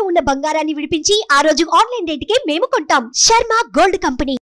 ఉన్న బంగారాన్ని విడిపించి ఆ రోజు ఆన్లైన్ రేటుకే మేము కొంటాం. Sharma gold company.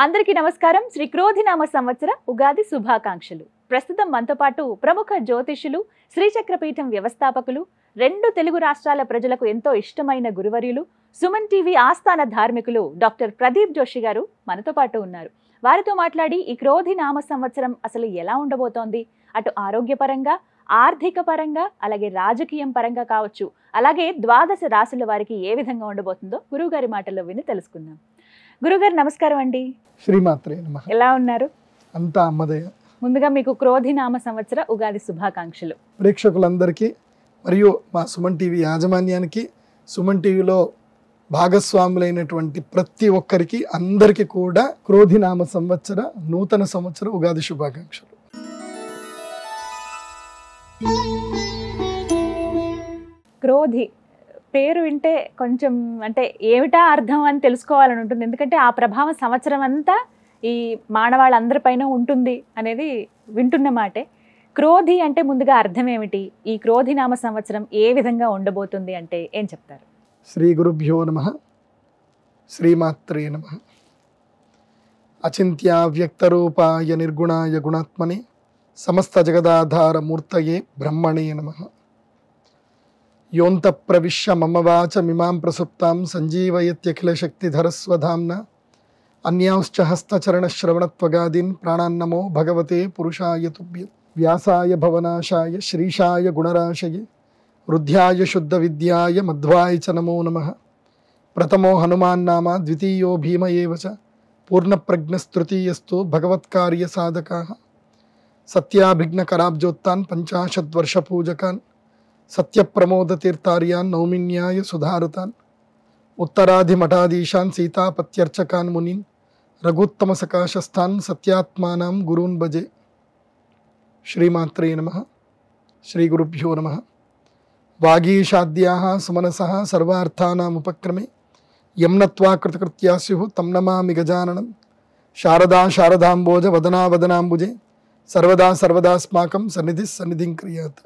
అందరికీ నమస్కారం. శ్రీ క్రోధినామ సంవత్సర ఉగాది శుభాకాంక్షలు. ప్రస్తుతం మనతో పాటు ప్రముఖ జ్యోతిష్యులు, శ్రీచక్రపీఠం వ్యవస్థాపకులు, 2 తెలుగు రాష్ట్రాల ప్రజలకు ఎంతో ఇష్టమైన గురువర్యులు, సుమన్ టీవీ ఆస్థాన ధార్మికులు డాక్టర్ ప్రదీప్ జోషి గారు మనతో పాటు ఉన్నారు. వారితో మాట్లాడి ఈ క్రోధినామ సంవత్సరం అసలు ఎలా ఉండబోతోంది, అటు ఆరోగ్యపరంగా, ఆర్థిక పరంగా, అలాగే రాజకీయం పరంగా కావచ్చు, అలాగే 12 రాశుల వారికి ఏ విధంగా ఉండబోతుందో గురువుగారి మాటల్లో విని తెలుసుకుందాం. గురుగారు నమస్కారం అండి. శ్రీమాత్రే నమః. ఎలా ఉన్నారు? అంతా అమ్మదయ. ముందుగా మీకు క్రోధినామ సంవత్సర ఉగాది శుభాకాంక్షలు. ప్రేక్షకులందరికీ మరియు మా సుమన్ టీవీ యాజమాన్యానికి, సుమన్ టీవీలో భాగస్వాములైనటువంటి ప్రతి ఒక్కరికి అందరికీ కూడా క్రోధినామ సంవత్సర నూతన సంవత్సర ఉగాది శుభాకాంక్షలు. క్రోధి పేరు వింటే కొంచెం అంటే ఏమిటా అర్థం అని తెలుసుకోవాలని ఉంటుంది. ఎందుకంటే ఆ ప్రభావం సంవత్సరం అంతా ఈ మానవాళ్ళందరిపైన ఉంటుంది అనేది వింటున్న మాటే. క్రోధి అంటే ముందుగా అర్థం ఏమిటి, ఈ క్రోధినామ సంవత్సరం ఏ విధంగా ఉండబోతుంది అంటే ఏం చెప్తారు? శ్రీ గురుభ్యో నమః. శ్రీమాత్రే నమః. అచింత్య వ్యక్తరూపాయ నిర్గుణాయ గుణాత్మనే సమస్త జగదాధార మూర్తయే బ్రహ్మణే నమః. యోంత ప్రవిశ్య మమ వాచమిమాం ప్రసుప్తాం సంజీవయత్యఖిల శక్తిధరస్వధామ్నా అన్యాంశ్చ హస్తచరణశ్రవణత్వగాదీన్ ప్రాణాన్నమో భగవతే పురుషాయ తుభ్యం. వ్యాసాయ భవనాశాయ శ్రీశాయ గుణరాశయే వృద్ధ్యాయ శుద్ధ విద్యాయ మధ్వాయ చ నమో నమః. ప్రథమో హనుమాన్ నామ ద్వితీయో భీమ ఏవ చ పూర్ణప్రజ్ఞస్తృతీయస్తు భగవత్కార్య సాధకాః. సత్యాభిఘ్నకరాబ్జోత్తాన్ 50 వర్షపూజకాన్ సత్యప్రమోదతీర్థార్యాన్ నౌమిన్యాయ సుధారతాన్. ఉత్తరాధిమఠాధీశాన్ సీతాపత్యర్చకాన్ మునీన్ రఘుత్తమ సకాశస్థాన్ సత్యాత్మానాం గురూన్ భజే. శ్రీమాత్రే నమః. శ్రీ గురుభ్యో నమః. వాగీషాద్యాః సుమనసః సర్వార్థానాముపక్రమే యం నత్వా కృతకృత్యా స్యుః తం నమామి గజాననం. శారదా శారదాంబోజ వదనా వదనాంబుజే సర్వదా సర్వదాస్మాకం సన్నిధిః సన్నిధిం క్రియాత్.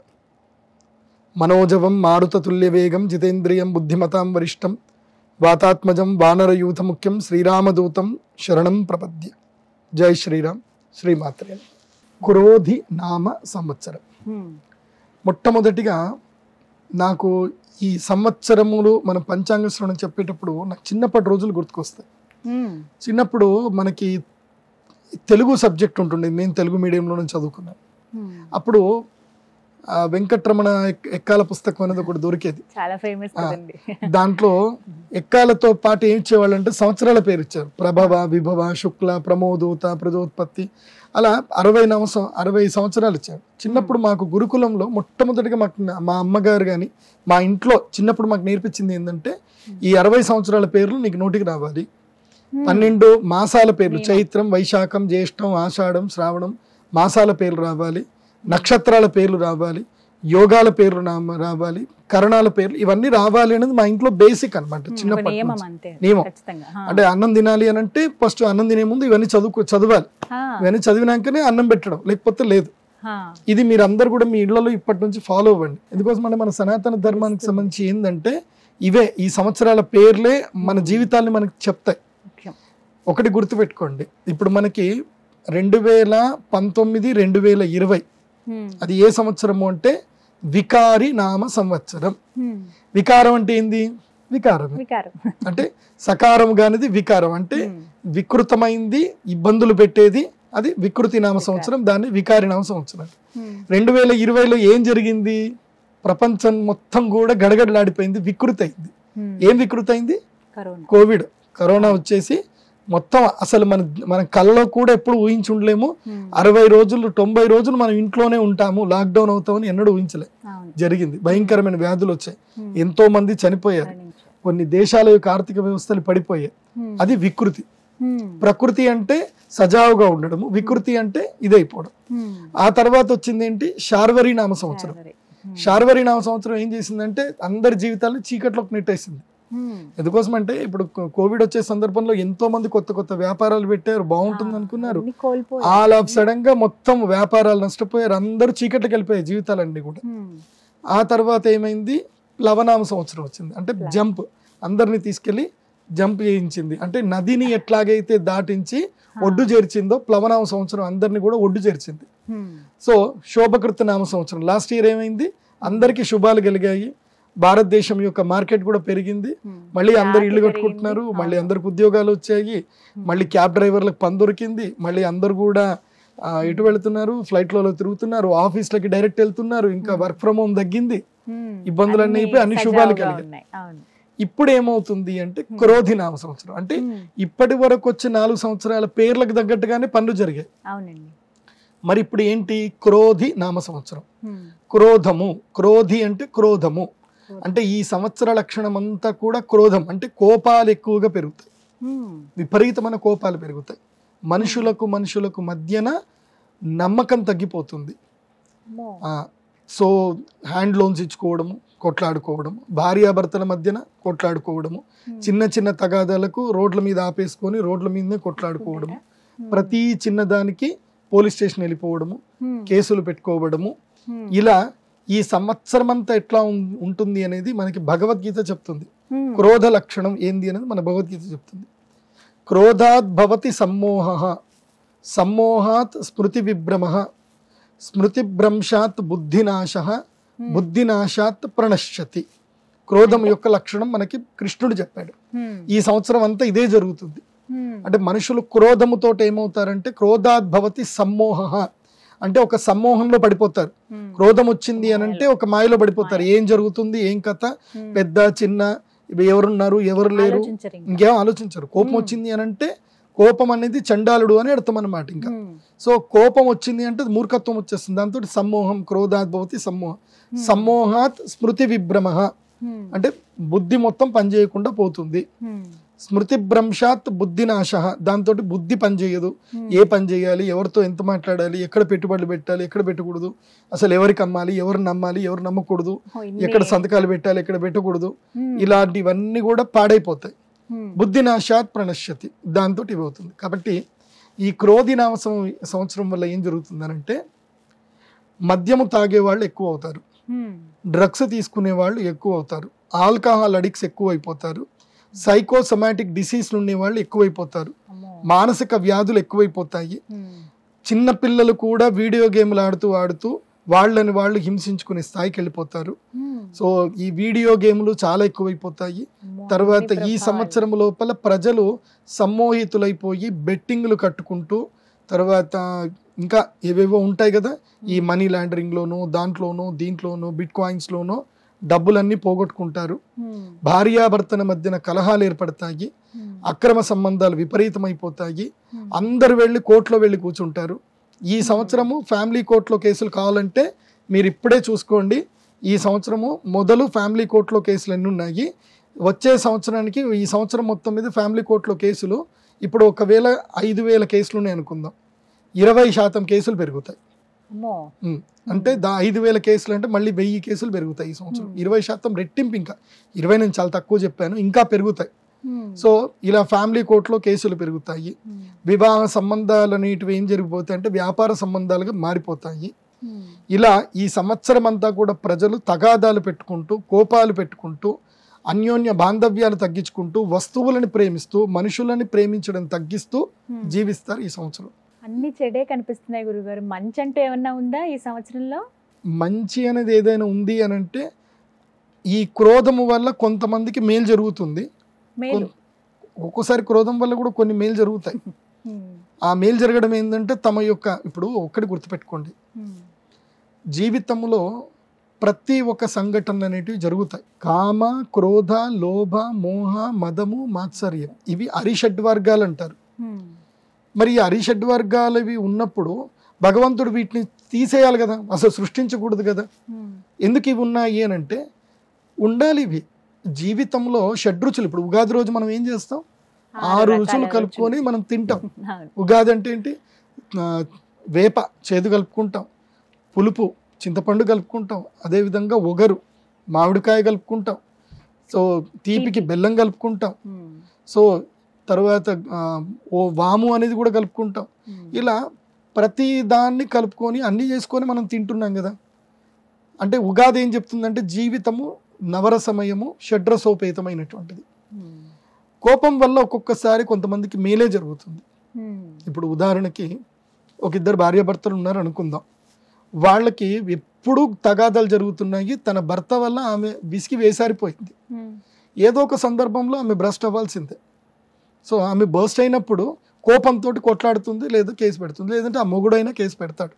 మనోజవం మారుతతుల్యవేగం జితేంద్రియం బుద్ధిమతాం వరిష్టం వాతాత్మజం వానరయూథముఖ్యం శ్రీరామదూతం శరణం ప్రపద్య. జై శ్రీరామ్. శ్రీమాత్రే. క్రోధి నామ సంవత్సరం. మొట్టమొదటిగా నాకు ఈ సంవత్సరములు మనం పంచాంగ శ్రవణం చెప్పేటప్పుడు నాకు చిన్నప్పటి రోజులు గుర్తుకొస్తాయి. చిన్నప్పుడు మనకి తెలుగు సబ్జెక్ట్ ఉంటుంది. నేను తెలుగు మీడియంలోనే చదువుకున్నాను. అప్పుడు వెంకటరమణ ఎక్కాల పుస్తకం అనేది ఒకటి దొరికేది, చాలా ఫేమస్ కదండి. దాంట్లో ఎక్కాలతో పాటు ఏం ఇచ్చేవాళ్ళు అంటే సంవత్సరాల పేరు ఇచ్చారు. ప్రభవ, విభవ, శుక్ల, ప్రమోదూత, ప్రజోత్పత్తి, అలా 60 సంవత్సరాలు ఇచ్చారు. చిన్నప్పుడు మాకు గురుకులంలో మొట్టమొదటిగా మాకు మా అమ్మగారు కానీ మా ఇంట్లో చిన్నప్పుడు మాకు నేర్పించింది ఏంటంటే ఈ 60 సంవత్సరాల పేర్లు నీకు నోటికి రావాలి. 12 మాసాల పేర్లు చైత్రం, వైశాఖం, జ్యేష్టం, ఆషాఢం, శ్రావణం మాసాల పేర్లు రావాలి. నక్షత్రాల పేర్లు రావాలి, యోగాల పేర్లు రావాలి, కరణాల పేర్లు ఇవన్నీ రావాలి అనేది మా ఇంట్లో బేసిక్ అనమాట. చిన్నప్పటి నియమం. అంటే అన్నం తినాలి అని అంటే ఫస్ట్ అన్నం తినే ముందు ఇవన్నీ చదవాలి. ఇవన్నీ చదివినాకనే అన్నం పెట్టడం, లేకపోతే లేదు. ఇది మీరు అందరు కూడా మీ ఇళ్లలో ఇప్పటి నుంచి ఫాలో అవ్వండి. ఎందుకోసం అంటే మన సనాతన ధర్మానికి సంబంధించి ఏంటంటే ఇవే ఈ సంవత్సరాల పేర్లే మన జీవితాన్ని మనకి చెప్తాయి. ఒకటి గుర్తుపెట్టుకోండి, ఇప్పుడు మనకి 2019, 2020 అది ఏ సంవత్సరము అంటే వికారి నామ సంవత్సరం. వికారం అంటే ఏంది? వికారం అంటే సకారం కానిది వికారం అంటే వికృతమైంది, ఇబ్బందులు పెట్టేది, అది వికృతి నామ సంవత్సరం. దాన్ని వికారి నామ సంవత్సరం. 2020లో ఏం జరిగింది? ప్రపంచం మొత్తం కూడా గడగడలాడిపోయింది, వికృతి అయింది. ఏం వికృతి అయింది? కోవిడ్, కరోనా వచ్చేసి మొత్తం అసలు మన కళ్ళలో కూడా ఎప్పుడు ఊహించి ఉండలేము. 60 రోజులు 90 రోజులు మనం ఇంట్లోనే ఉంటాము, లాక్డౌన్ అవుతామని ఎన్నడూ ఊహించలే. జరిగింది. భయంకరమైన వ్యాధులు వచ్చాయి, ఎంతో మంది చనిపోయారు, కొన్ని దేశాల యొక్క ఆర్థిక వ్యవస్థలు పడిపోయాయి. అది వికృతి. ప్రకృతి అంటే సజావుగా ఉండడము, వికృతి అంటే ఇదైపోవడం. ఆ తర్వాత వచ్చింది ఏంటి? శార్వరి నామ సంవత్సరం. శార్వరి నామ సంవత్సరం ఏం చేసిందంటే అందరి జీవితాలను చీకట్లోకి నెట్టేసింది. ఎందుకోసం అంటే ఇప్పుడు కోవిడ్ వచ్చే సందర్భంలో ఎంతో మంది కొత్త కొత్త వ్యాపారాలు పెట్టారు, బాగుంటుంది అనుకున్నారు. ఆల్ ఆఫ్ సడన్ గా మొత్తం వ్యాపారాలు నష్టపోయారు, అందరూ చీకట్లకి వెళ్ళిపోయాయి జీవితాలన్నీ కూడా. ఆ తర్వాత ఏమైంది, ప్లవనామ సంవత్సరం వచ్చింది. అంటే జంప్, అందరినీ తీసుకెళ్లి జంప్ చేయించింది. అంటే నదిని ఎట్లాగైతే దాటించి ఒడ్డు చేర్చిందో ప్లవనామ సంవత్సరం అందరినీ కూడా ఒడ్డు చేర్చింది. సో శోభకృత నామ సంవత్సరం లాస్ట్ ఇయర్ ఏమైంది, అందరికీ శుభాలు కలిగాయి, భారతదేశం యొక్క మార్కెట్ కూడా పెరిగింది, మళ్ళీ అందరు ఇల్లు కట్టుకుంటున్నారు, మళ్ళీ అందరికి ఉద్యోగాలు వచ్చాయి, మళ్ళీ క్యాబ్ డ్రైవర్లకు పని దొరికింది, మళ్ళీ అందరు కూడా ఎటు వెళుతున్నారు, ఫ్లైట్లలో తిరుగుతున్నారు, ఆఫీస్లకి డైరెక్ట్ వెళ్తున్నారు, ఇంకా వర్క్ ఫ్రమ్ హోమ్ తగ్గింది, ఇబ్బందులన్నీ అయిపోయి అన్ని శుభాలు కలిగాయి. ఇప్పుడు ఏమవుతుంది అంటే క్రోధి నామ సంవత్సరం, అంటే ఇప్పటి వరకు వచ్చే 4 సంవత్సరాల పేర్లకు తగ్గట్టుగానే పనులు జరిగాయి. మరి ఇప్పుడు ఏంటి, క్రోధి నామ సంవత్సరం. క్రోధము, క్రోధి అంటే క్రోధము, అంటే ఈ సంవత్సర లక్షణం అంతా కూడా క్రోధం, అంటే కోపాలు ఎక్కువగా పెరుగుతాయి, విపరీతమైన కోపాలు పెరుగుతాయి, మనుషులకు మధ్యన నమ్మకం తగ్గిపోతుంది. సో హ్యాండ్ లోన్స్ ఇచ్చుకోవడము, కొట్లాడుకోవడము, భార్యాభర్తల మధ్యన కొట్లాడుకోవడము, చిన్న చిన్న తగాదాలకు రోడ్ల మీద ఆపేసుకొని రోడ్ల మీదనే కొట్లాడుకోవడము, ప్రతి చిన్నదానికి పోలీస్ స్టేషన్ వెళ్ళిపోవడము, కేసులు పెట్టుకోవడము, ఇలా ఈ సంవత్సరం అంతా ఎట్లా ఉంటుంది అనేది మనకి భగవద్గీత చెప్తుంది. క్రోధ లక్షణం ఏంది అనేది మన భగవద్గీత చెప్తుంది. క్రోధాత్ భవతి సమ్మోహ, సమ్మోహాత్ స్మృతి విభ్రమ, స్మృతిభ్రంశాత్ బుద్ధినాశ, బుద్ధినాశాత్ ప్రణశ్యతి. క్రోధం యొక్క లక్షణం మనకి కృష్ణుడు చెప్పాడు. ఈ సంవత్సరం అంతా ఇదే జరుగుతుంది. అంటే మనుషులు క్రోధముతో ఏమవుతారంటే క్రోధాత్ భవతి సమ్మోహ, అంటే ఒక సమ్మోహంలో పడిపోతారు. క్రోధం వచ్చింది అని అంటే ఒక మాయలో పడిపోతారు. ఏం జరుగుతుంది, ఏం కథ, పెద్ద చిన్న, ఎవరున్నారు ఎవరు లేరు, ఇంకేం ఆలోచించరు. కోపం వచ్చింది అని అంటే కోపం అనేది చండాలుడు అని అర్థం అన్నమాట. ఇంకా సో కోపం వచ్చింది అంటే మూర్ఖత్వం వచ్చేస్తుంది. దాంతో సమ్మోహం, క్రోధాత్ భవతి సమ్మోహ, సమ్మోహాత్ స్మృతి విభ్రమ, అంటే బుద్ధి మొత్తం పనిచేయకుండా పోతుంది. స్మృతి భ్రంశాత్ బుద్ధినాశ, దాంతో బుద్ధి పనిచేయదు. ఏ పని చేయాలి, ఎవరితో ఎంత మాట్లాడాలి, ఎక్కడ పెట్టుబడులు పెట్టాలి, ఎక్కడ పెట్టకూడదు, అసలు ఎవరికి అమ్మాలి, ఎవరు నమ్మాలి, ఎవరు నమ్మకూడదు, ఎక్కడ సంతకాలు పెట్టాలి, ఎక్కడ పెట్టకూడదు, ఇలాంటివన్నీ కూడా పాడైపోతాయి. బుద్ధినాశాత్ ప్రణశ్యతి, దాంతో ఇవి అవుతుంది. కాబట్టి ఈ క్రోధి నామ సంవత్సరం వల్ల ఏం జరుగుతుందనంటే మద్యము తాగే వాళ్ళు ఎక్కువ అవుతారు, డ్రగ్స్ తీసుకునే వాళ్ళు ఎక్కువ అవుతారు, ఆల్కహాల్ అడిక్ట్స్ ఎక్కువ అయిపోతారు, సైకోసమాటిక్ డిసీజ్ ఉండే వాళ్ళు ఎక్కువైపోతారు, మానసిక వ్యాధులు ఎక్కువైపోతాయి. చిన్న పిల్లలు కూడా వీడియో గేమ్లు ఆడుతూ వాళ్ళని వాళ్ళు హింసించుకునే స్థాయికి వెళ్ళిపోతారు. సో ఈ వీడియో గేమ్లు చాలా ఎక్కువైపోతాయి. తర్వాత ఈ సంవత్సరం లోపల ప్రజలు సమ్మోహితులైపోయి బెట్టింగ్లు కట్టుకుంటూ, తర్వాత ఇంకా ఏవేవో ఉంటాయి కదా, ఈ మనీ లాండరింగ్లోనూ దాంట్లోనూ దీంట్లోనూ బిట్ కాయిన్స్లోనూ డబ్బులన్నీ పోగొట్టుకుంటారు. భార్యాభర్తల మధ్యన కలహాలు ఏర్పడతాయి, అక్రమ సంబంధాలు విపరీతమైపోతాయి, అందరు వెళ్ళి కోర్టులో వెళ్ళి కూర్చుంటారు. ఈ సంవత్సరము ఫ్యామిలీ కోర్టులో కేసులు కావాలంటే మీరు ఇప్పుడే చూసుకోండి. ఈ సంవత్సరము మొదలు ఫ్యామిలీ కోర్టులో కేసులు ఎన్ని ఉన్నాయి, వచ్చే సంవత్సరానికి ఈ సంవత్సరం మొత్తం మీద ఫ్యామిలీ కోర్టులో కేసులు ఇప్పుడు ఒకవేళ 5,000 కేసులు ఉన్నాయి అనుకుందాం, 20% కేసులు పెరుగుతాయి. అంటే 5,000 కేసులు అంటే మళ్ళీ 1000 కేసులు పెరుగుతాయి ఈ సంవత్సరం. 20% రెట్టింపు, ఇంకా 20 నేను చాలా తక్కువ చెప్పాను, ఇంకా పెరుగుతాయి. సో ఇలా ఫ్యామిలీ కోర్టులో కేసులు పెరుగుతాయి. వివాహ సంబంధాలు అనేటివి ఏం జరిగిపోతాయి అంటే వ్యాపార సంబంధాలుగా మారిపోతాయి. ఇలా ఈ సంవత్సరం అంతా కూడా ప్రజలు తగాదాలు పెట్టుకుంటూ, కోపాలు పెట్టుకుంటూ, అన్యోన్య బాంధవ్యాలు తగ్గించుకుంటూ, వస్తువులను ప్రేమిస్తూ, మనుషులని ప్రేమించడం తగ్గిస్తూ జీవిస్తారు ఈ సంవత్సరం. అన్ని చెడే కనిపిస్తున్నాయి గురుగారు. మంచి అంటే ఏమన్నా ఉందా ఈ సంవత్సరంలో? మంచి అనేది ఏదైనా ఉంది అని అంటే ఈ క్రోధము వల్ల కొంతమందికి మేలు జరుగుతుంది. ఒక్కోసారి క్రోధం వల్ల కూడా కొన్ని మేలు జరుగుతాయి. ఆ మేలు జరగడం ఏంటంటే తమ యొక్క, ఇప్పుడు ఒక్కటి గుర్తుపెట్టుకోండి, జీవితంలో ప్రతి ఒక్క సంఘటన అనేటివి జరుగుతాయి. కామ, క్రోధ, లోభ, మోహ, మదము, మాత్సర్యం, ఇవి అరిషడ్వర్గాలు అంటారు. మరి ఈ అరిషడ్వర్గాలు ఇవి ఉన్నప్పుడు భగవంతుడు వీటిని తీసేయాలి కదా, అసలు సృష్టించకూడదు కదా. ఎందుకు ఇవి ఉన్నాయి అని అంటే ఉండాలి ఇవి. జీవితంలో షడ్రుచులు, ఇప్పుడు ఉగాది రోజు మనం ఏం చేస్తాం, 6 రుచులు కలుపుకొని మనం తింటాం. ఉగాది అంటే ఏంటి, వేప చేదు కలుపుకుంటాం, పులుపు చింతపండు కలుపుకుంటాం, అదేవిధంగా ఒగరు మామిడికాయ కలుపుకుంటాం, సో తీపికి బెల్లం కలుపుకుంటాం. సో తర్వాత ఓ వాము అనేది కూడా కలుపుకుంటాం. ఇలా ప్రతి దాన్ని కలుపుకొని అన్ని చేసుకొని మనం తింటున్నాం కదా. అంటే ఉగాది ఏం చెప్తుందంటే జీవితము నవరసమయము షడ్రసోపేతమైనటువంటిది. కోపం వల్ల ఒక్కొక్కసారి కొంతమందికి మేలే జరుగుతుంది. ఇప్పుడు ఉదాహరణకి ఒక ఇద్దరు భార్యాభర్తలు ఉన్నారు అనుకుందాం. వాళ్ళకి ఎప్పుడు తగాదాలు జరుగుతున్నాయి. తన భర్త వల్ల ఆమె విసిగి వేసారిపోయింది. ఏదో ఒక సందర్భంలో ఆమె బ్రస్ట్ అవ్వాల్సిందే. సో ఆమె బర్స్ట్ అయినప్పుడు కోపంతో కొట్లాడుతుంది, లేదా కేసు పెడుతుంది, లేదంటే ఆ మొగుడైనా కేసు పెడతాడు.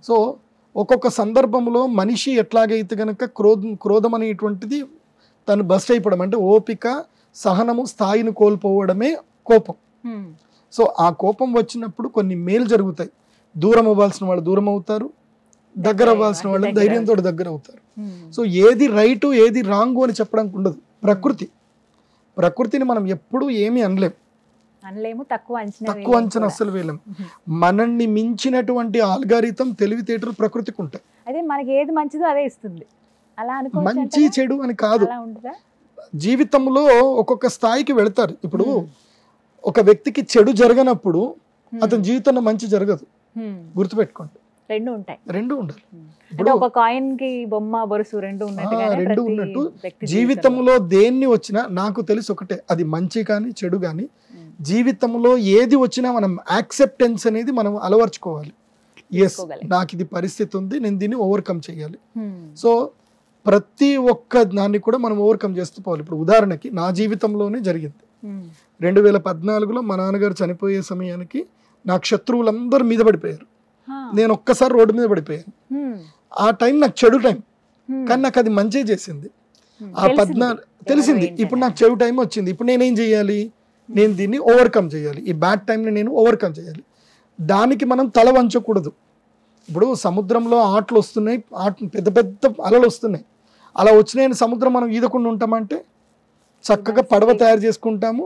సో ఒక్కొక్క సందర్భంలో మనిషి ఎట్లాగైతే కనుక క్రోధం అనేటువంటిది తను బస్ట్ అయిపోవడం, అంటే ఓపిక సహనము స్థాయిని కోల్పోవడమే కోపం. సో ఆ కోపం వచ్చినప్పుడు కొన్ని మేలు జరుగుతాయి. దూరం అవ్వాల్సిన వాళ్ళు దూరం అవుతారు, దగ్గర అవ్వాల్సిన వాళ్ళు ధైర్యంతో దగ్గర అవుతారు. సో ఏది రైటు ఏది రాంగు అని చెప్పడానికి ఉండదు. ప్రకృతిని మనం ఎప్పుడు ఏమీ అనలేము, తక్కువ అంచనా అస్సలు వేయలేము. మనల్ని మించినటువంటి ఆల్గారిథం తెలివితేటలు ప్రకృతికి ఉంటాయి. అదే మనకి ఏది మంచిదో అదే ఇస్తుంది. అలా మంచి చెడు అని కాదు, జీవితంలో ఒక్కొక్క స్థాయికి వెళతారు. ఇప్పుడు ఒక వ్యక్తికి చెడు జరగనప్పుడు అతని జీవితంలో మంచి జరగదు. గుర్తుపెట్టుకోండి, రెండు ఉండాలి. ఒక కాయిన్ కి బొమ్మ బొరుసు రెండు ఉన్నట్టు జీవితంలో దేన్ని వచ్చినా నాకు తెలిసి ఒకటే, అది మంచి కానీ చెడు కానీ జీవితంలో ఏది వచ్చినా మనం యాక్సెప్టెన్స్ అనేది మనం అలవర్చుకోవాలి. ఎస్, నాకు ఇది పరిస్థితి ఉంది, నేను దీన్ని ఓవర్కమ్ చేయాలి. సో ప్రతి ఒక్క దాన్ని కూడా మనం ఓవర్కమ్ చేస్తూ పోవాలి. ఇప్పుడు ఉదాహరణకి నా జీవితంలోనే జరిగింది. 2014లో మా నాన్నగారు చనిపోయే సమయానికి నాకు శత్రువులందరూ మీద పడిపోయారు. నేను ఒక్కసారి రోడ్డు మీద పడిపోయాను. ఆ టైం నాకు చెడు టైం, కానీ నాకు అది మంచి చేసింది. ఆ 14 తెలిసింది. ఇప్పుడు నాకు చెడు టైం వచ్చింది. ఇప్పుడు నేనేం చేయాలి? నేను దీన్ని ఓవర్కమ్ చేయాలి. ఈ బ్యాడ్ టైంని నేను ఓవర్కమ్ చేయాలి. దానికి మనం తల వంచకూడదు. ఇప్పుడు సముద్రంలో ఆటలు వస్తున్నాయి, పెద్ద పెద్ద అలలు వస్తున్నాయి. అలా వచ్చినాయని సముద్రం మనం ఈదకుండా ఉంటామంటే చక్కగా పడవ తయారు చేసుకుంటాము.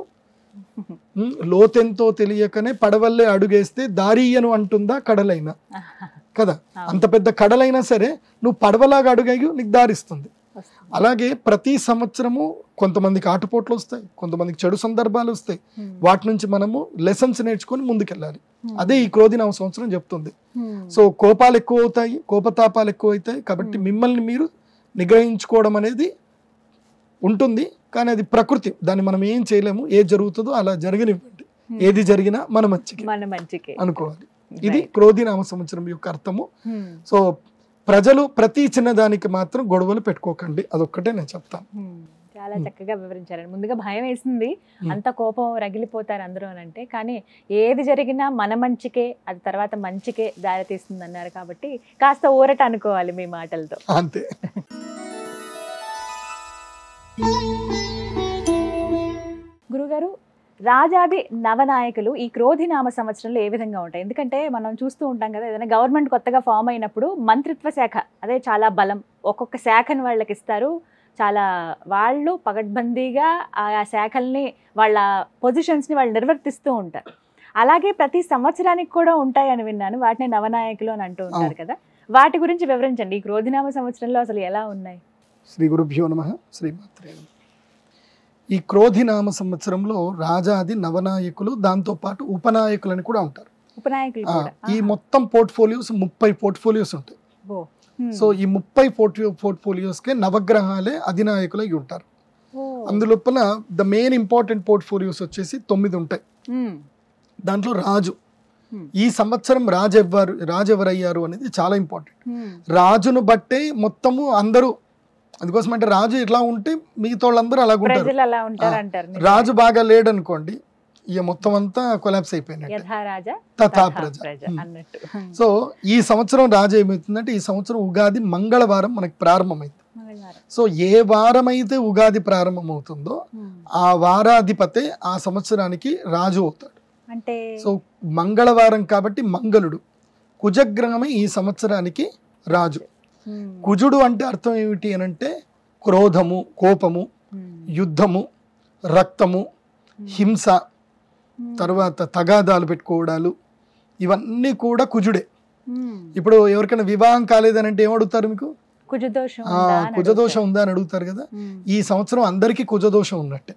లోతెంతో తెలియకనే పడవల్లే అడుగేస్తే దారియను అంటుందా కడలైనా కదా. అంత పెద్ద కడలైనా సరే నువ్వు పడవలాగా అడుగేయు, నీకు దారిస్తుంది. అలాగే ప్రతి సంవత్సరము కొంతమందికి ఆటుపోట్లు వస్తాయి, కొంతమందికి చెడు సందర్భాలు వస్తాయి. వాటి నుంచి మనము లెసన్స్ నేర్చుకొని ముందుకెళ్ళాలి. అదే ఈ క్రోధినామ సంవత్సరం చెప్తుంది. సో కోపాలు ఎక్కువ అవుతాయి, కోపతాపాలు ఎక్కువ అవుతాయి. కాబట్టి మిమ్మల్ని మీరు నిగ్రహించుకోవడం అనేది ఉంటుంది. కానీ అది ప్రకృతి, దాన్ని మనం ఏం చేయలేము. ఏది జరుగుతుందో అలా జరగనివ్వండి. ఏది జరిగినా మన మంచికి అనుకోవాలి. ఇది క్రోధినామ సంవత్సరం యొక్క అర్థము. సో ప్రజలు ప్రతి చిన్నదానికి మాత్రం గొడవలు పెట్టుకోకండి, అదొక్కటే నేను చెప్తాను. చాలా చక్కగా వివరించారండి. ముందుగా భయం వేసింది, అంత కోపం రగిలిపోతారు అందరూ అని అంటే, కానీ ఏది జరిగినా మన మంచికే, అది తర్వాత మంచికే దారి తీస్తుంది అన్నారు. కాబట్టి కాస్త ఊరట అనుకోవాలి మీ మాటలతో. అంతే. గురుగారు, రాజాది నవనాయకులు ఈ క్రోధినామ సంవత్సరంలో ఏ విధంగా ఉంటాయి? ఎందుకంటే మనం చూస్తూ ఉంటాం కదా, ఏదైనా గవర్నమెంట్ కొత్తగా ఫామ్ అయినప్పుడు మంత్రిత్వ శాఖ అదే చాలా బలం, ఒక్కొక్క శాఖను వాళ్ళకి ఇస్తారు. చాలా వాళ్ళు పగడ్బందీగా ఆ శాఖల్ని వాళ్ళ పొజిషన్స్ని వాళ్ళు నిర్వర్తిస్తూ ఉంటారు. అలాగే ప్రతి సంవత్సరానికి కూడా ఉంటాయని విన్నాను. వాటిని నవనాయకులు అని అంటూ ఉంటారు కదా, వాటి గురించి వివరించండి. ఈ క్రోధినామ సంవత్సరంలో అసలు ఎలా ఉన్నాయి? శ్రీ గురుభ్యో నమః. శ్రీమాత్రే నమః. ఈ క్రోధినామ సంవత్సరంలో రాజాది నవనాయకులు, దాంతో పాటు ఉపనాయకులని కూడా ఉంటారు. ఈ మొత్తం పోర్ట్ఫోలియోస్ 30 పోర్ట్ఫోలియోస్ ఉంటాయి. సో ఈ 30 పోర్ట్ఫోలియోస్కే నవగ్రహాలే అధినాయకులై ఉంటారు. అందులోపల ద మెయిన్ ఇంపార్టెంట్ పోర్ట్ఫోలియోస్ వచ్చేసి 9 ఉంటాయి. దాంట్లో రాజు, ఈ సంవత్సరం రాజు ఎవరయ్యారు అనేది చాలా ఇంపార్టెంట్. రాజును బట్టే మొత్తము అందరూ, అందుకోసం అంటే రాజు ఎట్లా ఉంటే మిగతా వాళ్ళందరూ అలాగుంటారు. రాజు బాగా లేడనుకోండి, ఇక మొత్తం అంతా కొలాప్స్ అయిపోయినట్టు, తథా ప్రజ. సో ఈ సంవత్సరం రాజు ఏమవుతుందంటే, ఈ సంవత్సరం ఉగాది మంగళవారం మనకి ప్రారంభమైంది. సో ఏ వారం అయితే ఉగాది ప్రారంభం అవుతుందో ఆ వారాధిపతే ఆ సంవత్సరానికి రాజు అవుతాడు. అంటే సో మంగళవారం కాబట్టి మంగళుడు, కుజగ్రహమే ఈ సంవత్సరానికి రాజు. కుజుడు అంటే అర్థం ఏమిటి అని అంటే క్రోధము, కోపము, యుద్ధము, రక్తము, హింస, తర్వాత తగాదాలు పెట్టుకోవడాలు, ఇవన్నీ కూడా కుజుడే. ఇప్పుడు ఎవరికైనా వివాహం కాలేదని అంటే ఏమడుగుతారు మీకు? కుజదోషం కుజదోషం ఉందా అని అడుగుతారు కదా. ఈ సంవత్సరం అందరికీ కుజదోషం ఉన్నట్టే,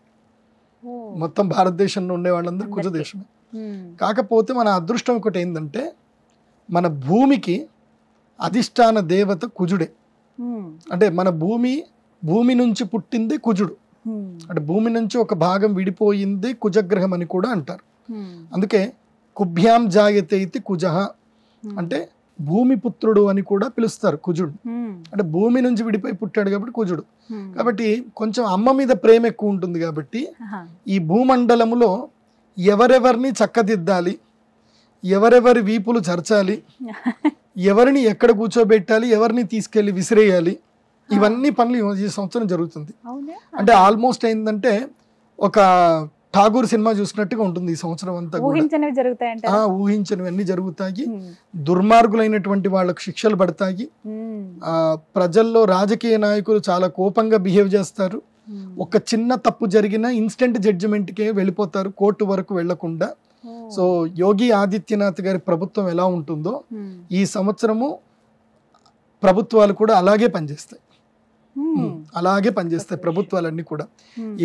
మొత్తం భారతదేశంలో ఉండే వాళ్ళందరూ కుజదోషమే. కాకపోతే మన అదృష్టం ఒకటి ఏంటంటే మన భూమికి అధిష్టాన దేవత కుజుడే. అంటే మన భూమి నుంచి పుట్టింది కుజుడు, అంటే భూమి నుంచి ఒక భాగం విడిపోయింది కుజగ్రహం అని కూడా అంటారు. అందుకే కుభ్యాం జాయతే ఇతి కుజః అంటే భూమి పుత్రుడు అని కూడా పిలుస్తారు కుజుడు. అంటే భూమి నుంచి విడిపోయి పుట్టాడు కాబట్టి కుజుడు. కాబట్టి కొంచెం అమ్మ మీద ప్రేమ ఎక్కువ ఉంటుంది కాబట్టి ఈ భూమండలములో ఎవరెవరిని చక్కదిద్దాలి, ఎవరెవరి వీపులు చర్చాలి, ఎవరిని ఎక్కడ కూర్చోబెట్టాలి, ఎవరిని తీసుకెళ్లి విసిరేయాలి, ఇవన్నీ పనులు ఈ సంవత్సరం జరుగుతుంది. అంటే ఆల్మోస్ట్ ఏంటంటే ఒక ఠాగూర్ సినిమా చూసినట్టుగా ఉంటుంది ఈ సంవత్సరం అంతా. ఊహించనివి అన్ని జరుగుతాయి, దుర్మార్గులైనటువంటి వాళ్ళకు శిక్షలు పడతాయి, ప్రజల్లో రాజకీయ నాయకులు చాలా కోపంగా బిహేవ్ చేస్తారు, ఒక చిన్న తప్పు జరిగిన ఇన్స్టెంట్ జడ్జిమెంట్కే వెళ్ళిపోతారు, కోర్టు వరకు వెళ్లకుండా. సో యోగి ఆదిత్యనాథ్ గారి ప్రభుత్వం ఎలా ఉంటుందో ఈ సంవత్సరము ప్రభుత్వాలు కూడా అలాగే పనిచేస్తాయి, అలాగే పనిచేస్తాయి ప్రభుత్వాలన్నీ కూడా.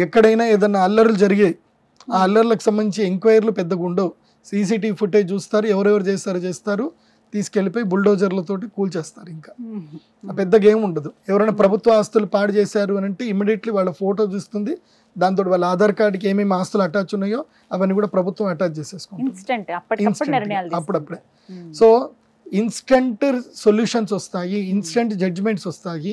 ఎక్కడైనా ఏదన్నా అల్లర్లు జరిగాయి, ఆ అల్లర్లకు సంబంధించి ఎంక్వైరీలు పెద్దగా ఉండవు, సీసీటీవీ ఫుటేజ్ చూస్తారు, ఎవరెవరు చేస్తారు తీసుకెళ్లిపోయి బుల్డోజర్లతోటి కూల్చేస్తారు. ఇంకా పెద్దగా ఏమి ఉండదు. ఎవరైనా ప్రభుత్వ ఆస్తులు పాడు చేశారు అని అంటే ఇమీడియట్లీ వాళ్ళ ఫోటో చూస్తుంది, దాంతో వాళ్ళ ఆధార్ కార్డుకి ఏమేమి ఆస్తులు అటాచ్ ఉన్నాయో అవన్నీ కూడా ప్రభుత్వం అటాచ్ చేసేసుకుంటుంది అప్పుడప్పుడే. సో ఇన్స్టెంట్ సొల్యూషన్స్ వస్తాయి, ఇన్స్టెంట్ జడ్జిమెంట్స్ వస్తాయి,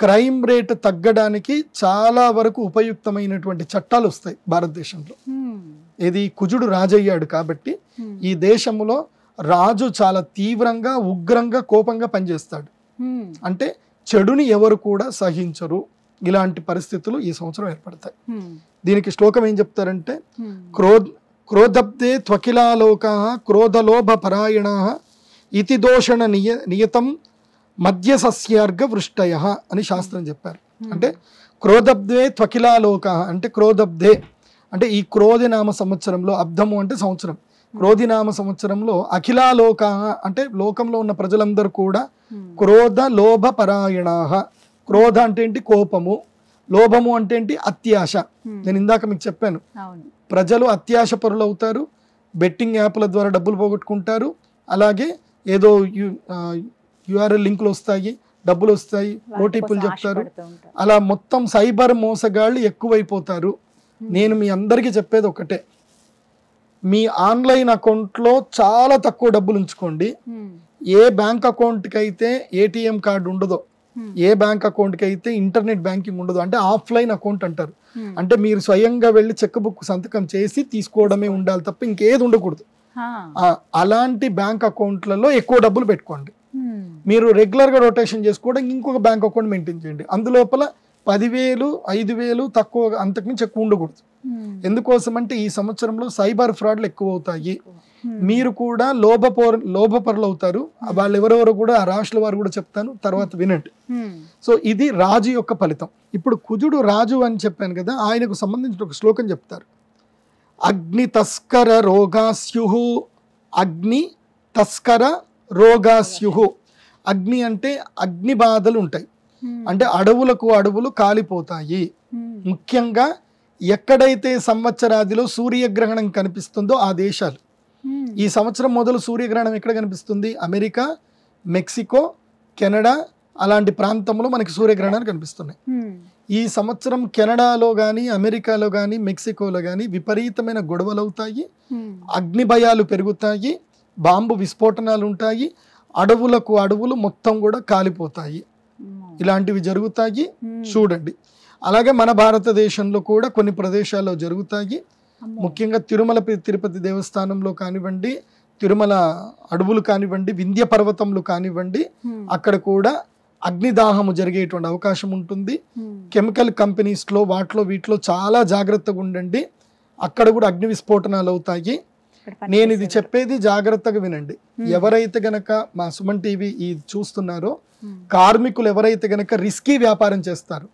క్రైమ్ రేట్ తగ్గడానికి చాలా వరకు ఉపయుక్తమైనటువంటి చట్టాలు వస్తాయి భారతదేశంలో. ఇది కుజుడు రాజయ్యాడు కాబట్టి ఈ దేశంలో రాజు చాలా తీవ్రంగా ఉగ్రంగా కోపంగా పనిచేస్తాడు, అంటే చెడుని ఎవరు కూడా సహించరు. ఇలాంటి పరిస్థితులు ఈ సంవత్సరం ఏర్పడతాయి. దీనికి శ్లోకం ఏం చెప్తారంటే క్రోధబ్దే త్వకిలాలోకాః క్రోధలోభ పరాయణాః ఇతి దోషణ నియతం మధ్య సస్యార్గ వృష్టయః అని శాస్త్రం చెప్పారు. అంటే క్రోధబ్దే త్వకిలాలోకాః అంటే క్రోధబ్దే అంటే ఈ క్రోధినామ సంవత్సరంలో, అబ్ధము అంటే సంవత్సరం, క్రోధినామ సంవత్సరంలో అఖిలాలోకాః అంటే లోకంలో ఉన్న ప్రజలందరూ కూడా క్రోధ లోభ పరాయణాః. క్రోధ అంటే ఏంటి? కోపము. లోభము అంటే ఏంటి? అత్యాశ. నేను ఇందాక మీకు చెప్పాను, ప్రజలు అత్యాశ పరులు అవుతారు, బెట్టింగ్ యాప్ల ద్వారా డబ్బులు పోగొట్టుకుంటారు, అలాగే ఏదో యూఆర్ఎల్ లింకులు వస్తాయి, డబ్బులు వస్తాయి, ఓటీపీలు చెప్తారు, అలా మొత్తం సైబర్ మోసగాళ్ళు ఎక్కువైపోతారు. నేను మీ అందరికీ చెప్పేది ఒకటే, మీ ఆన్లైన్ అకౌంట్లో చాలా తక్కువ డబ్బులు ఉంచుకోండి. ఏ బ్యాంక్ అకౌంట్కి అయితే ఏటీఎం కార్డు ఉండదో, ఏ బ్యాంక్ అకౌంట్కి అయితే ఇంటర్నెట్ బ్యాంకింగ్ ఉండదు, అంటే ఆఫ్లైన్ అకౌంట్ అంటారు, అంటే మీరు స్వయంగా వెళ్ళి చెక్ బుక్ సంతకం చేసి తీసుకోవడమే ఉండాలి తప్ప ఇంకేది ఉండకూడదు. అలాంటి బ్యాంక్ అకౌంట్లలో ఎక్కువ డబ్బులు పెట్టుకోండి. మీరు రెగ్యులర్గా రొటేషన్ చేసుకోవడం ఇంకొక బ్యాంక్ అకౌంట్ మెయింటైన్ చేయండి, అందులోపల 10,000 5,000 తక్కువ, అంతకుమించి ఎక్కువ ఉండకూడదు. ఎందుకోసం అంటే ఈ సంవత్సరంలో సైబర్ ఫ్రాడ్లు ఎక్కువ అవుతాయి. మీరు కూడా లోభపరులు అవుతారు. వాళ్ళు ఎవరెవరో కూడా ఆ రాశుల వారు కూడా చెప్తాను, తర్వాత వినండి. సో ఇది రాజు యొక్క ఫలితం. ఇప్పుడు కుజుడు రాజు అని చెప్పాను కదా, ఆయనకు సంబంధించిన ఒక శ్లోకం చెప్తారు. అగ్ని తస్కర రోగాస్యుః, అగ్ని తస్కర రోగాస్యుః. అగ్ని అంటే అగ్ని బాధలు ఉంటాయి, అంటే అడవులు కాలిపోతాయి. ముఖ్యంగా ఎక్కడైతే సంవత్సరాదిలో సూర్యగ్రహణం కనిపిస్తుందో ఆ దేశాలు. ఈ సంవత్సరం మొదలు సూర్యగ్రహణం ఎక్కడ కనిపిస్తుంది? అమెరికా, మెక్సికో, కెనడా అలాంటి ప్రాంతంలో మనకి సూర్యగ్రహణాలు కనిపిస్తున్నాయి. ఈ సంవత్సరం కెనడాలో కానీ, అమెరికాలో కానీ, మెక్సికోలో కానీ విపరీతమైన గొడవలు అవుతాయి, అగ్ని భయాలు పెరుగుతాయి, బాంబు విస్ఫోటనాలు ఉంటాయి, అడవులు మొత్తం కూడా కాలిపోతాయి. ఇలాంటివి జరుగుతాయి, చూడండి. అలాగే మన భారతదేశంలో కూడా కొన్ని ప్రదేశాల్లో జరుగుతాయి. ముఖ్యంగా తిరుమల తిరుపతి దేవస్థానంలో కానివ్వండి, తిరుమల అడవులు కానివ్వండి, వింధ్య పర్వతంలో కానివ్వండి, అక్కడ కూడా అగ్నిదాహము జరిగేటువంటి అవకాశం ఉంటుంది. కెమికల్ కంపెనీస్లో వీటిలో చాలా జాగ్రత్తగా ఉండండి, అక్కడ కూడా అగ్ని విస్ఫోటనాలు అవుతాయి. నేను ఇది చెప్పేది జాగ్రత్తగా వినండి. ఎవరైతే గనక మా సుమన్ టీవీ ఇది చూస్తున్నారో, కార్మికులు ఎవరైతే గనక రిస్కీ వ్యాపారం చేస్తారు,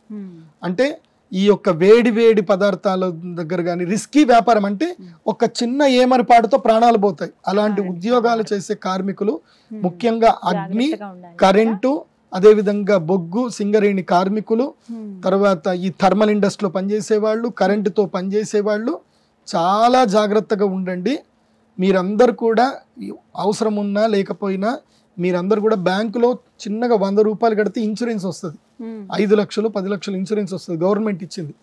అంటే ఈ యొక్క వేడి పదార్థాల దగ్గర కానీ రిస్కీ వ్యాపారం అంటే ఒక చిన్న ఏమరపాటుతో ప్రాణాలు పోతాయి, అలాంటి ఉద్యోగాలు చేసే కార్మికులు ముఖ్యంగా అగ్ని, కరెంటు, అదేవిధంగా బొగ్గు సింగరేణి కార్మికులు, తర్వాత ఈ థర్మల్ ఇండస్ట్రీలో పనిచేసేవాళ్ళు, కరెంటుతో పనిచేసేవాళ్ళు చాలా జాగ్రత్తగా ఉండండి. మీరందరూ కూడా అవసరం ఉన్నా లేకపోయినా మీరందరూ కూడా బ్యాంకులో చిన్నగా 100 రూపాయలు కడితే ఇన్సూరెన్స్ వస్తుంది. 5 లక్షలు 10 లక్షలు ఇన్సూరెన్స్ వస్తుంది, గవర్నమెంట్ ఇచ్చింది.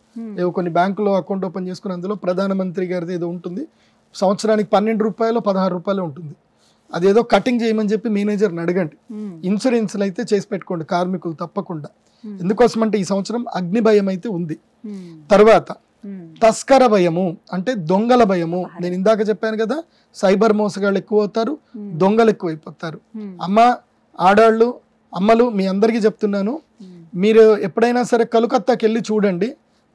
ఏవో కొన్ని బ్యాంకులో అకౌంట్ ఓపెన్ చేసుకుని అందులో ప్రధానమంత్రి గారిది ఏదో ఉంటుంది, సంవత్సరానికి 12 రూపాయలు 16 రూపాయలు ఉంటుంది. అదేదో కటింగ్ చేయమని చెప్పి మేనేజర్ని అడగండి. ఇన్సూరెన్స్లు అయితే చేసి పెట్టుకోండి కార్మికులు తప్పకుండా. ఎందుకోసం అంటే ఈ సంవత్సరం అగ్ని భయం అయితే ఉంది. తర్వాత తస్కర భయము అంటే దొంగల భయము. నేను ఇందాక చెప్పాను కదా, సైబర్ మోసగాళ్ళు ఎక్కువ అవుతారు, దొంగలు ఎక్కువైపోతారు. ఆడాళ్ళు అమ్మలు మీ అందరికీ చెప్తున్నాను, మీరు ఎప్పుడైనా సరే కలకత్తాకి వెళ్ళి చూడండి,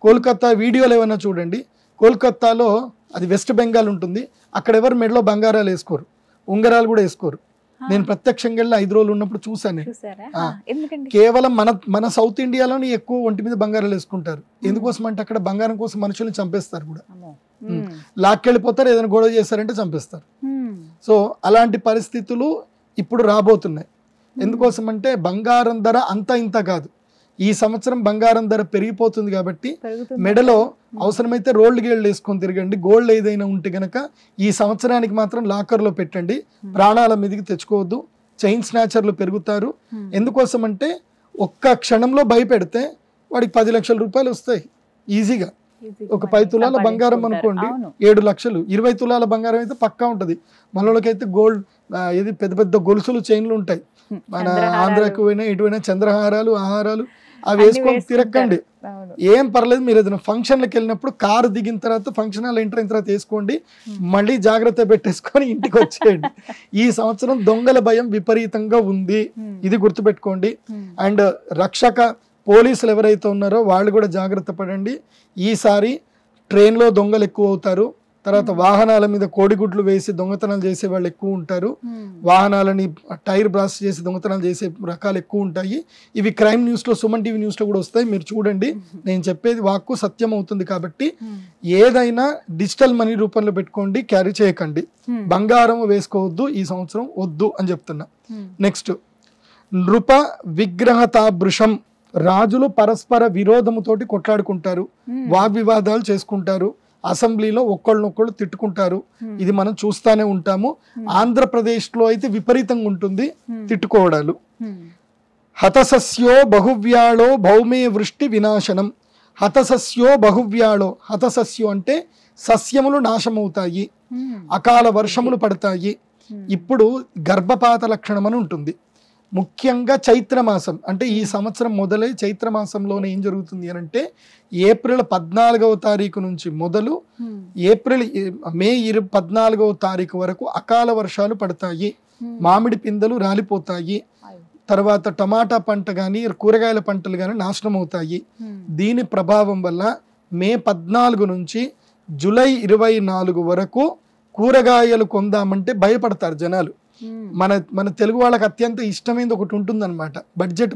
కోల్కతా వీడియోలు ఏమైనా చూడండి. కోల్కతాలో అది వెస్ట్ బెంగాల్ ఉంటుంది, అక్కడ ఎవరు మెడలో బంగారాలు వేసుకోరు, ఉంగరాలు కూడా వేసుకోరు. నేను ప్రత్యక్షంగా వెళ్ళి 5 రోజులు ఉన్నప్పుడు చూసాను. కేవలం మన సౌత్ ఇండియాలోనే ఎక్కువ ఒంటి మీద బంగారాలు వేసుకుంటారు. ఎందుకోసం అంటే అక్కడ బంగారం కోసం మనుషుల్ని చంపేస్తారు కూడా, లాక్కెళ్ళిపోతారు, ఏదైనా గొడవ చేస్తారంటే చంపేస్తారు. సో అలాంటి పరిస్థితులు ఇప్పుడు రాబోతున్నాయి. ఎందుకోసం అంటే బంగారం ధర అంత ఇంత కాదు, ఈ సంవత్సరం బంగారం ధర పెరిగిపోతుంది కాబట్టి మెడలో అవసరమైతే రోల్డ్ గేళ్ళు వేసుకొని తిరగండి. గోల్డ్ ఏదైనా ఉంటే గనక ఈ సంవత్సరానికి మాత్రం లాకర్లో పెట్టండి, ప్రాణాల మీదకి తెచ్చుకోవద్దు. చైన్ స్నాచర్లు పెరుగుతారు. ఎందుకోసం అంటే ఒక్క క్షణంలో భయపెడితే వాడికి 10 లక్షల రూపాయలు వస్తాయి ఈజీగా. ఒక 10 తులాల బంగారం అనుకోండి 7 లక్షలు, 20 తులాల బంగారం అయితే పక్కా ఉంటుంది. మనలోకైతే గోల్డ్ ఏది పెద్ద పెద్ద గొలుసులు చైన్లు ఉంటాయి. మన ఆంధ్రాకు పోయినా ఎటువైనా చంద్రహారాలు ఆహారాలు అవి వేసుకొని తిరగండి, ఏం పర్లేదు. మీరు ఏదైనా ఫంక్షన్లకు వెళ్ళినప్పుడు కారు దిగిన తర్వాత ఫంక్షన్ హాల్ ఎంటర్ అయిన తర్వాత వేసుకోండి, మళ్ళీ జాగ్రత్త పెట్టేసుకొని ఇంటికి వచ్చేయండి. ఈ సంవత్సరం దొంగల భయం విపరీతంగా ఉంది, ఇది గుర్తుపెట్టుకోండి. అండ్ రక్షక పోలీసులు ఎవరైతే ఉన్నారో వాళ్ళు కూడా జాగ్రత్త పడండి. ఈసారి ట్రైన్లో దొంగలు ఎక్కువ అవుతారు. తర్వాత వాహనాల మీద కోడిగుడ్లు వేసి దొంగతనాలు చేసే వాళ్ళు ఎక్కువ ఉంటారు. వాహనాలని టైర్ బ్లాస్ట్ చేసి దొంగతనాలు చేసే రకాలు ఎక్కువ ఉంటాయి. ఇవి క్రైమ్ న్యూస్లో, సుమన్ టీవీ న్యూస్లో కూడా వస్తాయి, మీరు చూడండి. నేను చెప్పేది వాక్కు సత్యం అవుతుంది కాబట్టి ఏదైనా డిజిటల్ మనీ రూపంలో పెట్టుకోండి, క్యారీ చేయకండి. బంగారం వేసుకోవద్దు, ఈ సంవత్సరం వద్దు అని చెప్తున్నా. నెక్స్ట్, నృప విగ్రహతాభృషం. రాజులు పరస్పర విరోధముతోటి కొట్లాడుకుంటారు, వాగ్వివాదాలు చేసుకుంటారు, అసెంబ్లీలో ఒకళ్ళనొక్కళ్ళు తిట్టుకుంటారు. ఇది మనం చూస్తానే ఉంటాము. ఆంధ్రప్రదేశ్లో అయితే విపరీతంగా ఉంటుంది తిట్టుకోవడాలు. హతసస్యో బహువ్యాళో భౌమే వృష్టి వినాశనం. హతసస్యో బహువ్యాళో, హతసస్యో అంటే సస్యములు నాశమవుతాయి, అకాల వర్షములు పడతాయి. ఇప్పుడు గర్భపాత లక్షణం అని ఉంటుంది. ముఖ్యంగా చైత్రమాసం అంటే ఈ సంవత్సరం మొదలై చైత్రమాసంలోనే ఏం జరుగుతుంది అని అంటే ఏప్రిల్ 14వ తారీఖు నుంచి మొదలు మే 14వ తారీఖు వరకు అకాల వర్షాలు పడతాయి, మామిడి పిందెలు రాలిపోతాయి, తర్వాత టమాటా పంట కానీ కూరగాయల పంటలు కానీ నాశనం అవుతాయి. దీని ప్రభావం వల్ల మే 14 నుంచి జూలై 24 వరకు కూరగాయలు కొందామంటే భయపడతారు జనాలు. మన తెలుగు వాళ్ళకి అత్యంత ఇష్టమైనది ఒకటి ఉంటుంది అనమాట, బడ్జెట్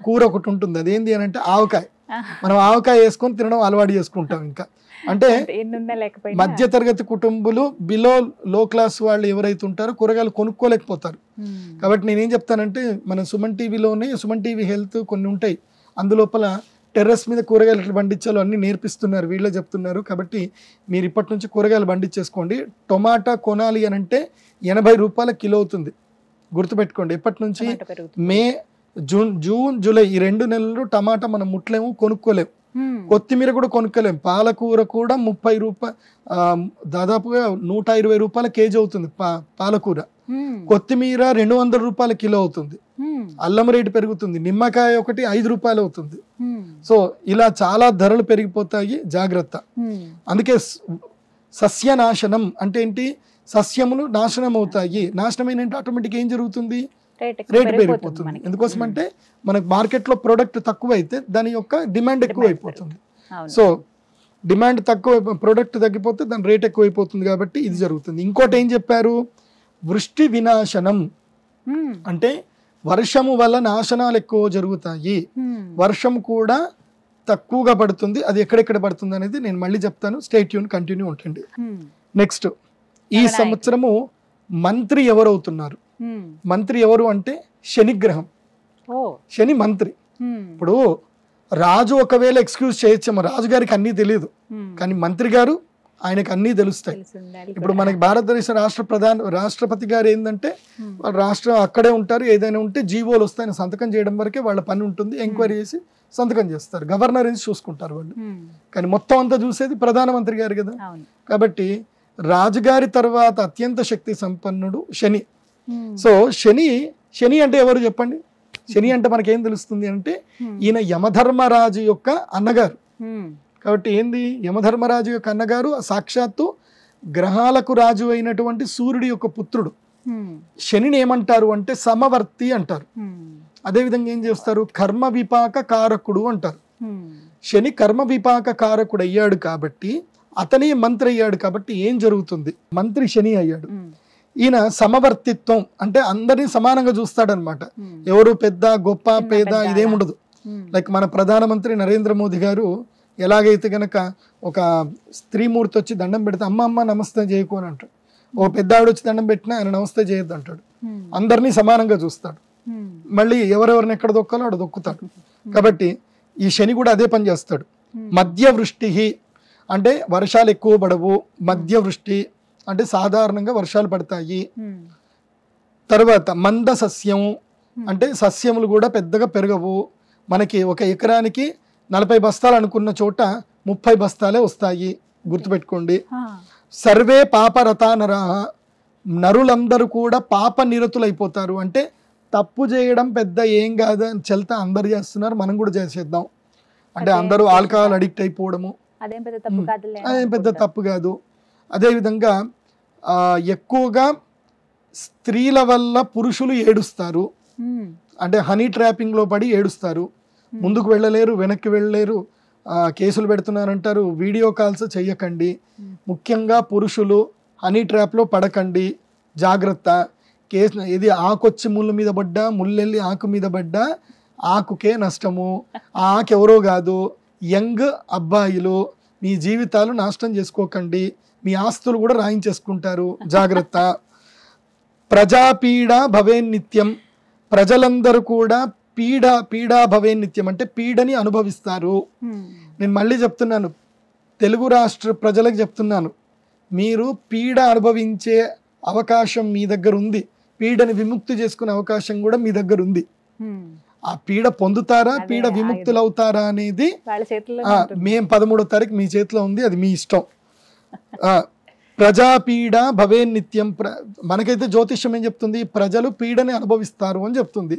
కూర ఒకటి ఉంటుంది. అదేంటి అని అంటే ఆవకాయ. మనం ఆవకాయ వేసుకొని తినడం అలవాటు చేసుకుంటాం. ఇంకా అంటే మధ్య తరగతి కుటుంబాలు, బిలో లో క్లాస్ వాళ్ళు ఎవరైతే ఉంటారో కూరగాయలు కొనుక్కోలేకపోతారు. కాబట్టి నేనేం చెప్తానంటే మన సుమన్ టీవీలోనే సుమన్ టీవీ హెల్త్ కొన్ని ఉంటాయి, అందులోపల టెర్రస్ మీద కూరగాయలు ఎట్లా పండించాలో అన్ని నేర్పిస్తున్నారు, వీళ్ళే చెప్తున్నారు. కాబట్టి మీరు ఇప్పటి నుంచి కూరగాయలు పండించేసుకోండి. టొమాటా కొనాలి అని అంటే 80 రూపాయల కిలో అవుతుంది, గుర్తుపెట్టుకోండి. ఇప్పటి నుంచి మే జూన్ జూలై ఈ 2 నెలలు టమాటా మనం ముట్లేము, కొనుక్కోలేము. కొత్తిమీర కూడా కొనుక్కోలేము. పాలకూర కూడా 30 రూపాయలు, దాదాపుగా 120 రూపాయల కేజీ అవుతుంది పాలకూర. కొత్తిమీర 200 రూపాయల కిలో అవుతుంది. అల్లం రేటు పెరుగుతుంది. నిమ్మకాయ ఒకటి 5 రూపాయలు అవుతుంది. సో ఇలా చాలా ధరలు పెరిగిపోతాయి, జాగ్రత్త. అందుకే సస్యనాశనం అంటే ఏంటి, సస్యములు నాశనం అవుతాయి. నాశనమైన ఆటోమేటిక్ ఏం జరుగుతుంది, రేటు పెరిగిపోతుంది. ఎందుకోసం అంటే మనకు మార్కెట్లో ప్రోడక్ట్ తక్కువ అయితే దాని యొక్క డిమాండ్ ఎక్కువ అయిపోతుంది. సో డిమాండ్ తక్కువ, ప్రోడక్ట్ తగ్గిపోతే దాని రేట్ ఎక్కువ అయిపోతుంది. కాబట్టి ఇది జరుగుతుంది. ఇంకోటి ఏం చెప్పారు, వృష్టి వినాశనం అంటే వర్షము వల్ల నాశనాలు ఎక్కువ జరుగుతాయి. వర్షం కూడా తక్కువగా పడుతుంది. అది ఎక్కడెక్కడ పడుతుంది అనేది నేను మళ్ళీ చెప్తాను. స్టే ట్యూన్, కంటిన్యూ ఉంటుంది. నెక్స్ట్, ఈ సంవత్సరము మంత్రి ఎవరు అవుతున్నారు? మంత్రి ఎవరు అంటే శనిగ్రహం. ఓ శని మంత్రి. ఇప్పుడు రాజు ఒకవేళ ఎక్స్క్యూజ్ చేయొచ్చేమో, రాజుగారికి అన్నీ తెలియదు, కానీ మంత్రి గారు ఆయనకు అన్నీ తెలుస్తాయి. ఇప్పుడు మనకి భారతదేశ రాష్ట్రపతి గారు ఏంటంటే రాష్ట్రం అక్కడే ఉంటారు, ఏదైనా ఉంటే జీవోలు వస్తాయని సంతకం చేయడం వరకే వాళ్ళ పని ఉంటుంది, ఎంక్వైరీ చేసి సంతకం చేస్తారు, గవర్నర్ నుంచి చూసుకుంటారు వాళ్ళు. కానీ మొత్తం అంతా చూసేది ప్రధానమంత్రి గారు కదా. కాబట్టి రాజుగారి తర్వాత అత్యంత శక్తి సంపన్నుడు శని. సో శని అంటే ఎవరు చెప్పండి? శని అంటే మనకేం తెలుస్తుంది అంటే ఈయన యమధర్మరాజు యొక్క అన్నగారు. కాబట్టి ఏంది, యమధర్మరాజు యొక్క అన్నగారు సాక్షాత్తు గ్రహాలకు రాజు అయినటువంటి సూర్యుడి యొక్క పుత్రుడు. శనిని ఏమంటారు అంటే సమవర్తి అంటారు. అదేవిధంగా ఏం చేస్తారు, కర్మ విపాక కారకుడు అంటారు. శని కర్మ విపాక కారకుడు అయ్యాడు కాబట్టి అతనే మంత్రి అయ్యాడు. కాబట్టి ఏం జరుగుతుంది, మంత్రి శని అయ్యాడు. ఈయన సమవర్తిత్వం అంటే అందరినీ సమానంగా చూస్తాడనమాట. ఎవరు పెద్ద గొప్ప పేద ఇదేముండదు. లైక్ మన ప్రధానమంత్రి నరేంద్ర మోదీ గారు ఎలాగైతే గనక ఒక స్త్రీమూర్తి వచ్చి దండం పెడితే అమ్మ అమ్మ నమస్తే చేయకు అని అంటాడు, ఓ పెద్ద ఆవిడ వచ్చి దండం పెట్టినా ఆయన నమస్తే చేయొద్దు అంటాడు. అందరినీ సమానంగా చూస్తాడు, మళ్ళీ ఎవరెవరిని ఎక్కడ దొక్కాలో అక్కడ దొక్కుతాడు. కాబట్టి ఈ శని కూడా అదే పని చేస్తాడు. మధ్య వృష్టి అంటే వర్షాలు ఎక్కువ పడవు, మధ్య వృష్టి అంటే సాధారణంగా వర్షాలు పడతాయి. తర్వాత మంద సస్యం అంటే సస్యములు కూడా పెద్దగా పెరగవు. మనకి ఒక ఎకరానికి 40 బస్తాలు అనుకున్న చోట 30 బస్తాలే వస్తాయి, గుర్తుపెట్టుకోండి. సర్వే పాపరతా నరాహ, నరులందరూ కూడా పాప నిరతులైపోతారు. అంటే తప్పు చేయడం పెద్ద ఏం కాదు అని చెల్తా అందరు చేస్తున్నారు, మనం కూడా చేసేద్దాం అంటే అందరూ ఆల్కహాల్ అడిక్ట్ అయిపోవడము అదేం పెద్ద తప్పు కాదు. అదేవిధంగా ఎక్కువగా స్త్రీల వల్ల పురుషులు ఏడుస్తారు, అంటే హనీ ట్రాపింగ్లో పడి ఏడుస్తారు, ముందుకు వెళ్ళలేరు, వెనక్కి వెళ్ళలేరు, కేసులు పెడుతున్నారంటారు. వీడియో కాల్స్ చెయ్యకండి, ముఖ్యంగా పురుషులు హనీ ట్రాప్లో పడకండి, జాగ్రత్త. కేసు ఇది ఆకొచ్చి ముళ్ళు మీద పడ్డా, ముళ్ళెళ్ళి ఆకు మీద పడ్డా ఆకుకే నష్టము, ఆ ఆకు ఎవరో కాదు, యంగ్ అబ్బాయిలు. మీ జీవితాలు నాశనం చేసుకోకండి, మీ ఆస్తులు కూడా రాయించేసుకుంటారు, జాగ్రత్త. ప్రజాపీడ భవేన్నిత్యం, ప్రజలందరూ కూడా పీడా భవేన్నిత్యం అంటే పీడని అనుభవిస్తారు. నేను మళ్ళీ చెప్తున్నాను, తెలుగు రాష్ట్ర ప్రజలకు చెప్తున్నాను, మీరు పీడ అనుభవించే అవకాశం మీ దగ్గర ఉంది, పీడని విముక్తి చేసుకునే అవకాశం కూడా మీ దగ్గర ఉంది. ఆ పీడ పొందుతారా, పీడ విముక్తులు అవుతారా అనేది మేము 13వ తారీఖు మీ చేతిలో ఉంది, అది మీ ఇష్టం. ప్రజాపీడ భవేన్నిత్యం, మనకైతే జ్యోతిష్యం ఏం చెప్తుంది, ప్రజలు పీడని అనుభవిస్తారు అని చెప్తుంది.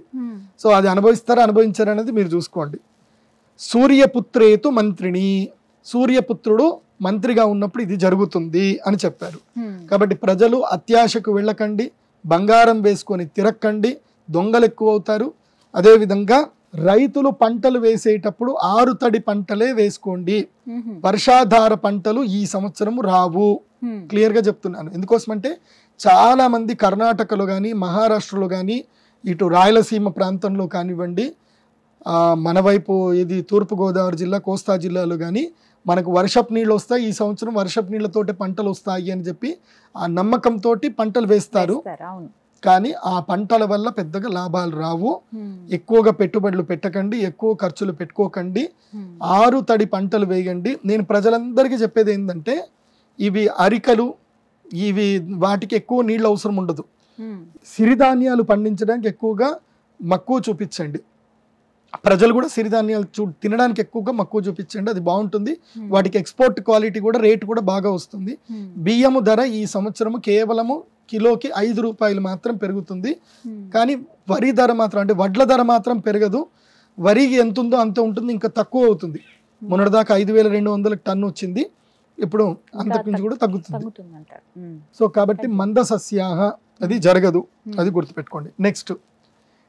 సో అది అనుభవిస్తారా అనుభవించారా అనేది మీరు చూసుకోండి. సూర్యపుత్రేతు మంత్రిని, సూర్యపుత్రుడు మంత్రిగా ఉన్నప్పుడు ఇది జరుగుతుంది అని చెప్పారు. కాబట్టి ప్రజలు అత్యాశకు వెళ్ళకండి, బంగారం వేసుకొని తిరక్కండి, దొంగలు ఎక్కువ అవుతారు. అదేవిధంగా రైతులు పంటలు వేసేటప్పుడు 6 తడి పంటలే వేసుకోండి, వర్షాధార పంటలు ఈ సంవత్సరము రావు. క్లియర్గా చెప్తున్నాను. ఎందుకోసమంటే చాలా మంది కర్ణాటకలో కానీ మహారాష్ట్రలో కానీ ఇటు రాయలసీమ ప్రాంతంలో కానివ్వండి, మన వైపు ఇది తూర్పుగోదావరి జిల్లా కోస్తా జిల్లాలో కానీ మనకు వర్షపు నీళ్ళు వస్తాయి, ఈ సంవత్సరం వర్షపు నీళ్ళతోటి పంటలు వస్తాయి అని చెప్పి ఆ నమ్మకంతో పంటలు వేస్తారు. కానీ ఆ పంటల వల్ల పెద్దగా లాభాలు రావు. ఎక్కువగా పెట్టుబడులు పెట్టకండి, ఎక్కువ ఖర్చులు పెట్టుకోకండి, 6 తడి పంటలు వేయండి. నేను ప్రజలందరికీ చెప్పేది ఏంటంటే ఇవి అరికలు, ఇవి వాటికి ఎక్కువ నీళ్ళు అవసరం ఉండదు. సిరిధాన్యాలు పండించడానికి ఎక్కువగా మక్కువ చూపించండి. ప్రజలు కూడా సిరిధాన్యాలు తినడానికి ఎక్కువగా మక్కువ చూపించండి, అది బాగుంటుంది. వాటికి ఎక్స్పోర్ట్ క్వాలిటీ కూడా, రేటు కూడా బాగా వస్తుంది. బియ్యము ధర ఈ సంవత్సరము కేవలము కిలోకి 5 రూపాయలు మాత్రం పెరుగుతుంది. కానీ వరి ధర మాత్రం, అంటే వడ్ల ధర మాత్రం పెరగదు. వరికి ఎంత ఉందో అంత ఉంటుంది, ఇంకా తక్కువ అవుతుంది. మొన్నటిదాకా 5,200 టన్ను వచ్చింది, ఇప్పుడు అంతకుమించి కూడా తగ్గుతుంది. సో కాబట్టి మంద సస్యాహ అది జరగదు, అది గుర్తుపెట్టుకోండి. నెక్స్ట్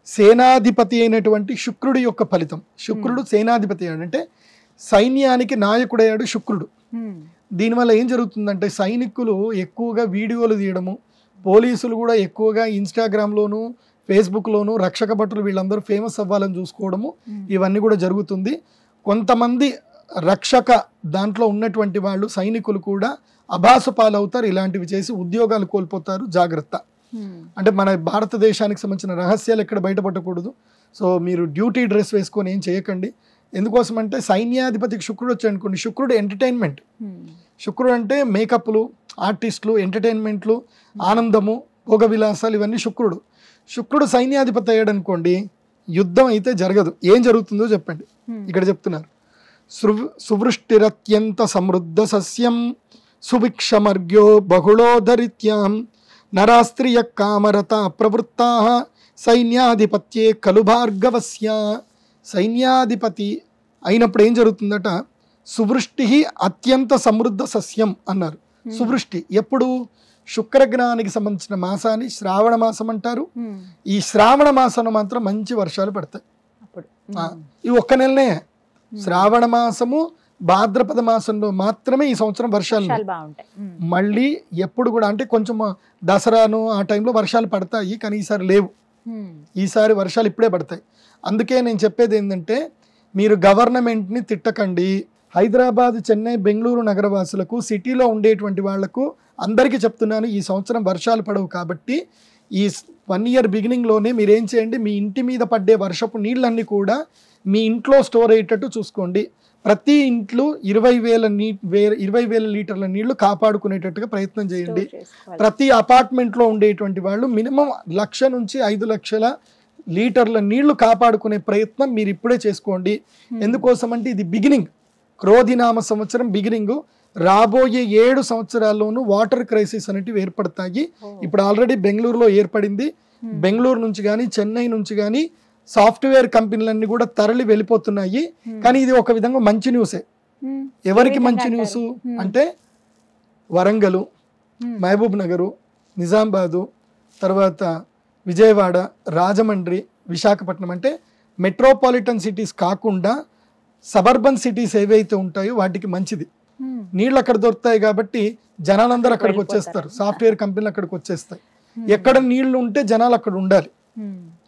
సేనాధిపతి అయినటువంటి శుక్రుడి యొక్క ఫలితం. శుక్రుడు సేనాధిపతి అంటే సైన్యానికి నాయకుడయ్యాడు శుక్రుడు. దీనివల్ల ఏం జరుగుతుందంటే సైనికులు ఎక్కువగా వీడియోలు తీయడము, పోలీసులు కూడా ఎక్కువగా ఇన్స్టాగ్రామ్లోను ఫేస్బుక్లోను రక్షక భటులు వీళ్ళందరూ ఫేమస్ అవ్వాలని చూసుకోవడము, ఇవన్నీ కూడా జరుగుతుంది. కొంతమంది రక్షక దాంట్లో ఉన్నటువంటి వాళ్ళు సైనికులు కూడా అభాసు పాలవుతారు, ఇలాంటివి చేసి ఉద్యోగాలు కోల్పోతారు, జాగ్రత్త. అంటే మన భారతదేశానికి సంబంధించిన రహస్యాలు ఎక్కడ బయటపడకూడదు. సో మీరు డ్యూటీ డ్రెస్ వేసుకొని ఏం చేయకండి. ఎందుకోసం అంటే సైన్యాధిపతికి శుక్రుడు వచ్చాడు అనుకోండి, శుక్రుడు ఎంటర్టైన్మెంట్. శుక్రుడు అంటే మేకప్లు, ఆర్టిస్టులు, ఎంటర్టైన్మెంట్లు, ఆనందము, భోగ విలాసాలు, ఇవన్నీ శుక్రుడు. శుక్రుడు సైన్యాధిపతి అయ్యాడు అనుకోండి, యుద్ధం అయితే జరగదు. ఏం జరుగుతుందో చెప్పండి. ఇక్కడ చెప్తున్నారు, సువృష్టిరత్యంత సమృద్ధ సస్యం సుభిక్షమర్గ్యో బహుళోధరిత్యాం నరాస్త్రియ కామరత ప్రవృత్తా సైన్యాధిపత్యే కలు భార్గవస్య. సైన్యాధిపతి అయినప్పుడు ఏం జరుగుతుందట, సువృష్టి అత్యంత సమృద్ధ సస్యం అన్నారు. సువృష్టి ఎప్పుడు? శుక్రగ్రహానికి సంబంధించిన మాసాన్ని శ్రావణ మాసం అంటారు. ఈ శ్రావణ మాసంలో మాత్రం మంచి వర్షాలు పడతాయి. ఈ ఒక్క నెలనే శ్రావణ మాసము, భాద్రపద మాసంలో మాత్రమే ఈ సంవత్సరం వర్షాలు బాగుంటాయి. మళ్ళీ ఎప్పుడు కూడా అంటే కొంచెం దసరాను ఆ టైంలో వర్షాలు పడతాయి, కానీ ఈసారి లేవు. ఈసారి వర్షాలు ఇప్పుడే పడతాయి. అందుకే నేను చెప్పేది ఏంటంటే, మీరు గవర్నమెంట్ని తిట్టకండి. హైదరాబాద్, చెన్నై, బెంగళూరు నగరవాసులకు, సిటీలో ఉండేటువంటి వాళ్లకు అందరికీ చెప్తున్నాను, ఈ సంవత్సరం వర్షాలు పడవు. కాబట్టి ఈ 1 ఇయర్ బిగినింగ్లోనే మీరేం చేయండి, మీ ఇంటి మీద పడ్డే వర్షపు నీళ్ళన్నీ కూడా మీ ఇంట్లో స్టోర్ అయ్యేటట్టు చూసుకోండి. ప్రతి ఇంట్లో 20,000 లీటర్ల నీళ్లు కాపాడుకునేటట్టుగా ప్రయత్నం చేయండి. ప్రతి అపార్ట్మెంట్లో ఉండేటువంటి వాళ్ళు మినిమం 1,00,000 నుంచి 5,00,000 లీటర్ల నీళ్లు కాపాడుకునే ప్రయత్నం మీరు ఇప్పుడే చేసుకోండి. ఎందుకోసం అంటే ఇది బిగినింగ్, క్రోధినామ సంవత్సరం బిగినింగ్. రాబోయే 7 సంవత్సరాల్లోనూ వాటర్ క్రైసిస్ అనేటివి ఏర్పడతాయి. ఇప్పుడు ఆల్రెడీ బెంగళూరులో ఏర్పడింది. బెంగళూరు నుంచి కానీ, చెన్నై నుంచి కానీ సాఫ్ట్వేర్ కంపెనీలన్నీ కూడా తరలి వెళ్ళిపోతున్నాయి. కానీ ఇది ఒక విధంగా మంచి న్యూసే. ఎవరికి మంచి న్యూస్ అంటే, వరంగల్, మహబూబ్ నగరు, నిజామాబాదు, తర్వాత విజయవాడ, రాజమండ్రి, విశాఖపట్నం, అంటే మెట్రోపాలిటన్ సిటీస్ కాకుండా సబర్బన్ సిటీస్ ఏవైతే ఉంటాయో వాటికి మంచిది. నీళ్ళు అక్కడ దొరుకుతాయి కాబట్టి జనాలందరూ అక్కడికి వచ్చేస్తారు. సాఫ్ట్వేర్ కంపెనీలు అక్కడికి వచ్చేస్తాయి. ఎక్కడ నీళ్లు ఉంటే జనాలు అక్కడ ఉండాలి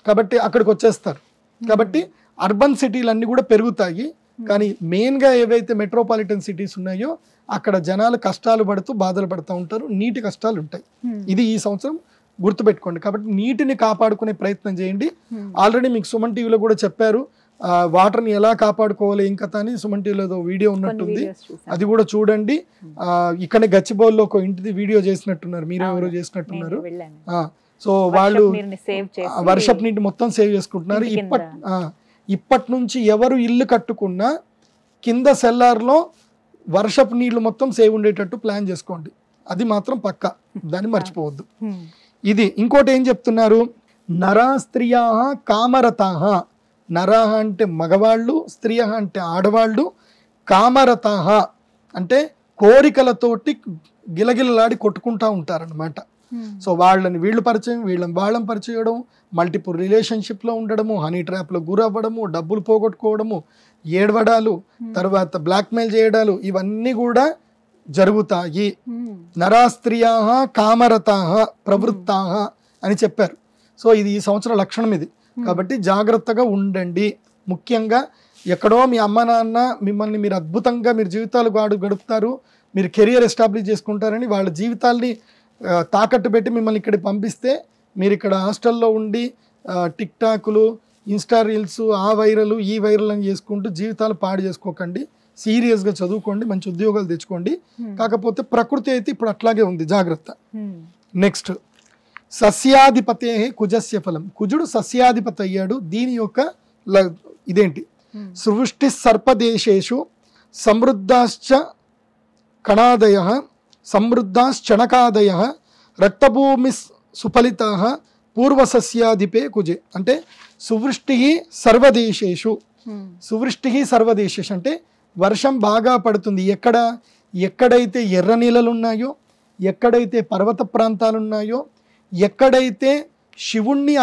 కాబట్టి అక్కడికి వచ్చేస్తారు. కాబట్టి అర్బన్ సిటీలు అన్నీ కూడా పెరుగుతాయి. కానీ మెయిన్గా ఏవైతే మెట్రోపాలిటన్ సిటీస్ ఉన్నాయో అక్కడ జనాలు కష్టాలు పడుతూ బాధలు పడుతూ ఉంటారు. నీటి కష్టాలు ఉంటాయి. ఇది ఈ సంవత్సరం గుర్తుపెట్టుకోండి. కాబట్టి నీటిని కాపాడుకునే ప్రయత్నం చేయండి. ఆల్రెడీ మీకు సుమన్ టీవీలో కూడా చెప్పారు, వాటర్ని ఎలా కాపాడుకోవాలి ఏం కథ అని. సుమన్ టీవీలో వీడియో ఉన్నట్టుంది, అది కూడా చూడండి. ఇక్కడే గచ్చిబౌల్లో ఒక ఇంటిది వీడియో చేసినట్టున్నారు, మీరు ఎవరో చేసినట్టున్నారు. సో వాళ్ళు వర్షపు నీటి మొత్తం సేవ్ చేసుకుంటున్నారు. ఇప్పటి నుంచి ఎవరు ఇల్లు కట్టుకున్నా కింద సెల్లార్లో వర్షపు నీళ్లు మొత్తం సేవ్ ఉండేటట్టు ప్లాన్ చేసుకోండి. అది మాత్రం పక్కా, దాన్ని మర్చిపోవద్దు. ఇది ఇంకోటి ఏం చెప్తున్నారు, నరా స్త్రియా కామరతాహ. నరహ అంటే మగవాళ్ళు, స్త్రియ అంటే ఆడవాళ్ళు, కామరతాహ అంటే కోరికలతోటి గిలగిలలాడి కొట్టుకుంటా ఉంటారనమాట. సో వాళ్ళని వీళ్ళు పరిచయం, వీళ్ళని వాళ్ళని పరిచయం, మల్టిపుల్ రిలేషన్షిప్లో ఉండడము, హనీ ట్రాప్లో గురవ్వడము, డబ్బులు పోగొట్టుకోవడము, ఏడవడాలు, తర్వాత బ్లాక్మెయిల్ చేయడాలు, ఇవన్నీ కూడా జరుగుతాయి. నరాస్త్రియా కామరతాహ ప్రవృత్తాహ అని చెప్పారు. సో ఇది ఈ సంవత్సరం లక్షణం ఇది. కాబట్టి జాగ్రత్తగా ఉండండి. ముఖ్యంగా ఎక్కడో మీ అమ్మ నాన్న మిమ్మల్ని మీరు అద్భుతంగా మీరు జీవితాలు గడుపుతారు, మీరు కెరియర్ ఎస్టాబ్లిష్ చేసుకుంటారని వాళ్ళ జీవితాల్ని తాకట్టు పెట్టి మిమ్మల్ని ఇక్కడికి పంపిస్తే మీరు ఇక్కడ హాస్టల్లో ఉండి టిక్ టాక్లు, ఇన్స్టా రీల్స్, ఆ వైరల్ ఈ వైరల్ అని చేసుకుంటూ జీవితాలు పాడు చేసుకోకండి. సీరియస్గా చదువుకోండి, మంచి ఉద్యోగాలు తెచ్చుకోండి. కాకపోతే ప్రకృతి అయితే ఇప్పుడు అట్లాగే ఉంది, జాగ్రత్త. నెక్స్ట్, సస్యాధిపతే కుజస్య ఫలం. కుజుడు సస్యాధిపతి అయ్యాడు. దీని యొక్క ఇదేంటి, సృష్టి సర్పదేశేషు సమృద్ధాశ్చ కణాదయ సమృద్ధాశ్చణకాదయ రక్తభూమి సుఫలిత పూర్వసస్యాధిపే కుజే. అంటే సువృష్టి సర్వదేశేషు. సువృష్టి సర్వదేశేషు అంటే వర్షం బాగా పడుతుంది. ఎక్కడైతే ఎర్ర నీళ్ళలు ఉన్నాయో, ఎక్కడైతే పర్వత ప్రాంతాలు ఉన్నాయో, ఎక్కడైతే శివుణ్ణి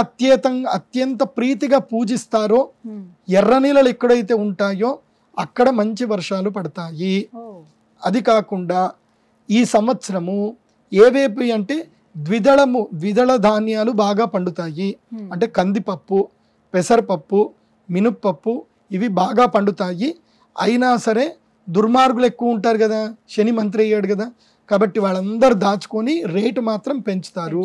అత్యంత ప్రీతిగా పూజిస్తారో, ఎర్ర నీళ్ళలు ఎక్కడైతే ఉంటాయో అక్కడ మంచి వర్షాలు పడతాయి. అది కాకుండా ఈ సంవత్సరము ఏవేపు అంటే ద్విదళ ధాన్యాలు బాగా పండుతాయి. అంటే కందిపప్పు, పెసరపప్పు, మినుప్పప్పు ఇవి బాగా పండుతాయి. అయినా సరే దుర్మార్గులు ఎక్కువ ఉంటారు కదా, శని మంత్రి అయ్యాడు కదా, కాబట్టి వాళ్ళందరూ దాచుకొని రేటు మాత్రం పెంచుతారు.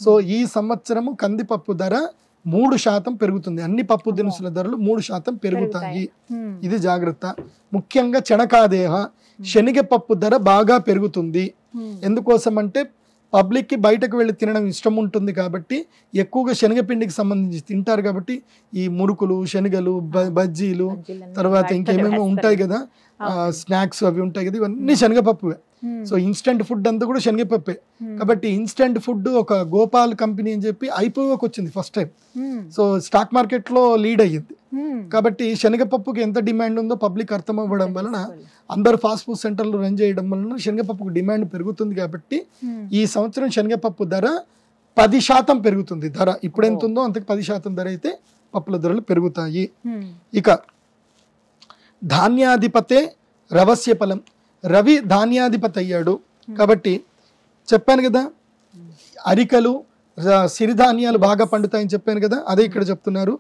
సో ఈ సంవత్సరము కందిపప్పు ధర 3% పెరుగుతుంది. అన్ని పప్పు దినుసుల ధరలు 3% పెరుగుతాయి. ఇది జాగ్రత్త. ముఖ్యంగా చెనకాదేహ శనగపప్పు ధర బాగా పెరుగుతుంది. ఎందుకోసం అంటే పబ్లిక్కి బయటకు వెళ్ళి తినడం ఇష్టం ఉంటుంది కాబట్టి ఎక్కువగా శనగపిండికి సంబంధించి తింటారు కాబట్టి ఈ మురుకులు, శనగలు, బజ్జీలు, తర్వాత ఇంకేమేమో ఉంటాయి కదా స్నాక్స్ అవి ఉంటాయి కదా, ఇవన్నీ శనగపప్పువే. సో ఇన్స్టెంట్ ఫుడ్ అంతా కూడా శనగపప్పే. కాబట్టి ఇన్స్టెంట్ ఫుడ్ ఒక గోపాల్ కంపెనీ అని చెప్పి ఐపీఓకి వచ్చింది first time. So stock market లో లీడ్ అయ్యింది. కాబట్టి శనగపప్పుకి ఎంత డిమాండ్ ఉందో పబ్లిక్ అర్థం అవ్వడం వలన అందరు ఫాస్ట్ ఫుడ్ సెంటర్లు రన్ చేయడం వలన శనగపప్పుకు డిమాండ్ పెరుగుతుంది. కాబట్టి ఈ సంవత్సరం శనగపప్పు ధర 10% పెరుగుతుంది. ధర ఇప్పుడు ఎంత ఉందో అంతకు 10% ధర అయితే పప్పుల ధరలు పెరుగుతాయి. ఇక ధాన్యాధిపతే రవస్య ఫలం. రవి ధాన్యాధిపతి అయ్యాడు కాబట్టి చెప్పాను కదా, అరికలు సిరిధాన్యాలు బాగా పండుతాయని చెప్పాను కదా, అదే ఇక్కడ చెప్తున్నారు.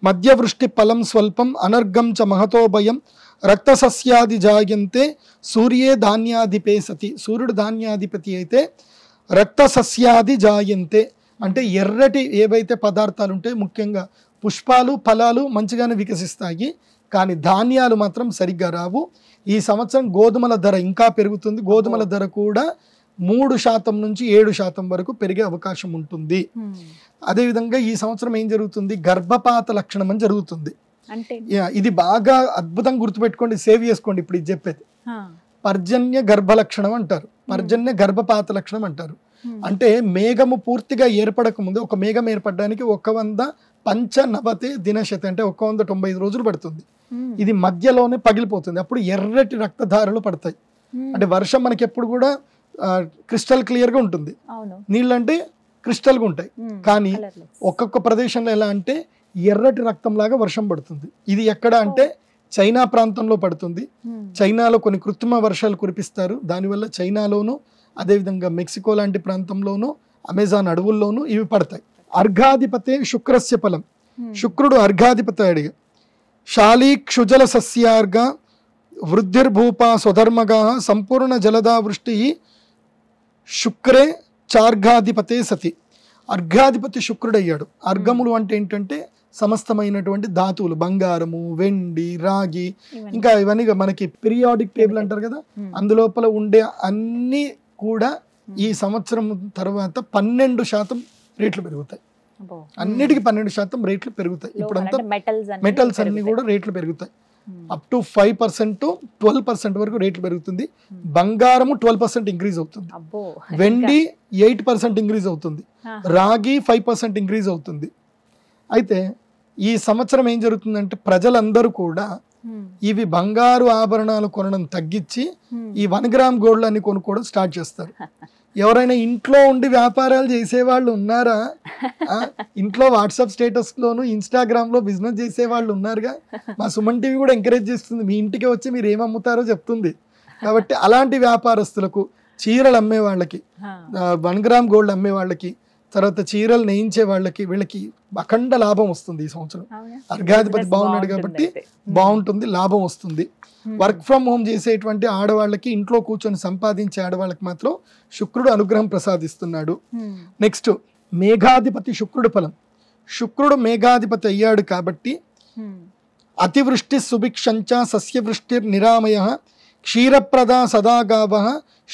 మధ్యవృష్టి ఫలం స్వల్పం అనర్గం చ మహతో భయం రక్తసస్యాది జాయంతే సూర్యే ధాన్యాధిపే సతి. సూర్యుడు ధాన్యాధిపతి అయితే రక్తసస్యాది జాయంతే అంటే ఎర్రటి ఏవైతే పదార్థాలు ఉంటాయి, ముఖ్యంగా పుష్పాలు, ఫలాలు మంచిగానే వికసిస్తాయి, కానీ ధాన్యాలు మాత్రం సరిగ్గా రావు. ఈ సంవత్సరం గోధుమల ధర ఇంకా పెరుగుతుంది. గోధుమల ధర కూడా 3% నుంచి 7% వరకు పెరిగే అవకాశం ఉంటుంది. అదేవిధంగా ఈ సంవత్సరం ఏం జరుగుతుంది, గర్భపాత లక్షణం అని జరుగుతుంది. ఇది బాగా అద్భుతంగా గుర్తుపెట్టుకోండి, సేవ్ చేసుకోండి. ఇప్పుడు ఇది చెప్పేది పర్జన్య గర్భ లక్షణం అంటారు, పర్జన్య గర్భపాత లక్షణం అంటారు. అంటే మేఘము పూర్తిగా ఏర్పడక ముందు, ఒక మేఘం ఏర్పడడానికి 195 దినశతి అంటే 195 రోజులు పడుతుంది. ఇది మధ్యలోనే పగిలిపోతుంది, అప్పుడు ఎర్రటి రక్తధారలు పడతాయి. అంటే వర్షం మనకి ఎప్పుడు కూడా క్రిస్టల్ క్లియర్ గా ఉంటుంది, నీళ్ళంటే క్రిస్టల్ గా ఉంటాయి, కానీ ఒక్కొక్క ప్రదేశంలో ఎలా అంటే ఎర్రటి రక్తం లాగా వర్షం పడుతుంది. ఇది ఎక్కడ అంటే చైనా ప్రాంతంలో పడుతుంది. చైనాలో కొన్ని కృత్రిమ వర్షాలు కురిపిస్తారు, దానివల్ల చైనాలోను అదేవిధంగా మెక్సికో లాంటి ప్రాంతంలోను అమెజాన్ అడవుల్లోనూ ఇవి పడతాయి. అర్ఘాధిపతే శుక్రస్య ఫలం. శుక్రుడు అర్ఘాధిపతి అడిగా శాలీ క్షుజల సస్యార్ఘ వృద్ధిర్భూపా స్వధర్మగా సంపూర్ణ జలదా వృష్టి శుక్రే చార్ఘాధిపతే సతి. అర్ఘాధిపతి శుక్రుడు అయ్యాడు. అర్ఘములు అంటే ఏంటంటే సమస్తమైనటువంటి ధాతువులు, బంగారము, వెండి, రాగి, ఇంకా ఇవన్నీ మనకి పీరియాడిక్ టేబుల్ అంటారు కదా, అందులోపల ఉండే అన్ని కూడా ఈ సంవత్సరం తర్వాత 12% రేట్లు పెరుగుతాయి. అన్నిటికీ 12% రేట్లు పెరుగుతాయి. ఇప్పుడంతా మెటల్స్ అన్ని కూడా రేట్లు పెరుగుతాయి. అప్ టు 5% to 12% వరకు రేట్లు పెరుగుతుంది. బంగారము 12% ఇంక్రీజ్ అవుతుంది, వెండి 8% ఇంక్రీజ్ అవుతుంది, రాగి 5% ఇంక్రీజ్ అవుతుంది. అయితే ఈ సంవత్సరం ఏం జరుగుతుందంటే ప్రజలందరూ కూడా ఇవి బంగారు ఆభరణాలు కొనడం తగ్గించి ఈ 1 గ్రామ్ గోల్డ్ అని కొనుక్కోవడం స్టార్ట్ చేస్తారు. ఎవరైనా ఇంట్లో ఉండి వ్యాపారాలు చేసేవాళ్ళు ఉన్నారా? ఇంట్లో వాట్సాప్ స్టేటస్ లోను ఇన్స్టాగ్రామ్ లో బిజినెస్ చేసే వాళ్ళు ఉన్నారుగా. మా సుమన్ టీవీ కూడా ఎంకరేజ్ చేస్తుంది, మీ ఇంటికి వచ్చి మీరు ఏమమ్ముతారో చెప్తుంది. కాబట్టి అలాంటి వ్యాపారస్తులకు, చీరలు అమ్మే వాళ్ళకి, 1 గ్రామ్ గోల్డ్ అమ్మే వాళ్ళకి, తర్వాత చీరలు నేయించే వాళ్ళకి, వీళ్ళకి అఖండ లాభం వస్తుంది ఈ సంవత్సరం. అర్ఘాధిపతి బాగున్నాడు కాబట్టి బాగుంటుంది, లాభం వస్తుంది. వర్క్ ఫ్రమ్ హోమ్ చేసేటువంటి ఆడవాళ్ళకి, ఇంట్లో కూర్చొని సంపాదించే ఆడవాళ్ళకి మాత్రం శుక్రుడు అనుగ్రహం ప్రసాదిస్తున్నాడు. నెక్స్ట్ మేఘాధిపతి శుక్రుడు ఫలం. శుక్రుడు మేఘాధిపతి అయ్యాడు కాబట్టి అతివృష్టి సుభిక్షంచ సస్యవృష్టిర్ నిరామయ క్షీరప్రద సదాగావ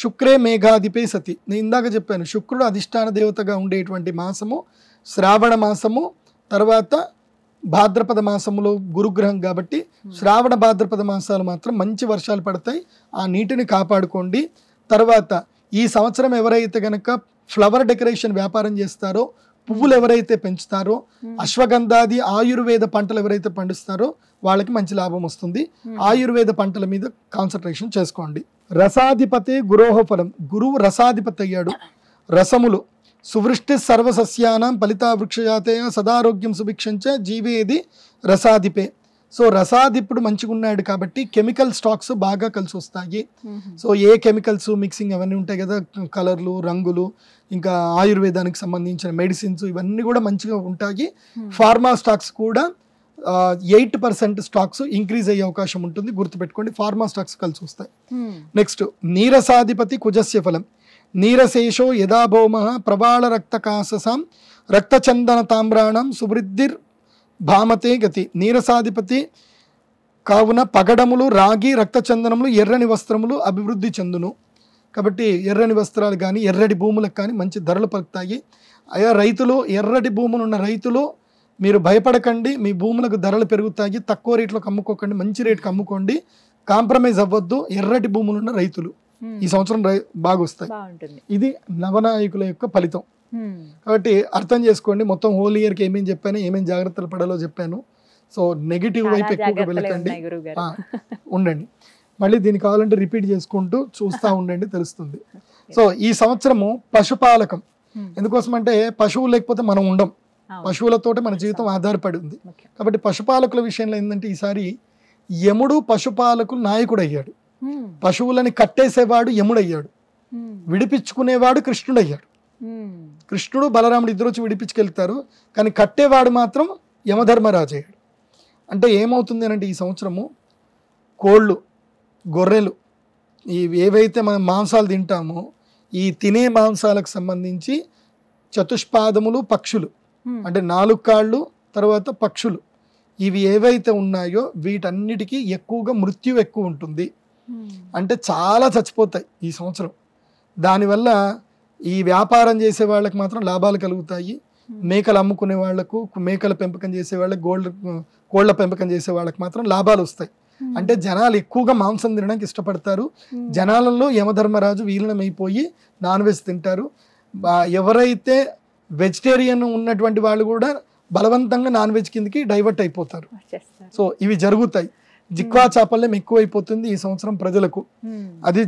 శుక్రే మేఘాధిపే సతి. నేను ఇందాక చెప్పాను, శుక్రుడు అధిష్టాన దేవతగా ఉండేటువంటి మాసము శ్రావణ మాసము, తర్వాత భాద్రపద మాసములో గురుగ్రహం కాబట్టి శ్రావణ భాద్రపద మాసాలు మాత్రం మంచి వర్షాలు పడతాయి, ఆ నీటిని కాపాడుకోండి. తర్వాత ఈ సంవత్సరం ఎవరైతే గనక ఫ్లవర్ డెకరేషన్ వ్యాపారం చేస్తారో, పువ్వులు ఎవరైతే పెంచుతారో, అశ్వగంధాది ఆయుర్వేద పంటలు ఎవరైతే పండిస్తారో వాళ్ళకి మంచి లాభం వస్తుంది. ఆయుర్వేద పంటల మీద కాన్సన్ట్రేషన్ చేసుకోండి. రసాధిపతే గురోహ ఫలం. గురువు రసాధిపతి అయ్యాడు. రసములు సువృష్టి సర్వసస్యానాం ఫలితా వృక్షజాతయ సదారోగ్యం సుభిక్షంచ జీవేది రసాధిపే. సో రసాధిపుడు మంచిగా ఉన్నాడు కాబట్టి కెమికల్ స్టాక్స్ బాగా కలిసి వస్తాయి. సో ఏ కెమికల్స్ మిక్సింగ్ అవన్నీ ఉంటాయి కదా, కలర్లు, రంగులు, ఇంకా ఆయుర్వేదానికి సంబంధించిన మెడిసిన్స్, ఇవన్నీ కూడా మంచిగా ఉంటాయి. ఫార్మా స్టాక్స్ కూడా 8% స్టాక్స్ ఇంక్రీజ్ అయ్యే అవకాశం ఉంటుంది, గుర్తుపెట్టుకోండి. ఫార్మా స్టాక్స్ కలిసి వస్తాయి. నెక్స్ట్ నీరసాధిపతి కుజస్య ఫలం. నీరశేషో యదా భౌమ ప్రవాళ రక్తకాససాం రక్తచందన తామ్రాణం సువృద్ధిర్ భామతే గతి. నీరసాధిపతి కావున పగడములు రాగి రక్తచందనములు ఎర్రని వస్త్రములు అభివృద్ధి చెందును. కాబట్టి ఎర్రని వస్త్రాలు కానీ ఎర్రటి భూములకు కానీ మంచి ధరలు పలుకుతాయి. అయా రైతులు, ఎర్రటి భూములు ఉన్న రైతులు మీరు భయపడకండి, మీ భూములకు ధరలు పెరుగుతాయి, తక్కువ రేట్లకు అమ్ముకోకండి, మంచి రేటుకి అమ్ముకోండి, కాంప్రమైజ్ అవ్వద్దు ఎర్రటి భూములు ఉన్న రైతులు. ఈ సంవత్సరం బాగా వస్తాయి. ఇది నవనాయకుల యొక్క ఫలితం. కాబట్టి అర్థం చేసుకోండి, మొత్తం హోల్ ఇయర్కి ఏమేమి చెప్పాను, ఏమేమి జాగ్రత్తలు పడాలో చెప్పాను. సో నెగిటివ్ వైపు ఎక్కువగా వెళ్ళకండి, ఉండండి. మళ్ళీ దీనికి కావాలంటే రిపీట్ చేసుకుంటూ చూస్తూ ఉండండి, తెలుస్తుంది. సో ఈ సంవత్సరము పశుపాలకం. ఎందుకోసం అంటే పశువులు లేకపోతే మనం ఉండం, పశువులతోటే మన జీవితం ఆధారపడి ఉంది. కాబట్టి పశుపాలకుల విషయంలో ఏంటంటే ఈసారి యముడు పశుపాలకులు నాయకుడు అయ్యాడు. పశువులని కట్టేసేవాడు యముడయ్యాడు, విడిపించుకునేవాడు కృష్ణుడు అయ్యాడు. కృష్ణుడు బలరాముడు ఇద్దరు వచ్చి విడిపించుకెళ్తారు, కానీ కట్టేవాడు మాత్రం యమధర్మరాజు అయ్యాడు. అంటే ఏమవుతుంది అంటే ఈ సంవత్సరము కోళ్ళు, గొర్రెలు, ఏవైతే మనం మాంసాలు తింటామో ఈ తినే మాంసాలకు సంబంధించి చతుష్పాదములు పక్షులు అంటే 4 కాళ్ళు తర్వాత పక్షులు, ఇవి ఏవైతే ఉన్నాయో వీటన్నిటికీ ఎక్కువగా మృత్యు ఎక్కువ ఉంటుంది. అంటే చాలా చచ్చిపోతాయి ఈ సంవత్సరం. దానివల్ల ఈ వ్యాపారం చేసే వాళ్ళకి మాత్రం లాభాలు కలుగుతాయి. మేకలు అమ్ముకునే వాళ్లకు, మేకల పెంపకం చేసే వాళ్ళకి, కోళ్ల పెంపకం చేసే వాళ్ళకి మాత్రం లాభాలు వస్తాయి. అంటే జనాలు ఎక్కువగా మాంసం తినడానికి ఇష్టపడతారు. జనాలలో యమధర్మరాజు వీలనమైపోయి నాన్ వెజ్ తింటారు. ఎవరైతే వెజిటేరియన్ ఉన్నటువంటి వాళ్ళు కూడా బలవంతంగా నాన్ వెజ్ కిందకి డైవర్ట్ అయిపోతారు. సో ఇవి జరుగుతాయి. జిక్వా చాపల్యం ఎక్కువైపోతుంది ఈ సంవత్సరం ప్రజలకు. అది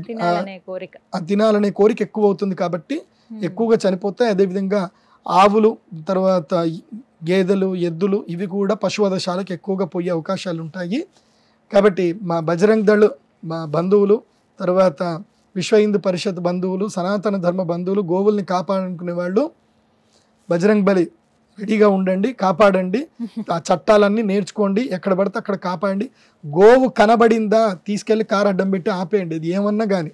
తినాలనే కోరిక ఎక్కువ అవుతుంది కాబట్టి ఎక్కువగా చనిపోతాయి. అదేవిధంగా ఆవులు, తర్వాత గేదెలు, ఎద్దులు ఇవి కూడా పశువధశాలకు ఎక్కువగా పోయే అవకాశాలు ఉంటాయి. కాబట్టి మా బజరంగ్ దళ్ మా బంధువులు, తర్వాత విశ్వ హిందూ పరిషత్ బంధువులు, సనాతన ధర్మ బంధువులు, గోవుల్ని కాపాడుకునే వాళ్ళు బజరంగ్ బలి రెడీగా ఉండండి, కాపాడండి. ఆ చట్టాలన్నీ నేర్చుకోండి, ఎక్కడ పడితే అక్కడ కాపాడండి. గోవు కనబడిందా తీసుకెళ్లి కారు అడ్డం పెట్టి ఆపేయండి, ఇది ఏమన్నా కానీ.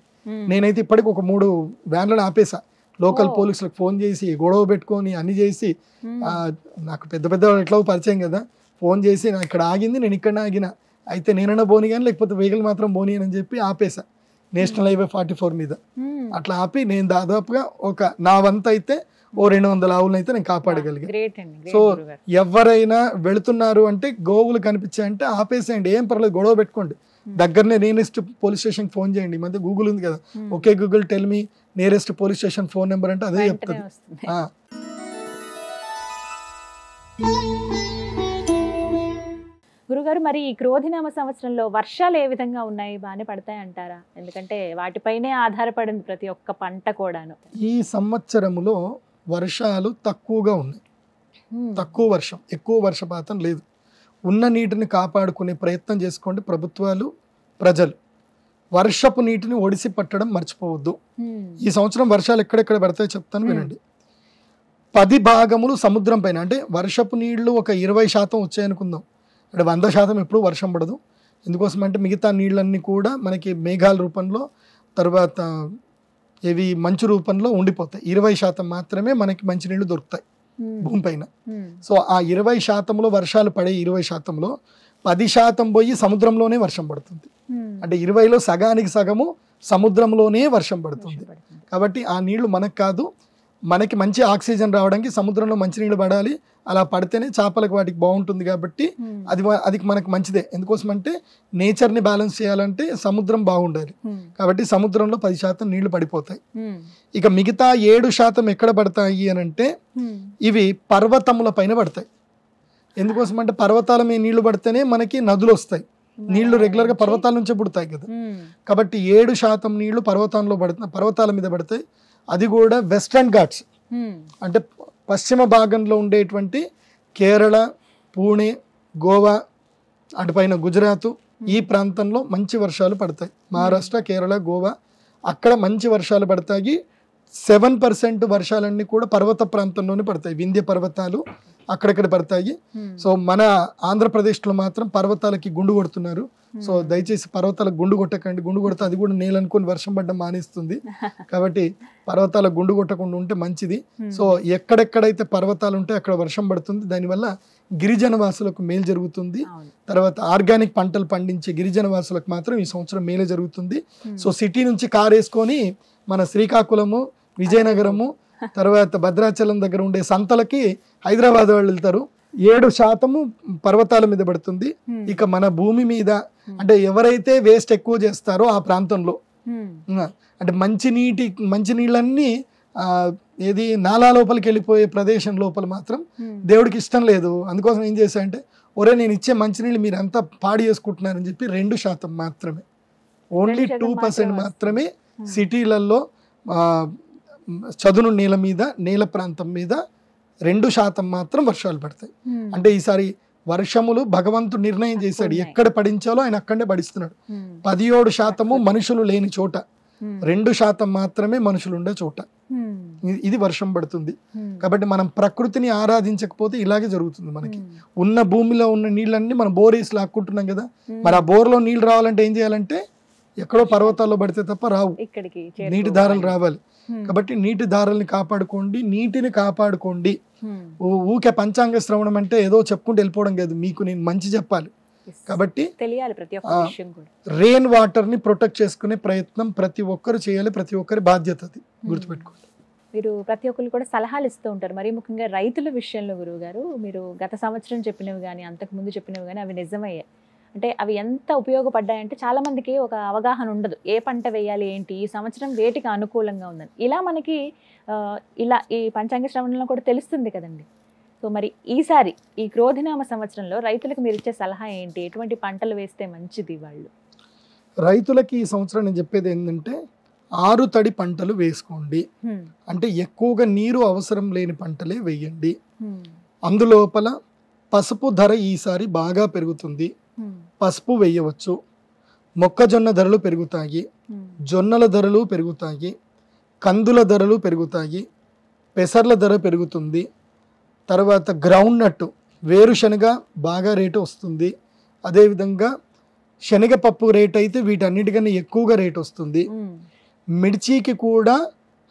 నేనైతే ఇప్పటికి ఒక 3 వ్యాన్లను ఆపేసా. లోకల్ పోలీసులకు ఫోన్ చేసి గొడవ పెట్టుకొని అన్ని చేసి, నాకు పెద్ద పెద్ద ఎట్లా పరిచయం కదా, ఫోన్ చేసి నాకు ఇక్కడ ఆగింది, నేను ఇక్కడ ఆగిన, అయితే నేనన్నా బోని కానీ లేకపోతే వెహికల్ మాత్రం బోని అని చెప్పి ఆపేసా నేషనల్ హైవే 44 మీద. అట్లా ఆపి నేను దాదాపుగా నా వంత అయితే 200 ఆవులను అయితే నేను కాపాడగలిగాను. సో ఎవరైనా వెళుతున్నారు అంటే గోవులు కనిపించాయంటే ఆపేసేయండి, ఏం పర్లేదు, గొడవ పెట్టుకోండి. దగ్గరనే నియరెస్ట్ పోలీస్ స్టేషన్ ఫోన్ చేయండి. ఈ మధ్య గూగుల్ ఉంది కదా, okay Google tell me nearest police station phone number అంటే అదే చెప్తుంది. గురుగారు, మరి ఈ క్రోధినామ సంవత్సరంలో వర్షాలు ఏ విధంగా ఉన్నాయి? బాగానే పడతాయి అంటారా? ఎందుకంటే వాటిపైనే ఆధారపడింది ప్రతి ఒక్క పంట కూడాను. ఈ సంవత్సరములో వర్షాలు తక్కువగా ఉన్నాయి, తక్కువ వర్షం, ఎక్కువ వర్షపాతం లేదు. ఉన్న నీటిని కాపాడుకునే ప్రయత్నం చేసుకోండి ప్రభుత్వాలు, ప్రజలు. వర్షపు నీటిని ఒడిసి పట్టడం మర్చిపోవద్దు. ఈ సంవత్సరం వర్షాలు ఎక్కడెక్కడ పడతాయో చెప్తాను వినండి. 10 భాగములు సముద్రం పైన, అంటే వర్షపు నీళ్లు ఒక 20% వచ్చాయనుకుందాం, అంటే 100% ఎప్పుడు వర్షం పడదు. ఎందుకోసం అంటే మిగతా నీళ్ళన్నీ కూడా మనకి మేఘాల రూపంలో, తర్వాత ఇవి మంచు రూపంలో ఉండిపోతాయి. 20% మాత్రమే మనకి మంచినీళ్ళు దొరుకుతాయి భూమిపైన. సో ఆ 20%లో వర్షాలు పడే 20%లో 10% పోయి సముద్రంలోనే వర్షం పడుతుంది. అంటే 20లో సగానికి సగము సముద్రంలోనే వర్షం పడుతుంది. కాబట్టి ఆ నీళ్లు మనకు కాదు, మనకి మంచి ఆక్సిజన్ రావడానికి సముద్రంలో మంచినీళ్ళు పడాలి. అలా పడితేనే చేపలకు వాటికి బాగుంటుంది. కాబట్టి అది మనకు మంచిదే. ఎందుకోసం అంటే నేచర్ని బ్యాలెన్స్ చేయాలంటే సముద్రం బాగుండాలి. కాబట్టి సముద్రంలో 10% నీళ్లు పడిపోతాయి. ఇక మిగతా 7% ఎక్కడ పడతాయి అని అంటే ఇవి పర్వతముల పైన పడతాయి. ఎందుకోసం అంటే పర్వతాల మీద నీళ్లు పడితేనే మనకి నదులు వస్తాయి. నీళ్లు రెగ్యులర్గా పర్వతాల నుంచే పుడతాయి కదా. కాబట్టి 7% నీళ్లు పర్వతాల మీద పడతాయి. అది కూడా వెస్టర్న్ ఘాట్స్, అంటే పశ్చిమ భాగంలో ఉండేటువంటి కేరళ, పూణే, గోవా, అటుపైన గుజరాత్, ఈ ప్రాంతంలో మంచి వర్షాలు పడతాయి. మహారాష్ట్ర, కేరళ, గోవా అక్కడ మంచి వర్షాలు పడతాయి. 7% వర్షాలన్నీ కూడా పర్వత ప్రాంతంలోనే పడతాయి. వింధ్య పర్వతాలు, అక్కడక్కడ పడతాయి. సో మన ఆంధ్రప్రదేశ్లో మాత్రం పర్వతాలకి గుండు కొడుతున్నారు. సో దయచేసి పర్వతాలకు గుండు కొట్టకండి. గుండు కొడితే అది కూడా నేల అనుకుని వర్షం పడ్డం మానేస్తుంది. కాబట్టి పర్వతాలకు గుండు కొట్టకుండా ఉంటే మంచిది. సో ఎక్కడెక్కడైతే పర్వతాలు ఉంటే అక్కడ వర్షం పడుతుంది. దానివల్ల గిరిజన వాసులకు మేలు జరుగుతుంది. తర్వాత ఆర్గానిక్ పంటలు పండించే గిరిజన వాసులకు మాత్రం ఈ సంవత్సరం మేలు జరుగుతుంది. సో సిటీ నుంచి కారు వేసుకొని మన శ్రీకాకుళము, విజయనగరము, తర్వాత భద్రాచలం దగ్గర ఉండే సంతలకి హైదరాబాద్ వాళ్ళు వెళ్తారు. 7% పర్వతాల మీద పడుతుంది. ఇక మన భూమి మీద అంటే ఎవరైతే వేస్ట్ ఎక్కువ చేస్తారో ఆ ప్రాంతంలో అంటే మంచినీళ్ళన్నీ ఏది నాలా లోపలికి వెళ్ళిపోయే ప్రదేశం లోపల మాత్రం దేవుడికి ఇష్టం లేదు. అందుకోసం ఏం చేశారంటే ఒరే నేను ఇచ్చే మంచినీళ్ళు మీరు అంతా పాడు చేసుకుంటున్నారని చెప్పి 2% మాత్రమే, ఓన్లీ 2% మాత్రమే సిటీలలో చదును నేల ప్రాంతం మీద 2% మాత్రం వర్షాలు పడతాయి. అంటే ఈసారి వర్షములు భగవంతుడు నిర్ణయం చేశాడు, ఎక్కడ పడించాలో ఆయన అక్కడే పడిస్తున్నాడు. 17% మనుషులు లేని చోట, 2% మాత్రమే మనుషులు ఉండే చోట ఇది వర్షం పడుతుంది. కాబట్టి మనం ప్రకృతిని ఆరాధించకపోతే ఇలాగే జరుగుతుంది. మనకి ఉన్న భూమిలో ఉన్న నీళ్ళన్నీ మనం బోరేసి లాక్కుంటున్నాం కదా. మరి ఆ బోర్లో నీళ్ళు రావాలంటే ఏం చేయాలంటే ఎక్కడో పర్వతాల్లో పడితే తప్ప రావు, నీటి దారాలు రావాలి. కాబట్టి నీటి దారాలని కాపాడుకోండి, నీటిని కాపాడుకోండి. ఊకే పంచాంగ శ్రవణం అంటే ఏదో చెప్పుకుంటూ వెళ్ళిపోవడం కాదు, మీకు నేను మంచి చెప్పాలి. కాబట్టి రెయిన్ వాటర్ ని ప్రొటెక్ట్ చేసుకునే ప్రయత్నం ప్రతి ఒక్కరు చేయాలి, ప్రతి ఒక్కరి బాధ్యత అది గుర్తుపెట్టుకోండి. మీరు ప్రతి ఒక్కరు కూడా సలహాలు ఇస్తూ ఉంటారు, మరి ముఖ్యంగా రైతుల విషయంలో గురువు గారు మీరు గత సంవత్సరం చెప్పినవి కానీ అంతకు ముందు చెప్పినవి కానీ అవి నిజమయ్యాయి. అంటే అవి ఎంత ఉపయోగపడ్డాయంటే చాలా మందికి ఒక అవగాహన ఉండదు, ఏ పంట వేయాలి ఏంటి, ఈ సంవత్సరం వేటికి అనుకూలంగా ఉందని. ఇలా మనకి ఇలా ఈ పంచాంగ శ్రవణంలో కూడా తెలుస్తుంది కదండి. సో మరి ఈసారి ఈ క్రోధినామ సంవత్సరంలో రైతులకు మీరు ఇచ్చే సలహా ఏంటి, ఎటువంటి పంటలు వేస్తే మంచిది? వాళ్ళు రైతులకి ఈ సంవత్సరం నేను చెప్పేది ఏంటంటే 6 తడి పంటలు వేసుకోండి. అంటే ఎక్కువగా నీరు అవసరం లేని పంటలే వేయండి. అందులోపల పసుపు ధర ఈసారి బాగా పెరుగుతుంది, పసుపు వేయవచ్చు. మొక్కజొన్న ధరలు పెరుగుతాయి, జొన్నల ధరలు పెరుగుతాయి, కందుల ధరలు పెరుగుతాయి, పెసర్ల ధర పెరుగుతుంది. తర్వాత గ్రౌండ్ నట్ వేరుశనగ బాగా రేటు వస్తుంది. అదేవిధంగా శనగపప్పు రేట్ అయితే వీటన్నిటికన్నా ఎక్కువగా రేట్ వస్తుంది. మిర్చికి కూడా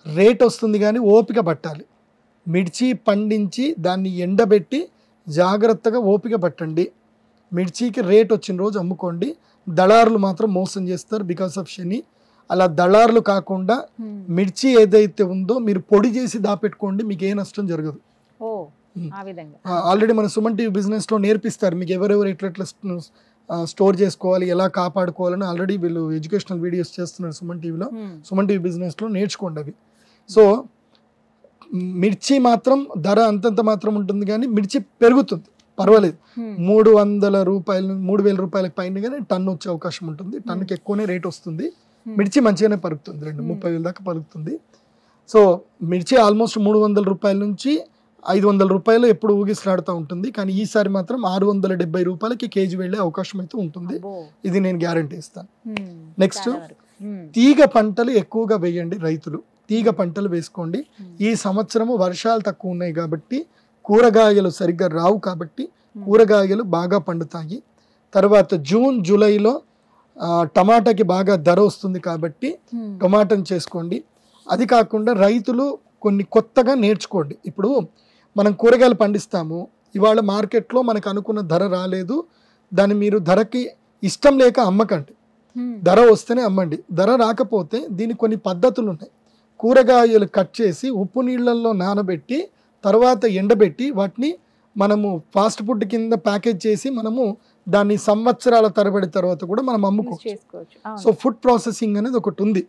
రేట్ వస్తుంది, కానీ ఓపిక పట్టాలి. మిర్చి పండించి దాన్ని ఎండబెట్టి జాగ్రత్తగా ఓపిక పట్టండి. మిర్చికి రేట్ వచ్చిన రోజు అమ్ముకోండి. దళారులు మాత్రం మోసం చేస్తారు బికాస్ ఆఫ్ శని. అలా దళారులు కాకుండా మిర్చి ఏదైతే ఉందో మీరు పొడి చేసి దాపెట్టుకోండి, మీకు ఏ నష్టం జరగదు. ఆల్రెడీ మన సుమన్ టీవీ బిజినెస్ లో నేర్పిస్తారు మీకు ఎవరెవరు ఎట్లా స్టోర్ చేసుకోవాలి, ఎలా కాపాడుకోవాలని. ఆల్రెడీ వీళ్ళు ఎడ్యుకేషనల్ వీడియోస్ చేస్తున్నారు సుమన్ టీవీలో. సుమన్ టీవీ బిజినెస్ లో నేర్చుకోండి అవి. సో మిర్చి మాత్రం ధర అంతంత మాత్రం ఉంటుంది, కానీ మిర్చి పెరుగుతుంది, పర్వాలేదు. 300 రూపాయలు 3000 రూపాయలకు పైన కానీ టన్ను వచ్చే అవకాశం ఉంటుంది. టన్నుకి ఎక్కువనే రేట్ వస్తుంది. మిర్చి మంచిగానే పలుకుతుంది, 30,000 దాకా పలుకుతుంది. సో మిర్చి ఆల్మోస్ట్ 300 రూపాయల నుంచి 500 రూపాయలు ఎప్పుడు ఊగిసలాడుతూ ఉంటుంది. కానీ ఈసారి మాత్రం 670 రూపాయలకి కేజీ వెళ్ళే అవకాశం అయితే ఉంటుంది. ఇది నేను గ్యారంటీ ఇస్తాను. నెక్స్ట్ తీగ పంటలు ఎక్కువగా వేయండి రైతులు. తీగ పంటలు వేసుకోండి. ఈ సంవత్సరము వర్షాలు తక్కువ ఉన్నాయి కాబట్టి కూరగాయలు సరిగ్గా రావు, కాబట్టి కూరగాయలు బాగా పండుతాయి. తర్వాత జూన్ జూలైలో టమాటాకి బాగా ధర వస్తుంది కాబట్టి టమాటాను చేసుకోండి. అది కాకుండా రైతులు కొన్ని కొత్తగా నేర్చుకోండి. ఇప్పుడు మనం కూరగాయలు పండిస్తాము, ఇవాళ మార్కెట్లో మనకు అనుకున్న ధర రాలేదు, దాన్ని మీరు ధరకి ఇష్టం లేక అమ్మకండి. ధర వస్తేనే అమ్మండి. ధర రాకపోతే దీనికి కొన్ని పద్ధతులు ఉన్నాయి. కూరగాయలు కట్ చేసి ఉప్పు నీళ్ళల్లో నానబెట్టి తర్వాత ఎండబెట్టి వాటిని మనము ఫాస్ట్ ఫుడ్ కింద ప్యాకేజ్ చేసి మనము దాన్ని సంవత్సరాల తరబడి తర్వాత కూడా మనం అమ్ముకోవచ్చు. సో ఫుడ్ ప్రాసెసింగ్ అనేది ఒకటి ఉంది,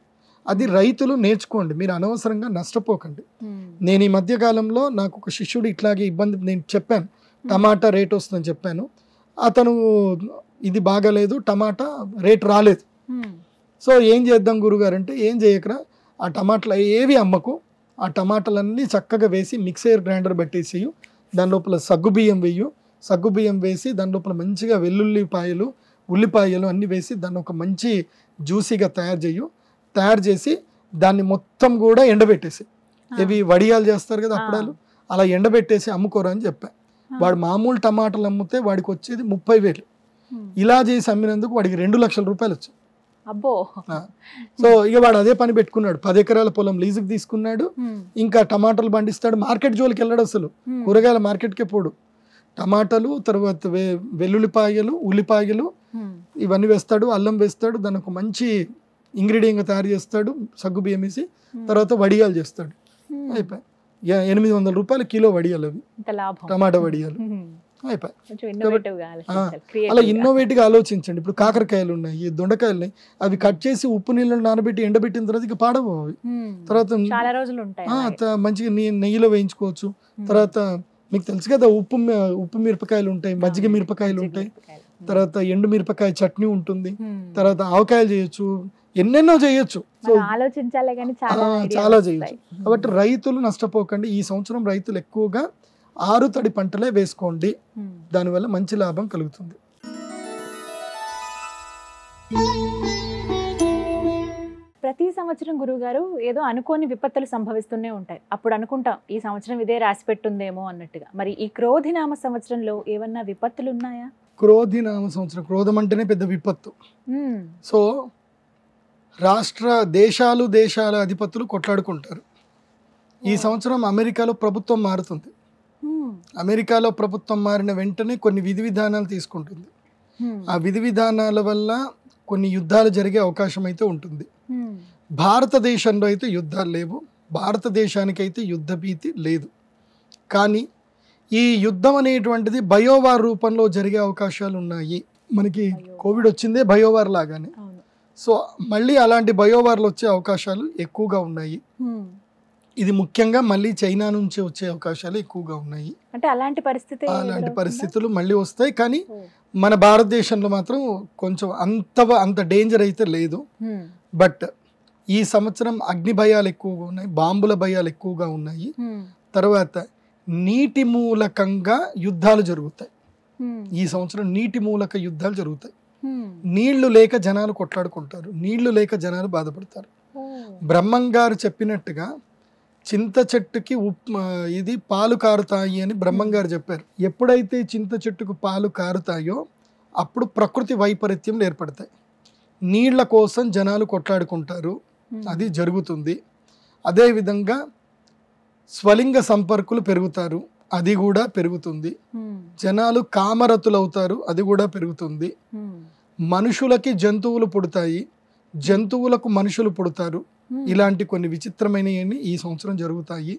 అది రైతులు నేర్చుకోండి, మీరు అనవసరంగా నష్టపోకండి. నేను ఈ మధ్య కాలంలో నాకు ఒక శిష్యుడు ఇట్లాగే ఇబ్బంది, నేను చెప్పాను టమాటా రేట్ వస్తుందని చెప్పాను. అతను ఇది బాగాలేదు, టమాటా రేట్ రాలేదు. సో ఏం చేద్దాం గురుగారు అంటే, ఏం చేయకరా, ఆ టమాటాలు ఏవి అమ్మకు, ఆ టమాటాలన్నీ చక్కగా వేసి మిక్సర్ గ్రైండర్ పెట్టేసేయు, దాని లోపల సగ్గుబియ్యం వేయు, సగ్గుబియ్యం వేసి దాని లోపల మంచిగా వెల్లుల్లిపాయలు ఉల్లిపాయలు అన్నీ వేసి దాన్ని ఒక మంచి జ్యూసీగా తయారు చేసి దాన్ని మొత్తం కూడా ఎండబెట్టేసి, ఇవి వడియాలు చేస్తారు కదా అప్పడాలు, అలా ఎండబెట్టేసి అమ్ముకోరా అని చెప్పా. వాడు మామూలు టమాటాలు అమ్మితే వాడికి వచ్చేది 30,000. ఇలా చేసి అమ్మినందుకు వాడికి 2 లక్షల రూపాయలు వచ్చాయి. అబ్బో. సో ఇక వాడు అదే పని పెట్టుకున్నాడు. 10 ఎకరాల పొలం లీజుకి తీసుకున్నాడు. ఇంకా టమాటాలు పండిస్తాడు. మార్కెట్ జోలికి వెళ్ళాడు, అసలు కూరగాయల మార్కెట్కే పోడు. టమాటాలు, తర్వాత వెల్లుల్లిపాయలు, ఉల్లిపాయలు ఇవన్నీ వేస్తాడు, అల్లం వేస్తాడు, దాని ఒక మంచి ఇంగ్రీడియంట్ తయారు చేస్తాడు, సగ్గు బియ్యం వేసి. తర్వాత వడియాలు చేస్తాడు. అయిపోయి 800 రూపాయలు కిలో వడియాలు అవి, టమాటా వడియాలు అయిపోయి. అలా ఇన్నోవేటివ్గా ఆలోచించండి. ఇప్పుడు కాకరకాయలు ఉన్నాయి, దొండకాయలు ఉన్నాయి, అవి కట్ చేసి ఉప్పు నీళ్ళలో నానబెట్టి ఎండబెట్టిన తర్వాత ఇక పాడవు అవి. తర్వాత మంచిగా నెయ్యిలో వేయించుకోవచ్చు. తర్వాత మీకు తెలుసు కదా ఉప్పు మిరపకాయలు ఉంటాయి, మజ్జిగ మిరపకాయలు ఉంటాయి, తర్వాత ఎండు మిరపకాయ చట్నీ ఉంటుంది, తర్వాత ఆవకాయలు చేయొచ్చు, ఎన్నెన్నో చేయొచ్చు. చాలా చేయొచ్చు. కాబట్టి రైతులు నష్టపోకండి. ఈ సంవత్సరం రైతులు ఎక్కువగా ఆరుతడి పంటలే వేసుకోండి, దానివల్ల మంచి లాభం కలుగుతుంది. ప్రతి సంవత్సరం గురువుగారు ఏదో అనుకోని విపత్తులు సంభవిస్తూనే ఉంటాయి. అప్పుడు అనుకుంటాం ఈ సంవత్సరం ఇదే రాసి పెట్టుందేమో అన్నట్టుగా. మరి ఈ క్రోధినామ సంవత్సరంలో ఏమన్నా విపత్తులు ఉన్నాయా? క్రోధినామ సంవత్సరం, క్రోధం అంటేనే పెద్ద విపత్తు. సో దేశాల అధిపతులు కొట్లాడుకుంటారు. ఈ సంవత్సరం అమెరికాలో ప్రభుత్వం మారుతుంది. అమెరికాలో ప్రభుత్వం మారిన వెంటనే కొన్ని విధి విధానాలు తీసుకుంటుంది. ఆ విధి విధానాల వల్ల కొన్ని యుద్ధాలు జరిగే అవకాశం అయితే ఉంటుంది. భారతదేశంలో అయితే యుద్ధాలు లేవు, భారతదేశానికి అయితే యుద్ధ భీతి లేదు. కానీ ఈ యుద్ధం అనేటువంటిది బయోవార్ రూపంలో జరిగే అవకాశాలు ఉన్నాయి. మనకి కోవిడ్ వచ్చిందే బయోవార్ లాగానే. సో మళ్ళీ అలాంటి బయోవార్లు వచ్చే అవకాశాలు ఎక్కువగా ఉన్నాయి. ఇది ముఖ్యంగా మళ్ళీ చైనా నుంచి వచ్చే అవకాశాలు ఎక్కువగా ఉన్నాయి. అంటే అలాంటి పరిస్థితులు మళ్ళీ వస్తాయి. కానీ మన భారతదేశంలో మాత్రం కొంచెం అంత డేంజర్ అయితే లేదు. బట్ ఈ సంవత్సరం అగ్ని భయాలు ఎక్కువగా ఉన్నాయి, బాంబుల భయాలు ఎక్కువగా ఉన్నాయి. తర్వాత నీటి మూలకంగా యుద్ధాలు జరుగుతాయి. ఈ సంవత్సరం నీటి మూలక యుద్ధాలు జరుగుతాయి. నీళ్లు లేక జనాలు కొట్లాడుకుంటారు, నీళ్లు లేక జనాలు బాధపడతారు. బ్రహ్మంగారు చెప్పినట్టుగా చింత చెట్టుకి ఇది పాలు కారుతాయి అని బ్రహ్మంగారు చెప్పారు. ఎప్పుడైతే చింత చెట్టుకు పాలు కారుతాయో అప్పుడు ప్రకృతి వైపరీత్యం ఏర్పడతాయి. నీళ్ల కోసం జనాలు కొట్లాడుకుంటారు, అది జరుగుతుంది. అదేవిధంగా స్వలింగ సంపర్కులు పెరుగుతారు, అది కూడా పెరుగుతుంది. జనాలు కామరతులవుతారు, అది కూడా పెరుగుతుంది. మనుషులకి జంతువులు పుడతాయి, జంతువులకు మనుషులు పుడతారు. ఇలాంటి కొన్ని విచిత్రమైనవి ఈ సంవత్సరం జరుగుతాయి.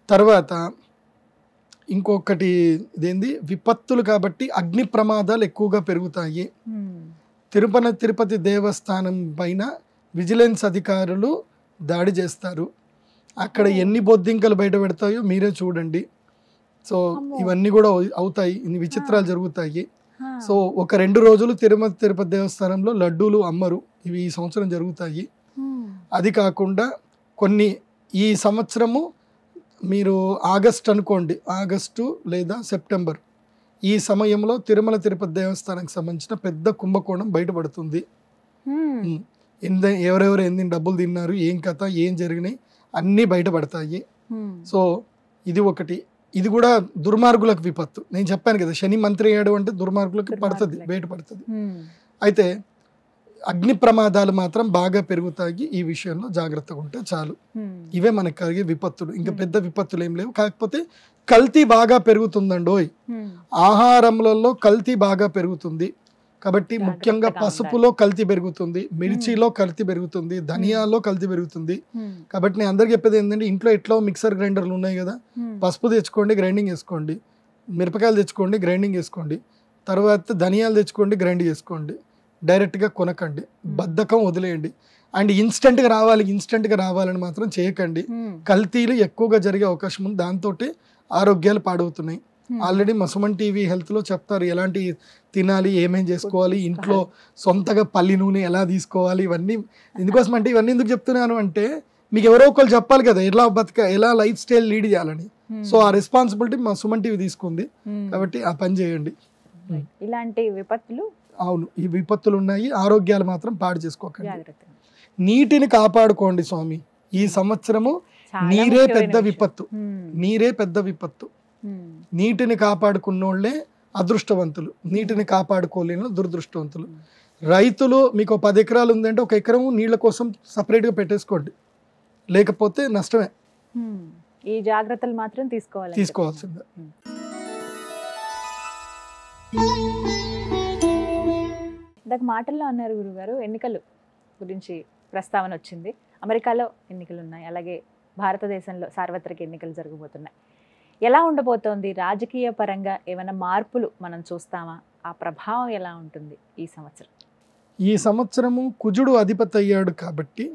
తర్వాత ఇంకొకటి ఇదేంది, విపత్తులు కాబట్టి అగ్ని ప్రమాదాలు ఎక్కువగా పెరుగుతాయి. తిరుపతి దేవస్థానం పైన విజిలెన్స్ అధికారులు దాడి చేస్తారు. అక్కడ ఎన్ని బొద్దింకలు బయట పెడతాయో మీరే చూడండి. సో ఇవన్నీ కూడా అవుతాయి, ఇన్ని విచిత్రాలు జరుగుతాయి. సో ఒక 2 రోజులు తిరుపతి దేవస్థానంలో లడ్డూలు అమ్మరు, ఇవి ఈ సంవత్సరం జరుగుతాయి. అది కాకుండా కొన్ని ఈ సంవత్సరము మీరు ఆగస్టు అనుకోండి, ఆగస్టు లేదా సెప్టెంబర్, ఈ సమయంలో తిరుపతి దేవస్థానానికి సంబంధించిన పెద్ద కుంభకోణం బయటపడుతుంది. ఎవరెవరు ఎన్ని డబ్బులు తిన్నారు, ఏం కథ, ఏం జరిగినాయి అన్నీ బయటపడతాయి. సో ఇది ఒకటి. ఇది కూడా దుర్మార్గులకు విపత్తు. నేను చెప్పాను కదా, శని మంత్రి అయ్యాడు అంటే దుర్మార్గులకు పడుతుంది, బయటపడుతుంది. అయితే అగ్ని ప్రమాదాలు మాత్రం బాగా పెరుగుతాయి. ఈ విషయంలో జాగ్రత్తగా ఉంటే చాలు. ఇవే మనకు కలిగే విపత్తులు, ఇంకా పెద్ద విపత్తులు ఏం లేవు. కాకపోతే కల్తీ బాగా పెరుగుతుందండోయ్, ఆహారంలో కల్తీ బాగా పెరుగుతుంది. కాబట్టి ముఖ్యంగా పసుపులో కల్తీ పెరుగుతుంది, మిర్చిలో కల్తీ పెరుగుతుంది, ధనియాల్లో కల్తీ పెరుగుతుంది. కాబట్టి నేను అందరికి చెప్పేది ఏంటంటే, ఇంట్లో ఎట్లా మిక్సర్ గ్రైండర్లు ఉన్నాయి కదా, పసుపు తెచ్చుకోండి, గ్రైండింగ్ వేసుకోండి. మిరపకాయలు తెచ్చుకోండి, గ్రైండింగ్ వేసుకోండి. తర్వాత ధనియాలు తెచ్చుకోండి, గ్రైండ్ చేసుకోండి. డైరెక్ట్గా కొనకండి, బద్ధకం వదిలేయండి. అండ్ ఇన్స్టెంట్గా రావాలని మాత్రం చేయకండి. కల్తీలు ఎక్కువగా జరిగే అవకాశం ఉంది, దాంతో ఆరోగ్యాలు పాడవుతున్నాయి. ఆల్రెడీ సుమన్ టీవీ హెల్త్లో చెప్తారు ఎలాంటి తినాలి, ఏమేం చేసుకోవాలి, ఇంట్లో సొంతగా పల్లి నూనె ఎలా తీసుకోవాలి. ఇవన్నీ ఎందుకోసం అంటే, ఇవన్నీ ఎందుకు చెప్తున్నాను అంటే, మీకు ఎవరో ఒకరు చెప్పాలి కదా ఎలా లైఫ్ స్టైల్ లీడ్ చేయాలని. సో ఆ రెస్పాన్సిబిలిటీ సుమన్ టీవీ తీసుకుంది. కాబట్టి ఆ పని చేయండి. ఇలాంటి విపత్తులు, అవును, ఈ విపత్తులు ఉన్నాయి. ఆరోగ్యాలు మాత్రం పాడు చేసుకోకండి. నీటిని కాపాడుకోండి స్వామి. ఈ సంవత్సరము నీరే పెద్ద విపత్తు. నీటిని కాపాడుకున్నోళ్లే అదృష్టవంతులు, నీటిని కాపాడుకోలేని దురదృష్టవంతులు. రైతులు మీకు 10 ఎకరాలు ఉందంటే 1 ఎకరం నీళ్ళ కోసం సపరేట్గా పెట్టేసుకోండి, లేకపోతే నష్టమే. ఈ జాగ్రత్తలు మాత్రం తీసుకోవాల్సిందే. ఇందాక మాటల్లో అన్నారు గురుగారు, ఎన్నికలు గురించి ప్రస్తావన వచ్చింది. అమెరికాలో ఎన్నికలు ఉన్నాయి, అలాగే భారతదేశంలో సార్వత్రిక ఎన్నికలు జరగబోతున్నాయి. ఎలా ఉండబోతోంది రాజకీయ పరంగా? ఏమైనా మార్పులు మనం చూస్తామా? ఆ ప్రభావం ఎలా ఉంటుంది ఈ సంవత్సరం? ఈ సంవత్సరము కుజుడు అధిపతి అయ్యాడు కాబట్టి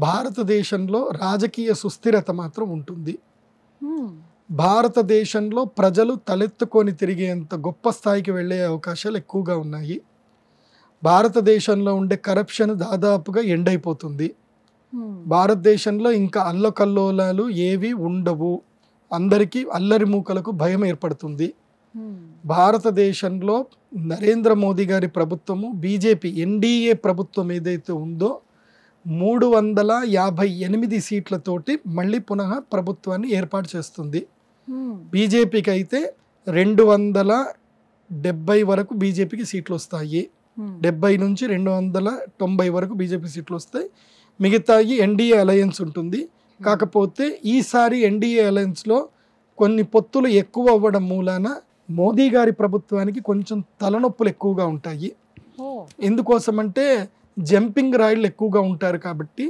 భారతదేశంలో రాజకీయ సుస్థిరత మాత్రం ఉంటుంది. భారతదేశంలో ప్రజలు తలెత్తుకొని తిరిగేంత గొప్ప స్థాయికి వెళ్ళే అవకాశాలు ఎక్కువగా ఉన్నాయి. భారతదేశంలో ఉండే కరప్షన్ దాదాపుగా ఎండ్ అయిపోతుంది. భారతదేశంలో ఇంకా అల్లకల్లోలాలు ఏవి ఉండవు. అందరికీ అల్లరి మూకలకు భయం ఏర్పడుతుంది. భారతదేశంలో నరేంద్ర మోదీ గారి ప్రభుత్వము, బీజేపీ ఎన్డీఏ ప్రభుత్వం ఏదైతే ఉందో 358 సీట్లతోటి మళ్ళీ పునః ప్రభుత్వాన్ని ఏర్పాటు చేస్తుంది. బీజేపీకి అయితే 270 వరకు బీజేపీకి సీట్లు వస్తాయి. 70 నుంచి 290 వరకు బీజేపీ సీట్లు వస్తాయి. మిగతాయి ఎన్డీఏ అలయన్స్ ఉంటుంది. కాకపోతే ఈసారి ఎన్డీఏ అలయన్స్లో కొన్ని పొత్తులు ఎక్కువ అవ్వడం మూలాన మోదీ గారి ప్రభుత్వానికి కొంచెం తలనొప్పులు ఎక్కువగా ఉంటాయి. ఎందుకోసమంటే జంపింగ్ రాయిలు ఎక్కువగా ఉంటారు కాబట్టి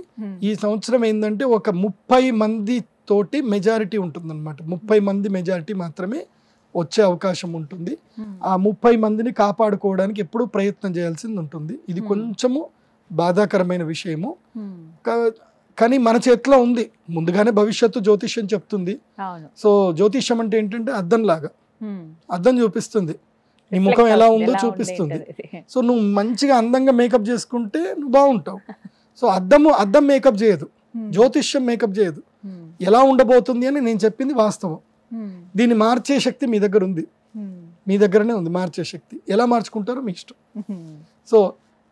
ఈ సంవత్సరం ఏంటంటే ఒక 30 మంది తోటి మెజారిటీ ఉంటుందన్నమాట. 30 మంది మెజారిటీ మాత్రమే వచ్చే అవకాశం ఉంటుంది. ఆ 30 మందిని కాపాడుకోవడానికి ఎప్పుడూ ప్రయత్నం చేయాల్సింది ఉంటుంది. ఇది కొంచెము బాధాకరమైన విషయము. కానీ మన చేతిలో ఉంది. ముందుగానే భవిష్యత్తు జ్యోతిష్యం చెప్తుంది. సో జ్యోతిష్యం అంటే ఏంటంటే అద్దం లాగా, అద్దం చూపిస్తుంది, నీ ముఖం ఎలా ఉందో చూపిస్తుంది. సో నువ్వు మంచిగా అందంగా మేకప్ చేసుకుంటే నువ్వు బాగుంటావు. సో అద్దం మేకప్ చేయదు, జ్యోతిష్యం మేకప్ చేయదు. ఎలా ఉండబోతుంది అని నేను చెప్పింది వాస్తవం. దీన్ని మార్చే శక్తి మీ దగ్గర ఉంది, మీ దగ్గరనే ఉంది మార్చే శక్తి. ఎలా మార్చుకుంటారో మీ ఇష్టం. సో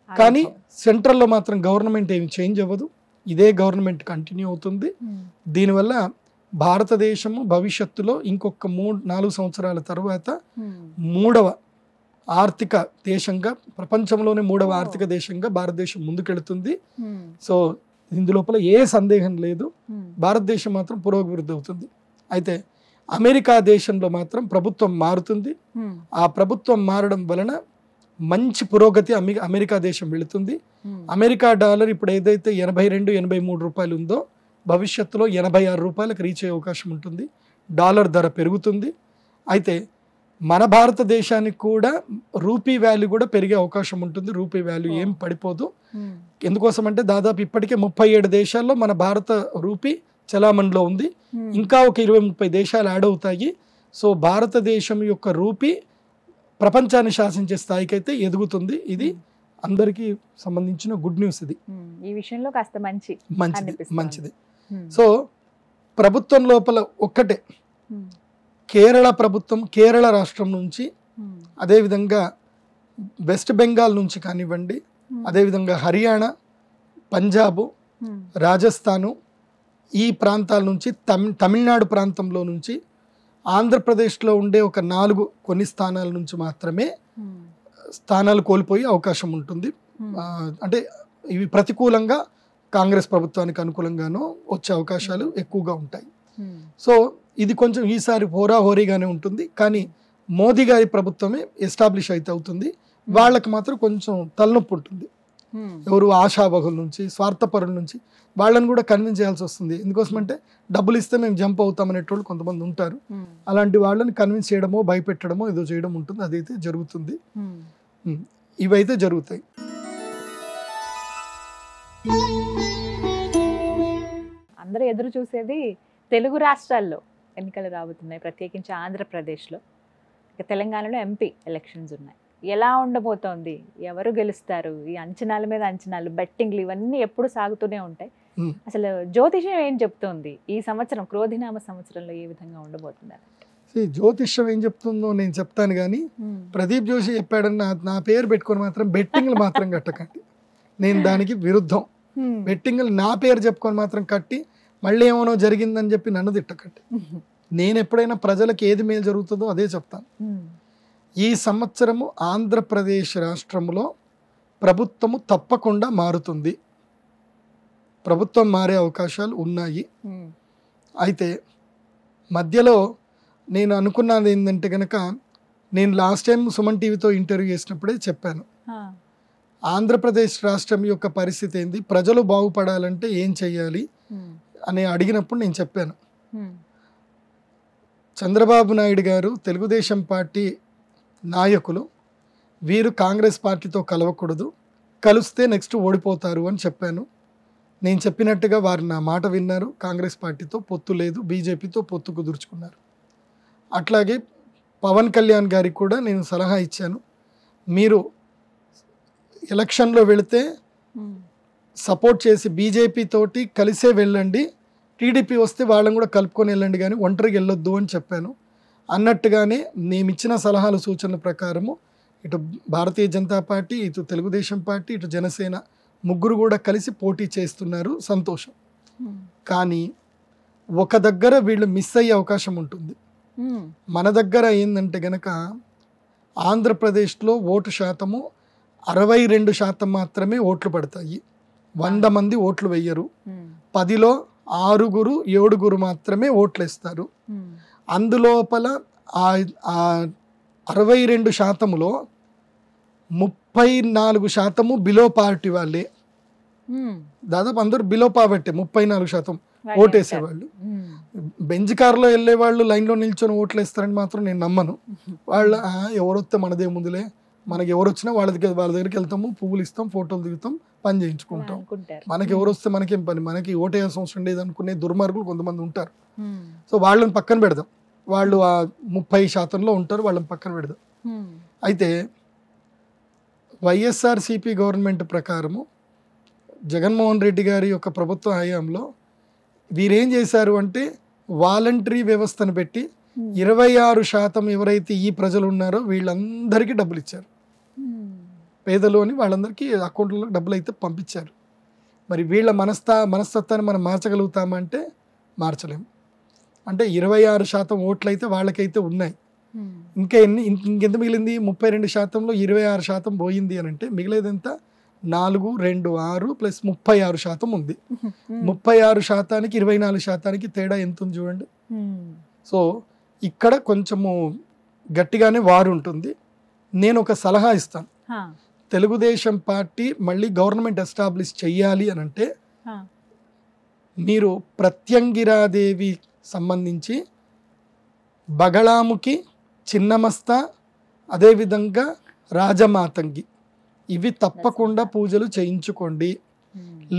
కానీ సెంట్రల్లో మాత్రం గవర్నమెంట్ ఏమి చేంజ్ అవ్వదు, ఇదే గవర్నమెంట్ కంటిన్యూ అవుతుంది. దీనివల్ల భారతదేశము భవిష్యత్తులో ఇంకొక 3-4 సంవత్సరాల తర్వాత 3వ ఆర్థిక దేశంగా, ప్రపంచంలోనే 3వ ఆర్థిక దేశంగా భారతదేశం ముందుకెళ్తుంది. సో ఇందులోపల ఏ సందేహం లేదు, భారతదేశం మాత్రం పురోభివృద్ధి అవుతుంది. అయితే అమెరికా దేశంలో మాత్రం ప్రభుత్వం మారుతుంది. ఆ ప్రభుత్వం మారడం వలన మంచి పురోగతి అమెరికా దేశం వెళుతుంది. అమెరికా డాలర్ ఇప్పుడు ఏదైతే 82-83 రూపాయలు ఉందో భవిష్యత్తులో 86 రూపాయలకు రీచ్ అయ్యే అవకాశం ఉంటుంది. డాలర్ ధర పెరుగుతుంది. అయితే మన భారతదేశానికి కూడా రూపీ వాల్యూ కూడా పెరిగే అవకాశం ఉంటుంది. రూపీ వాల్యూ ఏం పడిపోదు. ఎందుకోసం అంటే దాదాపు ఇప్పటికే 37 దేశాల్లో మన భారత రూపీ చలామణిలో ఉంది. ఇంకా ఒక 20-30 దేశాలు యాడ్ అవుతాయి. సో భారతదేశం యొక్క రూపీ ప్రపంచాన్ని శాసించే స్థాయికి అయితే ఎదుగుతుంది. ఇది అందరికీ సంబంధించిన గుడ్ న్యూస్. ఇది ఈ విషయంలో కాస్త మంచిది. సో ప్రభుత్వం లోపల ఒక్కటే, కేరళ ప్రభుత్వం, కేరళ రాష్ట్రం నుంచి, అదేవిధంగా వెస్ట్ బెంగాల్ నుంచి కానివ్వండి, అదేవిధంగా హర్యానా, పంజాబు, రాజస్థాను, ఈ ప్రాంతాల నుంచి, తమిళనాడు ప్రాంతంలో నుంచి, ఆంధ్రప్రదేశ్లో ఉండే ఒక 4 కొన్ని స్థానాల నుంచి మాత్రమే స్థానాలు కోల్పోయే అవకాశం ఉంటుంది. అంటే ఇవి ప్రతికూలంగా కాంగ్రెస్ ప్రభుత్వానికి అనుకూలంగానూ వచ్చే అవకాశాలు ఎక్కువగా ఉంటాయి. సో ఇది కొంచెం ఈసారి హోరాహోరీగానే ఉంటుంది. కానీ మోదీ గారి ప్రభుత్వమే ఎస్టాబ్లిష్ అయితే అవుతుంది. వాళ్ళకి మాత్రం కొంచెం తలనొప్పి ఉంటుంది. ఎవరు ఆశావహుల నుంచి, స్వార్థపరుల నుంచి వాళ్ళని కూడా కన్విన్స్ చేయాల్సి వస్తుంది. ఎందుకోసమంటే డబ్బులు ఇస్తే మేము జంప్ అవుతాం అనేటోళ్ళు కొంతమంది ఉంటారు. అలాంటి వాళ్ళని కన్విన్స్ చేయడమో, భయపెట్టడమో ఏదో చేయడం ఉంటుంది. అదైతే జరుగుతుంది. ఇవైతే జరుగుతాయి. అందరూ ఎదురు చూసేది తెలుగు రాష్ట్రాల్లో ఎన్నికలు రాబోతున్నాయి, ప్రత్యేకించి ఆంధ్రప్రదేశ్లో. ఇక తెలంగాణలో ఎంపీ ఎలక్షన్స్ ఉన్నాయి. ఎలా ఉండబోతోంది, ఎవరు గెలుస్తారు, ఈ అంచనాల మీద అంచనాలు, బెట్టింగ్లు ఇవన్నీ ఎప్పుడు సాగుతూనే ఉంటాయి. అసలు జ్యోతిష్యం ఏం చెప్తోంది ఈ సంవత్సరం, క్రోధినామ సంవత్సరంలో ఏ విధంగా ఉండబోతుంది? జ్యోతిష్యం ఏం చెప్తుందో నేను చెప్తాను, కానీ ప్రదీప్ జోషి చెప్పాడని నా పేరు పెట్టుకొని మాత్రం బెట్టింగ్లు మాత్రం కట్టకండి. నేను దానికి విరుద్ధం. బెట్టింగ్లు నా పేరు చెప్పుకొని మాత్రం కట్టి మళ్ళీ ఏమో జరిగిందని చెప్పి నన్ను తిట్టకండి. నేను ఎప్పుడైనా ప్రజలకు ఏది మేలు జరుగుతుందో అదే చెప్తాను. ఈ సంవత్సరము ఆంధ్రప్రదేశ్ రాష్ట్రంలో ప్రభుత్వము తప్పకుండా మారుతుంది. ప్రభుత్వం మారే అవకాశాలు ఉన్నాయి. అయితే మధ్యలో నేను అనుకున్నది ఏంటంటే కనుక, నేను లాస్ట్ టైం సుమన్ టీవీతో ఇంటర్వ్యూ చేసినప్పుడే చెప్పాను, ఆంధ్రప్రదేశ్ రాష్ట్రం యొక్క పరిస్థితి ఏంది, ప్రజలు బాగుపడాలంటే ఏం చెయ్యాలి అని అడిగినప్పుడు నేను చెప్పాను, చంద్రబాబు నాయుడు గారు తెలుగుదేశం పార్టీ నాయకులు వీరు కాంగ్రెస్ పార్టీతో కలవకూడదు, కలిస్తే నెక్స్ట్ ఓడిపోతారు అని చెప్పాను. నేను చెప్పినట్టుగా వారు నా మాట విన్నారు. కాంగ్రెస్ పార్టీతో పొత్తు లేదు, బీజేపీతో పొత్తు కుదుర్చుకున్నారు. అట్లాగే పవన్ కళ్యాణ్ గారికి కూడా నేను సలహా ఇచ్చాను, మీరు ఎలక్షన్లో వెళితే సపోర్ట్ చేసి బీజేపీ తోటి కలిసే వెళ్ళండి, టీడీపీ వస్తే వాళ్ళని కూడా కలుపుకొని వెళ్ళండి, కానీ ఒంటరికి వెళ్ళొద్దు అని చెప్పాను. అన్నట్టుగానే మేము ఇచ్చిన సలహాలు సూచనల ప్రకారము ఇటు భారతీయ జనతా పార్టీ, ఇటు తెలుగుదేశం పార్టీ, ఇటు జనసేన ముగ్గురు కూడా కలిసి పోటీ చేస్తున్నారు, సంతోషం. కానీ ఒక దగ్గర వీళ్ళు మిస్ అయ్యే అవకాశం ఉంటుంది. మన దగ్గర ఏంటంటే గనక ఆంధ్రప్రదేశ్లో ఓటు శాతము 62% మాత్రమే ఓట్లు పడతాయి. 100 మంది ఓట్లు వెయ్యరు. 10లో 6, 7 మాత్రమే ఓట్లు వేస్తారు. అందులోపల ఆ 62%లో 34% బిలో పావర్టీ వాళ్ళే. దాదాపు అందరూ బిలో పావర్టీ, 34% ఓటేసేవాళ్ళు. బెంచ్ కార్లో వెళ్ళే వాళ్ళు లైన్లో నిల్చొని ఓట్లు వేస్తారని మాత్రం నేను నమ్మను. వాళ్ళ ఎవరొస్తే మనదే ముందులే, మనకి ఎవరు వచ్చినా వాళ్ళ దగ్గరికి వెళ్తాము, పువ్వులు ఇస్తాం, ఫోటోలు దిగుతాం, పని చేయించుకుంటాం, మనకి ఎవరు వస్తే మనకేం పని, మనకి ఓటేయాల్సిన అవసరం లేదు అనుకునే దుర్మార్గులు కొంతమంది ఉంటారు. సో వాళ్ళని పక్కన పెడదాం, వాళ్ళు ఆ 30%లో ఉంటారు, వాళ్ళని పక్కన పెడదాం. అయితే వైఎస్ఆర్సీపీ గవర్నమెంట్ ప్రకారము జగన్మోహన్ రెడ్డి గారి యొక్క ప్రభుత్వ హయాంలో వీరేం చేశారు అంటే వాలంటరీ వ్యవస్థను పెట్టి 26% ఎవరైతే ఈ ప్రజలు ఉన్నారో వీళ్ళందరికీ డబ్బులు ఇచ్చారు. పేదలు అని వాళ్ళందరికీ అకౌంట్లో డబ్బులు అయితే పంపించారు. మరి వీళ్ళ మనస్తత్వాన్ని మనం మార్చగలుగుతామంటే మార్చలేము. అంటే 26% ఓట్లు అయితే వాళ్ళకైతే ఉన్నాయి. ఇంకెంత మిగిలింది? 32%లో 26% పోయింది అని అంటే మిగిలేదంతా 4, 2, 6 ప్లస్ 36% ఉంది. 36%కి 24%కి తేడా ఎంత ఉంది చూడండి. సో ఇక్కడ కొంచెము గట్టిగానే వారు ఉంటుంది. నేను ఒక సలహా ఇస్తాను, తెలుగుదేశం పార్టీ మళ్ళీ గవర్నమెంట్ ఎస్టాబ్లిష్ చెయ్యాలి అని అంటే మీరు ప్రత్యంగిరాదేవి సంబంధించి బగళాముఖి, చిన్నమస్తా, అదేవిధంగా రాజమాతంగి ఇవి తప్పకుండా పూజలు చేయించుకోండి,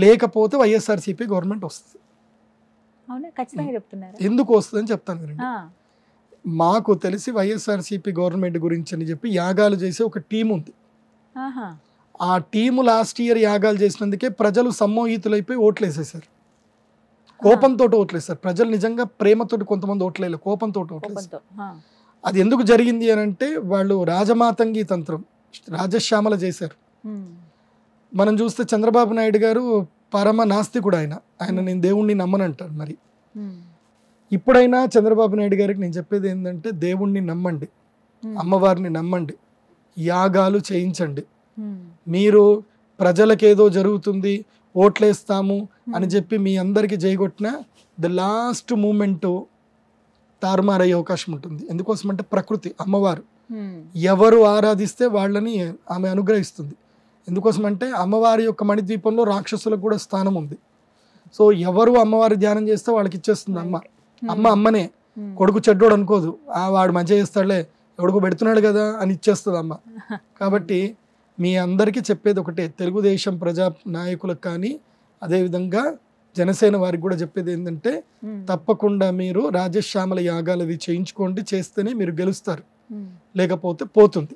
లేకపోతే వైఎస్ఆర్సీపీ గవర్నమెంట్ వస్తుంది. ఎందుకు వస్తుందని చెప్తాను వినండి. మాకు తెలిసి వైఎస్ఆర్సీపీ గవర్నమెంట్ గురించి అని చెప్పి యాగాలు చేసే ఒక టీం ఉంది. ఆ టీము లాస్ట్ ఇయర్ యాగాలు చేసినందుకే ప్రజలు సమ్మోహితులైపోయి ఓట్లు వేసేసారు. కోపంతో ఓట్లు వేస్తారు ప్రజలు. నిజంగా ప్రేమతోటి కొంతమంది ఓట్లేదు, కోపంతో ఓట్లేస్తారు. అది ఎందుకు జరిగింది అని అంటే వాళ్ళు రాజమాతంగి తంత్రం, రాజశ్యామల చేశారు. మనం చూస్తే చంద్రబాబు నాయుడు గారు పరమ నాస్తికుడు. ఆయన నేను దేవుణ్ణి నమ్మనంటాడు. మరి ఇప్పుడైనా చంద్రబాబు నాయుడు గారికి నేను చెప్పేది ఏంటంటే దేవుణ్ణి నమ్మండి, అమ్మవారిని నమ్మండి, యాగాలు చేయించండి. మీరు ప్రజలకేదో జరుగుతుంది ఓట్లేస్తాము అని చెప్పి మీ అందరికీ జైగొట్టిన ద లాస్ట్ మూమెంట్ తారుమారయ్యే అవకాశం ఉంటుంది. ఎందుకోసం అంటే ప్రకృతి అమ్మవారు ఎవరు ఆరాధిస్తే వాళ్ళని ఆమె అనుగ్రహిస్తుంది. ఎందుకోసం అంటే అమ్మవారి యొక్క మణిద్వీపంలో రాక్షసులకు కూడా స్థానం ఉంది. సో ఎవరు అమ్మవారి ధ్యానం చేస్తే వాళ్ళకి ఇచ్చేస్తుంది అమ్మనే. కొడుకు చెడ్డోడు అనుకోదు, వాడు మంచిగా చేస్తాడులే, ఎవడుకో పెడుతున్నాడు కదా అని ఇచ్చేస్తుంది అమ్మ. కాబట్టి మీ అందరికీ చెప్పేది ఒకటే, తెలుగుదేశం ప్రజా నాయకులకు కానీ అదేవిధంగా జనసేన వారికి కూడా చెప్పేది ఏంటంటే తప్పకుండా మీరు రాజశ్యామల యాగాలు అవి చేయించుకోండి, చేస్తేనే మీరు గెలుస్తారు, లేకపోతే పోతుంది.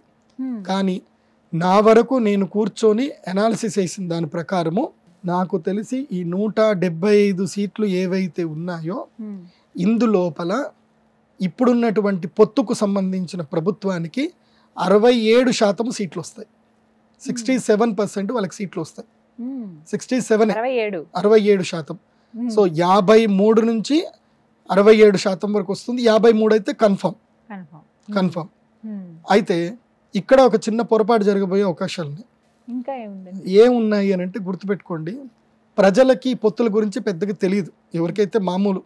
కానీ నా వరకు నేను కూర్చొని అనాలిసిస్ చేసిన దాని ప్రకారము నాకు తెలిసి ఈ 175 సీట్లు ఏవైతే ఉన్నాయో ఇందులోపల ఇప్పుడున్నటువంటి పొత్తుకు సంబంధించిన ప్రభుత్వానికి 67% సీట్లు వస్తాయి. 67% వాళ్ళకి సీట్లు వస్తాయి. 67% సో 53 నుంచి 67% వరకు వస్తుంది. 53 అయితే కన్ఫర్మ్. అయితే ఇక్కడ ఒక చిన్న పొరపాటు జరగబోయే అవకాశాలు ఉన్నాయి. ఇంకా ఏముందండి? ఏమున్నాయి అని అంటే గుర్తుపెట్టుకోండి, ప్రజలకి పొత్తుల గురించి పెద్దగా తెలియదు. ఎవరికైతే మామూలు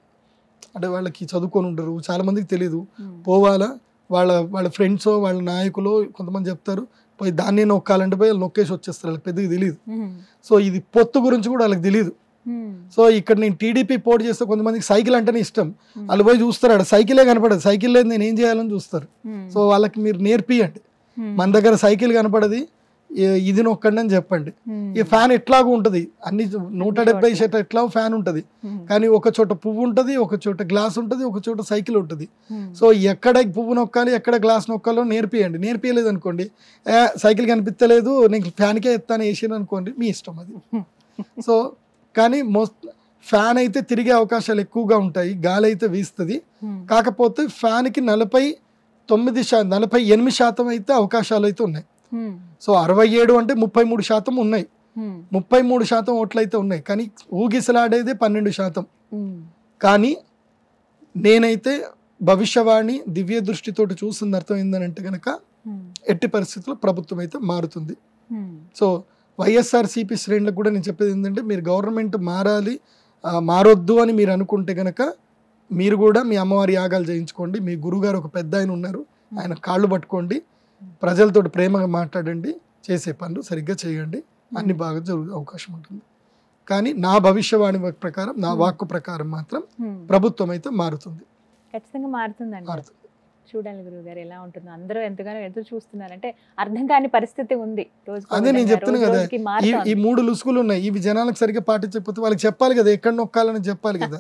అంటే వాళ్ళకి చదువుకొని ఉండరు, చాలా మందికి తెలియదు. పోవాలా, వాళ్ళ ఫ్రెండ్స్ వాళ్ళ నాయకులు కొంతమంది చెప్తారు పోయి దాన్ని నొక్కాలంటే పోయి వాళ్ళు నొక్కేసి వచ్చేస్తారు, వాళ్ళకి పెద్దగా తెలియదు. సో ఇది పొత్తు గురించి కూడా వాళ్ళకి తెలియదు. సో ఇక్కడ నేను టీడీపీ పోటీ చేస్తే కొంతమందికి సైకిల్ అంటేనే ఇష్టం, వాళ్ళు పోయి చూస్తారు, ఆడ సైకిలే కనపడదు, సైకిల్ లేదు నేను ఏం చేయాలని చూస్తారు. సో వాళ్ళకి మీరు నేర్పియండి, మన దగ్గర సైకిల్ కనపడది, ఇది నొక్కండి అని చెప్పండి. ఈ ఫ్యాన్ ఎట్లాగూ ఉంటుంది, అన్ని 170 షర్ట్ ఎట్లా ఫ్యాన్ ఉంటుంది, కానీ ఒక చోట పువ్వు ఉంటుంది, ఒక చోట గ్లాస్ ఉంటుంది, ఒక చోట సైకిల్ ఉంటుంది. సో ఎక్కడ పువ్వు నొక్కాలి, ఎక్కడ గ్లాస్ నొక్కాలో నేర్పియండి. నేర్పియలేదు అనుకోండి, సైకిల్ కనిపించలేదు నేను ఫ్యాన్కే ఎత్తాను వేసాను అనుకోండి, మీ ఇష్టం అది. సో కానీ ఫ్యాన్ అయితే తిరిగే అవకాశాలు ఎక్కువగా ఉంటాయి, గాలి అయితే వీస్తుంది. కాకపోతే ఫ్యాన్కి 48% అయితే అవకాశాలు అయితే ఉన్నాయి. సో 67 అంటే 33% ఉన్నాయి, 33% ఓట్లు అయితే ఉన్నాయి. కానీ ఊగిసలాడేదే 12%. కానీ నేనైతే భవిష్యవాణి దివ్య దృష్టితోటి చూసిన అర్థం ఏంటంటే కనుక ఎట్టి పరిస్థితుల్లో ప్రభుత్వం అయితే మారుతుంది. సో వైఎస్ఆర్సీపీ శ్రేణులకు కూడా నేను చెప్పేది ఏంటంటే, మీరు గవర్నమెంట్ మారొద్దు అని మీరు అనుకుంటే కనుక మీరు కూడా మీ అమ్మవారి యాగాలు చేయించుకోండి. మీ గురుగారు ఒక పెద్ద ఆయన ఉన్నారు, ఆయన కాళ్ళు పట్టుకోండి, ప్రజలతో ప్రేమగా మాట్లాడండి, చేసే పనులు సరిగ్గా చేయండి, అన్ని బాగా జరిగే అవకాశం ఉంటుంది. కానీ నా భవిష్యవాణి ప్రకారం, నా వాక్కు ప్రకారం మాత్రం ప్రభుత్వం అయితే మారుతుంది, ఖచ్చితంగా మారుతుంది. చూడాలి గురువు గారు ఎలా ఉంటుందో. అందరూ ఎంతగానో ఎదురు చూస్తున్నారు, అంటే అర్థం కాని పరిస్థితి ఉంది. అదే నేను చెప్తున్నా కదా, ఈ 3 లుసుగులు ఉన్నాయి, ఇవి జనాలకు సరిగ్గా పాటించకపోతే వాళ్ళకి చెప్పాలి కదా, ఎక్కడ నొక్కాలని చెప్పాలి కదా.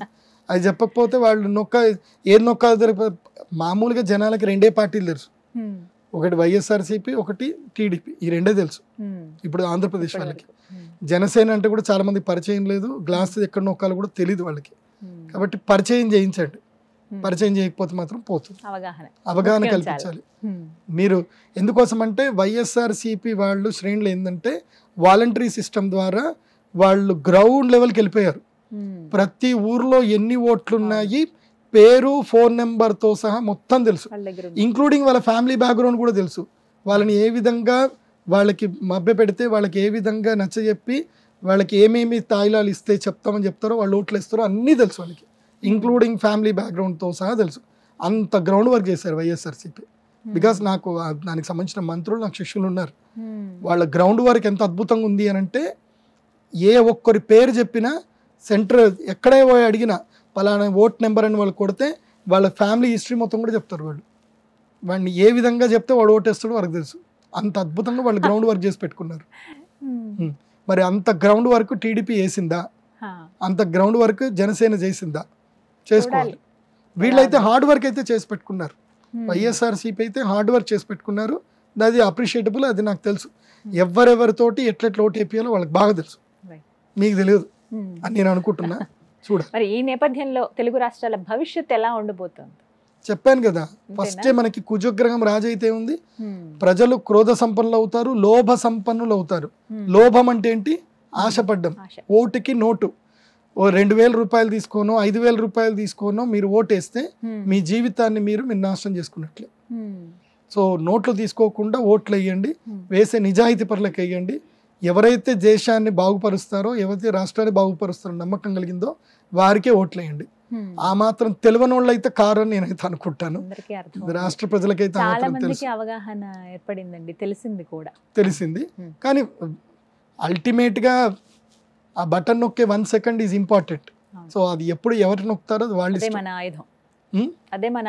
అది చెప్పకపోతే వాళ్ళు ఏది నొక్కాలి. మామూలుగా జనాలకి 2 పార్టీలు తెలుసు, ఒకటి వైఎస్ఆర్సీపీ, ఒకటి టీడీపీ, ఈ 2 తెలుసు. ఇప్పుడు ఆంధ్రప్రదేశ్ వాళ్ళకి జనసేన అంటే కూడా చాలా మంది పరిచయం లేదు, గ్లాస్ ఎక్కడ నొక్కాలో కూడా తెలియదు వాళ్ళకి. కాబట్టి పరిచయం చేయించండి, పరిచయం చేయకపోతే మాత్రం పోతుంది. అవగాహన కల్పించాలి. మీరు ఎందుకోసం అంటే వైఎస్ఆర్సీపీ వాళ్ళు శ్రేణులు ఏంటంటే వాలంటరీ సిస్టమ్ ద్వారా వాళ్ళు గ్రౌండ్ లెవెల్కి వెళ్ళిపోయారు. ప్రతి ఊర్లో ఎన్ని ఓట్లు ఉన్నాయి, పేరు, ఫోన్ నెంబర్తో సహా మొత్తం తెలుసు, ఇంక్లూడింగ్ వాళ్ళ ఫ్యామిలీ బ్యాక్గ్రౌండ్ కూడా తెలుసు. వాళ్ళని ఏ విధంగా వాళ్ళకి మభ్య పెడితే, వాళ్ళకి ఏ విధంగా నచ్చజెప్పి, వాళ్ళకి ఏమేమి తాయిలాలు ఇస్తే చెప్తామని చెప్తారో, వాళ్ళు ఓట్లు ఇస్తారో అన్నీ తెలుసు వాళ్ళకి, ఇంక్లూడింగ్ ఫ్యామిలీ బ్యాక్గ్రౌండ్తో సహా తెలుసు. అంత గ్రౌండ్ వర్క్ చేశారు వైఎస్ఆర్సీపీ. బికాస్ నాకు దానికి సంబంధించిన మంత్రులు, నాకు శిష్యులు ఉన్నారు. వాళ్ళ గ్రౌండ్ వర్క్ ఎంత అద్భుతంగా ఉంది అని అంటే, ఏ ఒక్కరి పేరు చెప్పినా సెంటర్ ఎక్కడే పోయి అడిగినా పలానా ఓట్ నెంబర్ అని వాళ్ళు కొడితే వాళ్ళ ఫ్యామిలీ హిస్టరీ మొత్తం కూడా చెప్తారు. వాడిని ఏ విధంగా చెప్తే వాడు ఓటేస్తాడో వాళ్ళకి తెలుసు. అంత అద్భుతంగా వాళ్ళు గ్రౌండ్ వర్క్ చేసి పెట్టుకున్నారు. మరి అంత గ్రౌండ్ వర్క్ టీడీపీ వేసిందా, అంత గ్రౌండ్ వర్క్ జనసేన చేసిందా? చేసుకోవాలి. వీళ్ళైతే హార్డ్ వర్క్ అయితే చేసి పెట్టుకున్నారు. వైఎస్ఆర్సీపీ అయితే హార్డ్ వర్క్ చేసి పెట్టుకున్నారు, అది అప్రిషియేటబుల్. అది నాకు తెలుసు. ఎవరెవరితోటి ఎట్లెట్లా ఓటు వేయాలో వాళ్ళకి బాగా తెలుసు, మీకు తెలియదు అని నేను అనుకుంటున్నా. చూడండి, మరి ఈ నేపథ్యంలో తెలుగు రాష్ట్రాల భవిష్యత్తు ఎలా ఉండబోతుంది? చెప్పాను కదా, ఫస్టే మనకి కుజగ్రహం రాజైతే ఉంది, ప్రజలు క్రోధ సంపన్నులు అవుతారు, లోభ సంపన్నులు అవుతారు. లోభం అంటే ఏంటి? ఆశపడ్డం. ఓటుకి నోటు, ఓ 2,000 రూపాయలు తీసుకోనో 5,000 రూపాయలు తీసుకోనో మీరు ఓటేస్తే మీ జీవితాన్ని మీరు నాశనం చేసుకున్నట్లే. సో నోట్లు తీసుకోకుండా ఓట్లు వేయండి, వేసే నిజాయితీ పరులకు వేయండి. ఎవరైతే దేశాన్ని బాగుపరుస్తారో, ఎవరైతే రాష్ట్రాన్ని బాగుపరుస్తారో నమ్మకం కలిగిందో వారికే ఓట్లు వేయండి. ఆ మాత్రం తెలియని వాళ్ళు అయితే కారు అని నేనైతే అనుకుంటాను. రాష్ట్ర ప్రజలకైతే అవగాహన ఏర్పడిందండి, తెలిసింది. కానీ అల్టిమేట్ గా ఆ బటన్ నొక్కే 1 సెకండ్ ఈజ్ ఇంపార్టెంట్. సో అది ఎప్పుడు ఎవరు నొక్కుతారో అది వాళ్ళు, అదే మన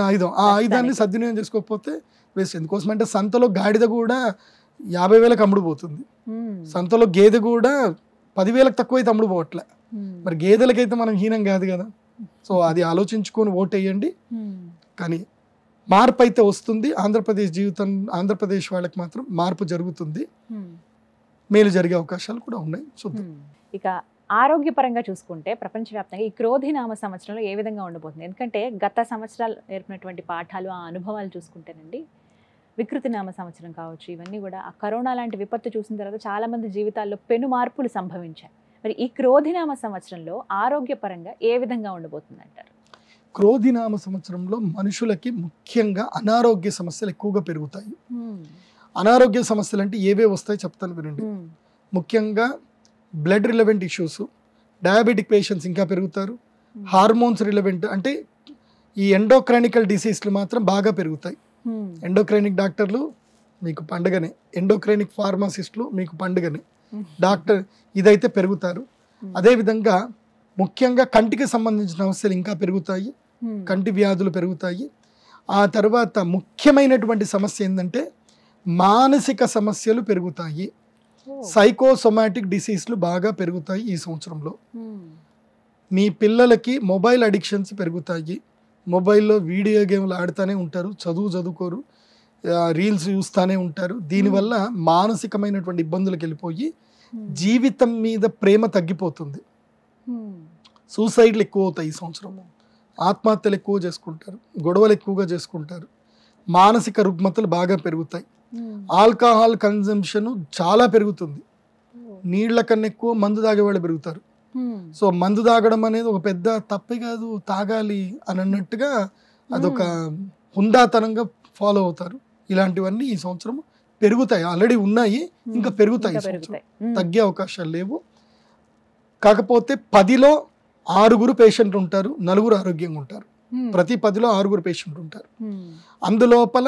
ఆయుధం. ఆ ఆయుధాన్ని సద్వినియోగం చేసుకోకపోతే వేస్ట్. ఎందుకోసం అంటే సంతలో గాడిద కూడా 50,000కి అమ్ముడుపోతుంది, సంతలో గేదె కూడా 10,000కి తక్కువైతే అమ్ముడుపోవట్లే. మరి గేదెలకైతే మనం హీనం కాదు కదా. సో అది ఆలోచించుకొని ఓటు వేయండి. కానీ మార్పు అయితే వస్తుంది. ఆంధ్రప్రదేశ్ వాళ్ళకి మాత్రం మార్పు జరుగుతుంది, మేలు జరిగే అవకాశాలు కూడా ఉన్నాయి. చూద్దాం. ఇక ఆరోగ్యపరంగా చూసుకుంటే ప్రపంచవ్యాప్తంగా ఈ క్రోధినామ సంవత్సరంలో ఏ విధంగా ఉండబోతుంది? ఎందుకంటే గత సంవత్సరాలు నేర్పినటువంటి పాఠాలు, ఆ అనుభవాలు చూసుకుంటేనండి, వికృతినామ సంవత్సరం కావచ్చు, ఇవన్నీ కూడా ఆ కరోనా లాంటి విపత్తు చూసిన తర్వాత చాలా మంది జీవితాల్లో పెను మార్పులు సంభవించాయి. మరి ఈ క్రోధినామ సంవత్సరంలో ఆరోగ్యపరంగా ఏ విధంగా ఉండబోతుంది అంటారు? క్రోధినామ సంవత్సరంలో మనుషులకి ముఖ్యంగా అనారోగ్య సమస్యలు ఎక్కువగా పెరుగుతాయి. అనారోగ్య సమస్యలు అంటే ఏవే వస్తాయి చెప్తాను వినండి. ముఖ్యంగా blood relevant issues, diabetic patients ఇంకా పెరుగుతారు. హార్మోన్స్ రిలవెంట్ అంటే ఈ ఎండోక్రైనికల్ డిసీజ్లు మాత్రం బాగా పెరుగుతాయి. ఎండోక్రైనిక్ డాక్టర్లు మీకు పండుగనే, ఎండోక్రైనిక్ ఫార్మసిస్టులు మీకు పండుగనే. డాక్టర్ ఇదైతే పెరుగుతారు. అదేవిధంగా ముఖ్యంగా కంటికి సంబంధించిన సమస్యలు ఇంకా పెరుగుతాయి, కంటి వ్యాధులు పెరుగుతాయి. ఆ తర్వాత ముఖ్యమైనటువంటి సమస్య ఏంటంటే మానసిక సమస్యలు పెరుగుతాయి. సైకోసొమాటిక్ డిసీజ్లు బాగా పెరుగుతాయి ఈ సంవత్సరంలో. మీ పిల్లలకి మొబైల్ అడిక్షన్స్ పెరుగుతాయి. మొబైల్లో వీడియో గేమ్లు ఆడుతూనే ఉంటారు, చదువుకోరు, రీల్స్ చూస్తూనే ఉంటారు. దీనివల్ల మానసికమైనటువంటి ఇబ్బందులకు వెళ్ళిపోయి జీవితం మీద ప్రేమ తగ్గిపోతుంది. సూసైడ్లు ఎక్కువ అవుతాయి ఈ సంవత్సరం. ఆత్మహత్యలు ఎక్కువ చేసుకుంటారు, గొడవలు ఎక్కువగా చేసుకుంటారు, మానసిక రుగ్మతలు బాగా పెరుగుతాయి. ఆల్కహాల్ కన్జంప్షన్ చాలా పెరుగుతుంది. నీళ్ల కన్నా ఎక్కువ మందు తాగేవాళ్ళు పెరుగుతారు. సో మందు తాగడం అనేది ఒక పెద్ద తప్పే కాదు, తాగాలి అని అన్నట్టుగా అదొక హుందాతనంగా ఫాలో అవుతారు. ఇలాంటివన్నీ ఈ సంవత్సరం పెరుగుతాయి. ఆల్రెడీ ఉన్నాయి, ఇంకా పెరుగుతాయి. ఈ సంవత్సరం తగ్గే అవకాశాలు లేవు. కాకపోతే 10లో 6 పేషెంట్లు ఉంటారు, 4 ఆరోగ్యంగా ఉంటారు. ప్రతి 10లో 6 పేషెంట్లు ఉంటారు. అందులోపల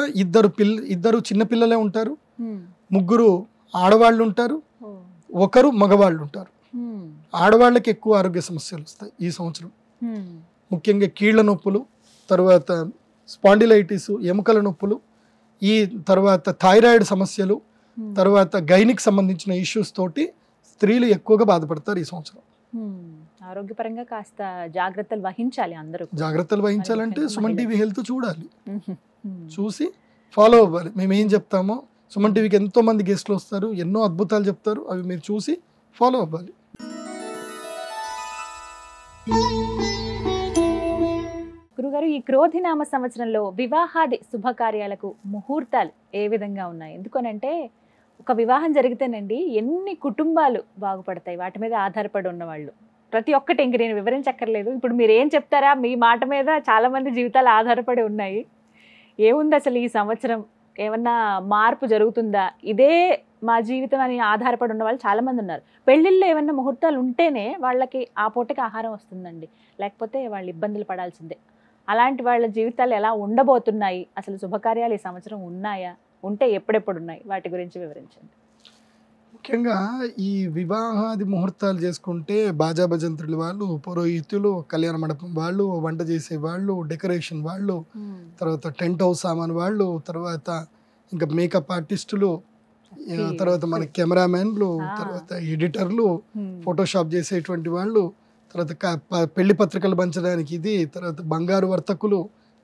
ఇద్దరు చిన్నపిల్లలే ఉంటారు, 3 ఆడవాళ్ళు ఉంటారు, 1 మగవాళ్ళు ఉంటారు. ఆడవాళ్ళకి ఎక్కువ ఆరోగ్య సమస్యలు వస్తాయి ఈ సంవత్సరం. ముఖ్యంగా కీళ్ల నొప్పులు, తర్వాత స్పాండిలైటిస్, ఎముకల నొప్పులు, ఈ తర్వాత థైరాయిడ్ సమస్యలు, తర్వాత గైనిక్ సంబంధించిన ఇష్యూస్ తోటి స్త్రీలు ఎక్కువగా బాధపడతారు ఈ సంవత్సరం. ఆరోగ్యపరంగా కాస్త జాగ్రత్తలు వహించాలి అందరూ. జాగ్రత్తలు వహించాలంటే సుమన్ టీవీ హెల్త్ చూడాలి, చూసి ఫాలో అవ్వాలి. మేము ఏం చెప్తామో, సుమన్ టీవీకి ఎంతో మంది గెస్ట్లు వస్తారు, ఎన్నో అద్భుతాలు చెప్తారు, అవి మీరు చూసి ఫాలో అవ్వాలి. గురుగారు, ఈ క్రోధినామ సంవత్సరంలో వివాహాది శుభకార్యాలకు ముహూర్తాలు ఏ విధంగా ఉన్నాయి? ఎందుకనంటే ఒక వివాహం జరిగితేనండి ఎన్ని కుటుంబాలు బాగుపడతాయి వాటి మీద ఆధారపడి ఉన్నవాళ్ళు. ప్రతి ఒక్కటి ఇంక నేను వివరించక్కర్లేదు. ఇప్పుడు మీరు ఏం చెప్తారా, మీ మాట మీద చాలా మంది జీవితాలు ఆధారపడి ఉన్నాయి. ఏముంది అసలు ఈ సంవత్సరం, ఏమన్నా మార్పు జరుగుతుందా, ఇదే మా జీవితం అని ఆధారపడి ఉన్న వాళ్ళు చాలా మంది ఉన్నారు. పెళ్ళిళ్ళు ఏమన్నా ముహూర్తాలు ఉంటేనే వాళ్ళకి ఆ పూటకి ఆహారం వస్తుందండి, లేకపోతే వాళ్ళు ఇబ్బందులు పడాల్సిందే. అలాంటి వాళ్ళ జీవితాలు ఎలా ఉండబోతున్నాయి, అసలు శుభకార్యాలు ఈ సంవత్సరం ఉన్నాయా, ఉంటే ఎప్పుడెప్పుడు ఉన్నాయి, వాటి గురించి వివరించండి. ముఖ్యంగా ఈ వివాహాది ముహూర్తాలు చేసుకుంటే బాజా భజంత్రులు వాళ్ళు, పురోహితులు, కళ్యాణ మండపం వాళ్ళు, వంట చేసే వాళ్ళు, డెకరేషన్ వాళ్ళు, తర్వాత టెంట్ హౌస్ సామాన్ వాళ్ళు, తర్వాత ఇంకా మేకప్ ఆర్టిస్టులు, తర్వాత మన కెమెరామెన్లు, తర్వాత ఎడిటర్లు, ఫోటోషాప్ చేసేటువంటి వాళ్ళు, తర్వాత పెళ్లి పత్రికలు పంచడానికి ఇది, తర్వాత బంగారు వర్తకులు,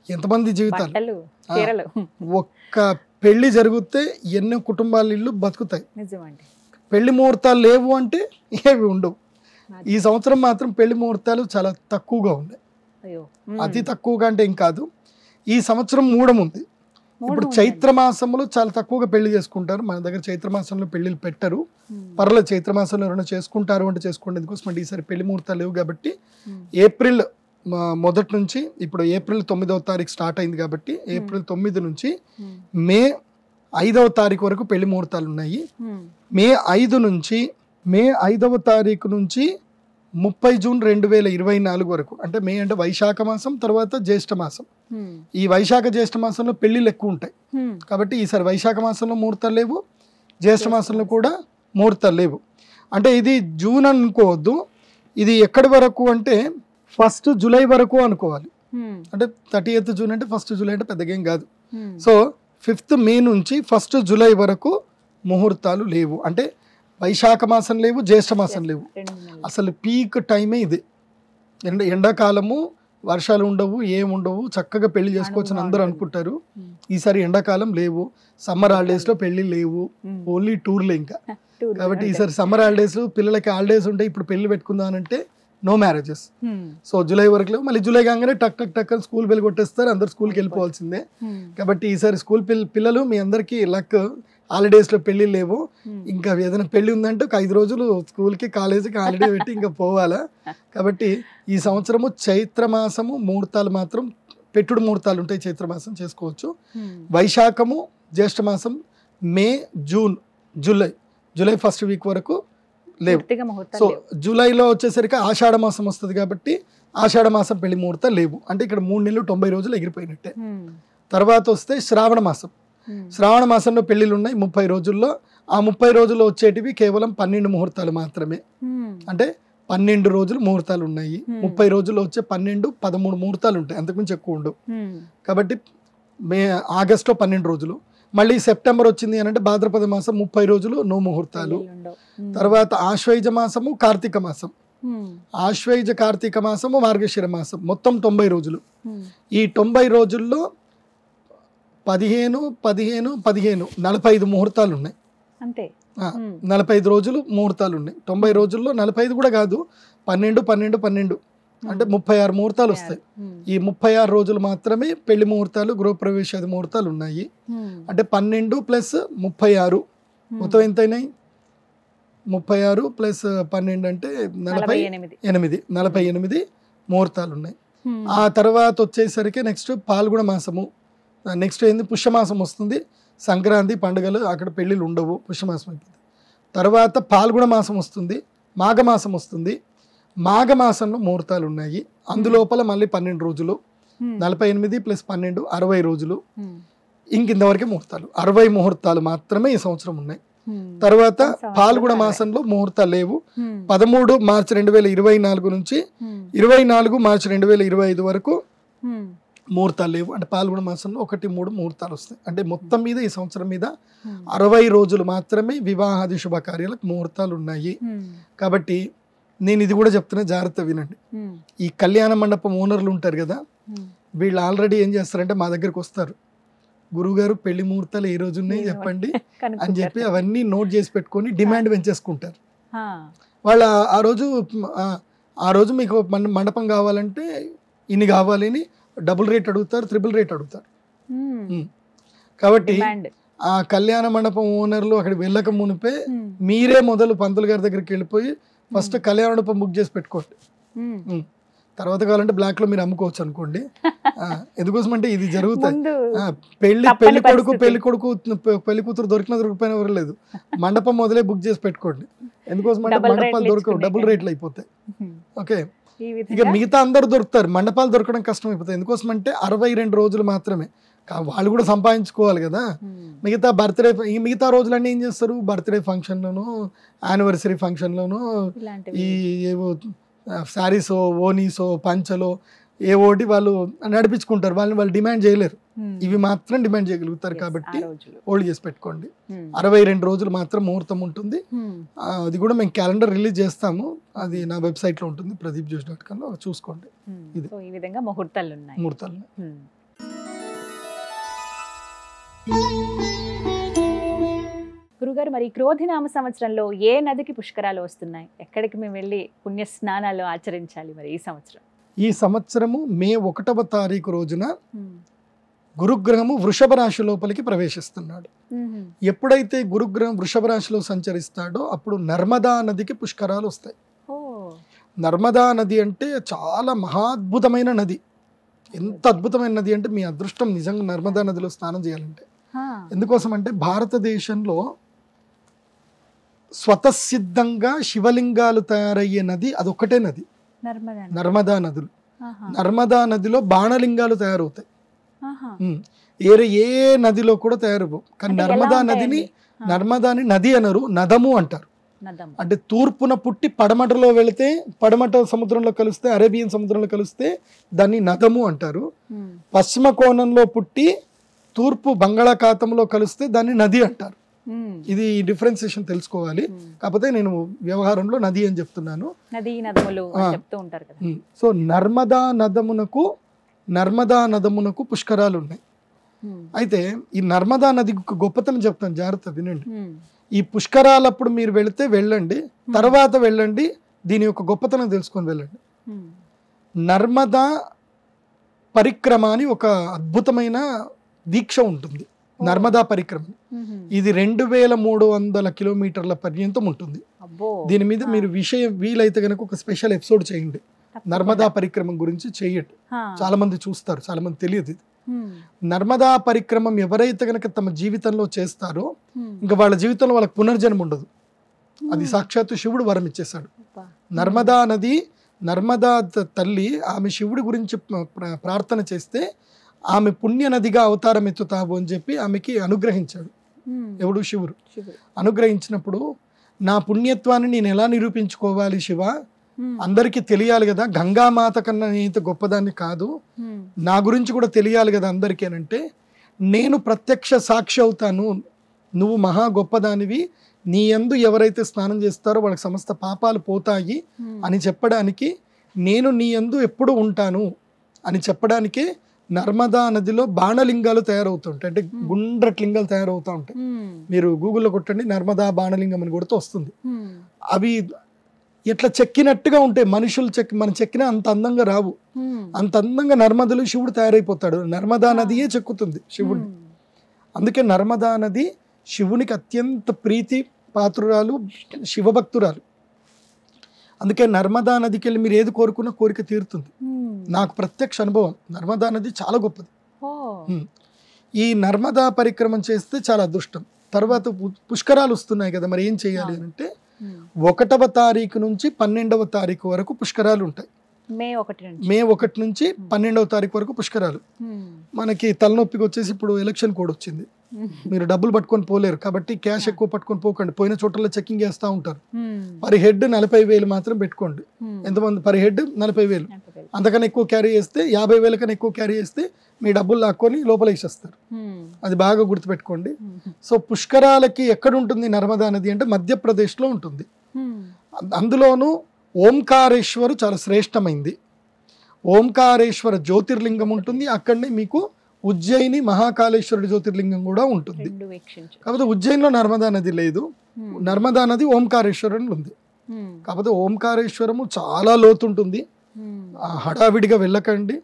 ఎంతమంది జీవితాలు. ఒక్క పెళ్లి జరిగితే ఎన్నో కుటుంబాల ఇల్లు బతుకుతాయి. పెళ్లి ముహూర్తాలు లేవు అంటే ఏవి ఉండవు. ఈ సంవత్సరం మాత్రం పెళ్లి ముహూర్తాలు చాలా తక్కువగా ఉన్నాయి. అతి తక్కువగా అంటే ఏం కాదు. ఈ సంవత్సరం మూఢం ఉంది. ఇప్పుడు చైత్రమాసంలో చాలా తక్కువగా పెళ్లి చేసుకుంటారు. మన దగ్గర చైత్రమాసంలో పెళ్లిళ్ళు పెట్టరు. పర్లేదు, చైత్రమాసంలో ఎవరైనా చేసుకుంటారు అంటే చేసుకోండి. ఎందుకోసం అంటే ఈసారి పెళ్లి ముహూర్తాలు లేవు కాబట్టి ఏప్రిల్ మొదటి నుంచి, ఇప్పుడు ఏప్రిల్ 9వ తారీఖు స్టార్ట్ అయింది కాబట్టి ఏప్రిల్ 9 నుంచి మే 5వ తారీఖు వరకు పెళ్లి ముహూర్తాలు ఉన్నాయి. మే 5వ తారీఖు నుంచి 30 జూన్ 2024 వరకు, అంటే మే అంటే వైశాఖ మాసం, తర్వాత జ్యేష్ఠ మాసం. ఈ వైశాఖ జ్యేష్ఠ మాసంలో పెళ్లిళ్ళు ఎక్కువ ఉంటాయి కాబట్టి ఈసారి వైశాఖ మాసంలో ముహూర్తాలు లేవు, జ్యేష్ఠ మాసంలో కూడా ముహూర్తాలు లేవు. అంటే ఇది జూన్ అనుకోవద్దు, ఇది ఎక్కడి వరకు అంటే 1 జూలై వరకు అనుకోవాలి. అంటే 30th జూన్ అంటే 1 జూలై అంటే పెద్దగా ఏం కాదు. సో 5th మే నుంచి 1 జూలై వరకు ముహూర్తాలు లేవు. అంటే వైశాఖ మాసం లేవు, జ్యేష్ఠ మాసం లేవు. అసలు పీక్ టైమే ఇది. ఎండాకాలము, వర్షాలు ఉండవు, ఏముండవు, చక్కగా పెళ్లి చేసుకోవచ్చు అని అందరూ అనుకుంటారు. ఈసారి ఎండాకాలం లేవు, సమ్మర్ హాలిడేస్ లో పెళ్లి లేవు, ఓన్లీ టూర్లే. ఇంకా కాబట్టి ఈసారి సమ్మర్ హాలిడేస్, పిల్లలకి హాలిడేస్ ఉంటాయి, ఇప్పుడు పెళ్లి పెట్టుకుందాం అంటే నో మ్యారేజెస్. సో జూలై వరకు లేవు. మళ్ళీ జూలై కాగానే టక్ టక్ టక్ స్కూల్ బెల్ కొట్టేస్తారు, అందరు స్కూల్కి వెళ్ళిపోవాల్సిందే. కాబట్టి ఈసారి స్కూల్ పిల్లలు మీ అందరికీ లక్, హాలిడేస్లో పెళ్లి లేవు, ఇంకా ఏదైనా పెళ్లి ఉందంటే ఒక 5 రోజులు స్కూల్కి కాలేజీకి హాలిడే పెట్టి ఇంకా పోవాలా. కాబట్టి ఈ సంవత్సరము చైత్రమాసము ముహూర్తాలు మాత్రం పెట్టుడు ముహూర్తాలు ఉంటాయి, చైత్రమాసం చేసుకోవచ్చు. వైశాఖము, జ్యేష్ఠమాసం, మే, జూన్, జూలై ఫస్ట్ వీక్ వరకు లేవు. సో జూలైలో వచ్చేసరికి ఆషాఢ మాసం వస్తుంది కాబట్టి ఆషాఢ మాసం పెళ్లి ముహూర్తాలు లేవు. అంటే ఇక్కడ 3 నెలలు 90 రోజులు ఎగిరిపోయినట్టే. తర్వాత వస్తే శ్రావణ మాసం. శ్రావణ మాసంలో పెళ్లిళ్ళు ఉన్నాయి 30 రోజుల్లో. ఆ 30 రోజుల్లో వచ్చేటివి కేవలం 12 ముహూర్తాలు మాత్రమే. అంటే 12 రోజులు ముహూర్తాలు ఉన్నాయి. 30 రోజుల్లో వచ్చే 12, 13 ముహూర్తాలు ఉంటాయి, అంతకుమించి ఎక్కువ ఉండవు. కాబట్టి ఆగస్టులో 12 రోజులు. మళ్ళీ సెప్టెంబర్ వచ్చింది అని అంటే భాద్రపద మాసం 30 రోజులు నో ముహూర్తాలు. తర్వాత ఆశ్వయుజ మాసము, కార్తీక మాసం. ఆశ్వయుజ కార్తీక మాసము, మార్గశిర మాసం, మొత్తం 90 రోజులు. ఈ 90 రోజుల్లో 15, 45 ముహూర్తాలు ఉన్నాయి. అంతే 45 రోజులు ముహూర్తాలు ఉన్నాయి. 90 రోజుల్లో 45 కూడా కాదు, 12 అంటే 36 ముహూర్తాలు వస్తాయి. ఈ 36 రోజులు మాత్రమే పెళ్లి ముహూర్తాలు, గృహప్రవేశాది ముహూర్తాలు ఉన్నాయి. అంటే 12 ప్లస్ 36 మొత్తం ఎంత అయినాయి? 36 ప్లస్ 12 అంటే 48 ముహూర్తాలు ఉన్నాయి. ఆ తర్వాత వచ్చేసరికి నెక్స్ట్ పాల్గొన మాసము, నెక్స్ట్ ఏంది పుష్యమాసం వస్తుంది. సంక్రాంతి పండుగలు అక్కడ పెళ్ళిళ్ళు ఉండవు, పుష్యమాసం అయిపోతుంది. తర్వాత పాల్గొన మాసం వస్తుంది, మాఘమాసం వస్తుంది. మాఘమాసంలో ముహూర్తాలు ఉన్నాయి. అందులోపల మళ్ళీ 12 రోజులు, 48 ప్లస్ 12 60 రోజులు. ఇంకింతవరకే ముహూర్తాలు, 60 ముహూర్తాలు మాత్రమే ఈ సంవత్సరం ఉన్నాయి. తర్వాత పాల్గొన మాసంలో ముహూర్తాలు లేవు. 13 మార్చి 2024 నుంచి 24 మార్చి 2025 వరకు ముహూర్తాలు లేవు. అంటే పాల్గొన మాసంలో 1-3 ముహూర్తాలు వస్తాయి. అంటే మొత్తం మీద ఈ సంవత్సరం మీద 60 రోజులు మాత్రమే వివాహాది శుభకార్యాలకు ముహూర్తాలు ఉన్నాయి. కాబట్టి నేను ఇది కూడా చెప్తున్నా, జాగ్రత్త వినండి. ఈ కళ్యాణ మండపం ఓనర్లు ఉంటారు కదా, వీళ్ళు ఆల్రెడీ ఏం చేస్తారంటే మా దగ్గరకు వస్తారు, గురువుగారు పెళ్లి ముహూర్తాలు ఏ రోజు ఉన్నాయి చెప్పండి అని చెప్పి అవన్నీ నోట్ చేసి పెట్టుకొని డిమాండ్ పెంచేసుకుంటారు. వాళ్ళు ఆ రోజు మీకు మండపం కావాలంటే ఇన్ని కావాలని డబుల్ రేట్ అడుగుతారు, ట్రిపుల్ రేట్ అడుగుతారు. కాబట్టి ఆ కళ్యాణ మండపం ఓనర్లు అక్కడికి వెళ్ళక మునిపే మీరే మొదలు పంతులు గారి దగ్గరికి వెళ్ళిపోయి ఫస్ట్ కళ్యాణ మండపం బుక్ చేసి పెట్టుకోండి. తర్వాత కావాలంటే బ్లాక్ లో మీరు అమ్ముకోవచ్చు అనుకోండి. ఎందుకోసం అంటే ఇది జరుగుతాయి. పెళ్లి కూతురు దొరికిపోయినా ఎవరు లేదు, మండపం మొదలే బుక్ చేసి పెట్టుకోండి. ఎందుకోసం అంటే మండపాలు దొరకవు, డబుల్ రేట్లు అయిపోతాయి. ఓకే, ఇక మిగతా అందరు దొరుకుతారు, మండపాలు దొరకడం కష్టం అయిపోతాయి. ఎందుకోసం అంటే 62 రోజులు మాత్రమే, వాళ్ళు కూడా సంపాదించుకోవాలి కదా. మిగతా రోజులన్నీ ఏం చేస్తారు, బర్త్డే ఫంక్షన్లోను, యానివర్సరీ ఫంక్షన్లోను, ఈ ఏవో శారీసో, ఓనీసో, పంచలో ఏవోటి వాళ్ళు నడిపించుకుంటారు. వాళ్ళు డిమాండ్ చేయలేరు, ఇవి మాత్రం డిమాండ్ చేయగలుగుతారు. కాబట్టి హోల్డ్ చేసి పెట్టుకోండి. 62 రోజులు మాత్రం ముహూర్తం ఉంటుంది. అది కూడా మేము క్యాలెండర్ రిలీజ్ చేస్తాము, అది నా వెబ్సైట్ లో ఉంటుంది, pradeepjoshi.com లో చూసుకోండి. ఇది ఈ విధంగా ముహూర్తాలు ఉన్నాయి. గురుగారు, మరి క్రోధినామ సంవత్సరంలో ఏ నదికి పుష్కరాలు వస్తున్నాయి? ఎక్కడికి మేము వెళ్ళి పుణ్య స్నానాలు ఆచరించాలి మరి ఈ సంవత్సరం? ఈ సంవత్సరము మే 1వ తారీఖు రోజున గురుగ్రహము వృషభ రాశి లోపలికి ప్రవేశిస్తున్నాడు. ఎప్పుడైతే గురుగ్రహం వృషభ రాశిలో సంచరిస్తాడో అప్పుడు నర్మదా నదికి పుష్కరాలు వస్తాయి. నర్మదా నది అంటే చాలా మహాద్భుతమైన నది. ఎంత అద్భుతమైన నది అంటే మీ అదృష్టం నిజంగా నర్మదా నదిలో స్నానం చేయాలంటే. ఎందుకోసం అంటే భారతదేశంలో స్వతసిద్ధంగా శివలింగాలు తయారయ్యే నది అదొక్కటే నది, నర్మదా నదులు. నర్మదా నదిలో బాణలింగాలు తయారవుతాయి, ఏ నదిలో కూడా తయారవు. కానీ నర్మదాని నది అనరు, నదము అంటారు. అంటే తూర్పున పుట్టి పడమటలో వెళితే, పడమట సముద్రంలో కలిస్తే, అరేబియన్ సముద్రంలో కలిస్తే దాన్ని నదము అంటారు. పశ్చిమ కోణంలో పుట్టి తూర్పు బంగాళాఖాతంలో కలిస్తే దాన్ని నది అంటారు. ఇది డిఫరెన్సియేషన్ తెలుసుకోవాలి. కాకపోతే నేను వ్యవహారంలో నది అని చెప్తున్నాను. సో నర్మదా నదమునకు పుష్కరాలు ఉన్నాయి. అయితే ఈ నర్మదా నది గొప్పతనం చెప్తాను, జాగ్రత్త వినండి. ఈ పుష్కరాలప్పుడు మీరు వెళితే వెళ్ళండి, తర్వాత వెళ్ళండి, దీని యొక్క గొప్పతనం తెలుసుకొని వెళ్ళండి. నర్మదా పరిక్రమ అని ఒక అద్భుతమైన దీక్ష ఉంటుంది. నర్మదా పరిక్రమ. ఇది 2300 కిలోమీటర్ల పర్యంతం ఉంటుంది. దీని మీద మీరు విషయం వీలైతే కనుక ఒక స్పెషల్ ఎపిసోడ్ చేయండి, నర్మదా పరిక్రమ గురించి చెయ్యండి. చాలా మంది చూస్తారు, చాలా మంది తెలియదు ఇది. నర్మదా పరిక్రమం ఎవరైతే కనుక తమ జీవితంలో చేస్తారో ఇంకా వాళ్ళ జీవితంలో వాళ్ళకి పునర్జన్మ ఉండదు. అది సాక్షాత్తు శివుడు వరం ఇచ్చేశాడు. నర్మదా నది, నర్మదా తల్లి ఆమె శివుడి గురించి ప్రార్థన చేస్తే ఆమె పుణ్య నదిగా అవతారం ఎత్తుతావు అని చెప్పి ఆమెకి అనుగ్రహించాడు. ఎవడు? శివుడు. అనుగ్రహించినప్పుడు నా పుణ్యత్వాన్ని నేను ఎలా నిరూపించుకోవాలి శివ, అందరికీ తెలియాలి కదా, గంగామాత కన్నా నేనైతే గొప్పదాన్ని కాదు, నా గురించి కూడా తెలియాలి కదా అందరికీ అంటే, నేను ప్రత్యక్ష సాక్షి అవుతాను, నువ్వు మహా గొప్పదానివి, నీ యందు ఎవరైతే స్నానం చేస్తారో వాళ్ళకి సమస్త పాపాలు పోతాయి అని చెప్పడానికి, నేను నీ యందు ఎప్పుడు ఉంటాను అని చెప్పడానికి నర్మదా నదిలో బాణలింగాలు తయారవుతుంటాయి. అంటే గుండ్రటి లింగాలు తయారవుతూ ఉంటాయి. మీరు గూగుల్లో కొట్టండి, నర్మదా బాణలింగం అని కొడితే వస్తుంది. అవి ఎట్లా చెక్కినట్టుగా ఉంటాయి. మనుషులు మనం చెక్కినా అంత అందంగా రావు. అంత అందంగా నర్మదలు శివుడు తయారైపోతాడు. నర్మదా నదియే చెక్కుతుంది శివుడిని. అందుకే నర్మదా నది శివునికి అత్యంత ప్రీతి పాత్రురాలు, శివభక్తురాలు. అందుకే నర్మదా నదికి వెళ్ళి మీరు ఏది కోరుకున్నా కోరిక తీరుతుంది. నాకు ప్రత్యక్ష అనుభవం. నర్మదా నది చాలా గొప్పది. ఈ నర్మదా పరిక్రమం చేస్తే చాలా అదృష్టం. తర్వాత పుష్కరాలు వస్తున్నాయి కదా, మరి ఏం చేయాలి అంటే 1వ తారీఖు నుంచి 12వ తారీఖు వరకు పుష్కరాలు ఉంటాయి. మే 1 నుంచి 12వ తారీఖు వరకు పుష్కరాలు. మనకి తలనొప్పికి వచ్చేసి ఇప్పుడు ఎలక్షన్ కోడ్ వచ్చింది, మీరు డబ్బులు పట్టుకొని పోలేరు కాబట్టి క్యాష్ ఎక్కువ పట్టుకొని పోకండి. పోయిన చోట్ల చెకింగ్ చేస్తూ ఉంటారు. పర్ హెడ్ 40,000 మాత్రం పెట్టుకోండి. ఎంతమంది? Per head 40,000. అంతకన్నా ఎక్కువ క్యారీ చేస్తే, 50,000 కన్నా ఎక్కువ క్యారీ చేస్తే మీ డబ్బులు లాక్కొని లోపల వేసేస్తారు. అది బాగా గుర్తుపెట్టుకోండి. సో పుష్కరాలకి ఎక్కడ ఉంటుంది నర్మదా నది అంటే మధ్యప్రదేశ్లో ఉంటుంది. అందులోనూ ఓంకారేశ్వరు చాలా శ్రేష్టమైంది. ఓంకారేశ్వర జ్యోతిర్లింగం ఉంటుంది. అక్కడనే మీకు ఉజ్జయిని మహాకాళేశ్వరుడి జ్యోతిర్లింగం కూడా ఉంటుంది. కాకపోతే ఉజ్జయిన్లో నర్మదా నది లేదు. నర్మదా నది ఓంకారేశ్వరం ఉంది. కాకపోతే ఓంకారేశ్వరము చాలా లోతుంటుంది. హడావిడిగా వెళ్ళకండి.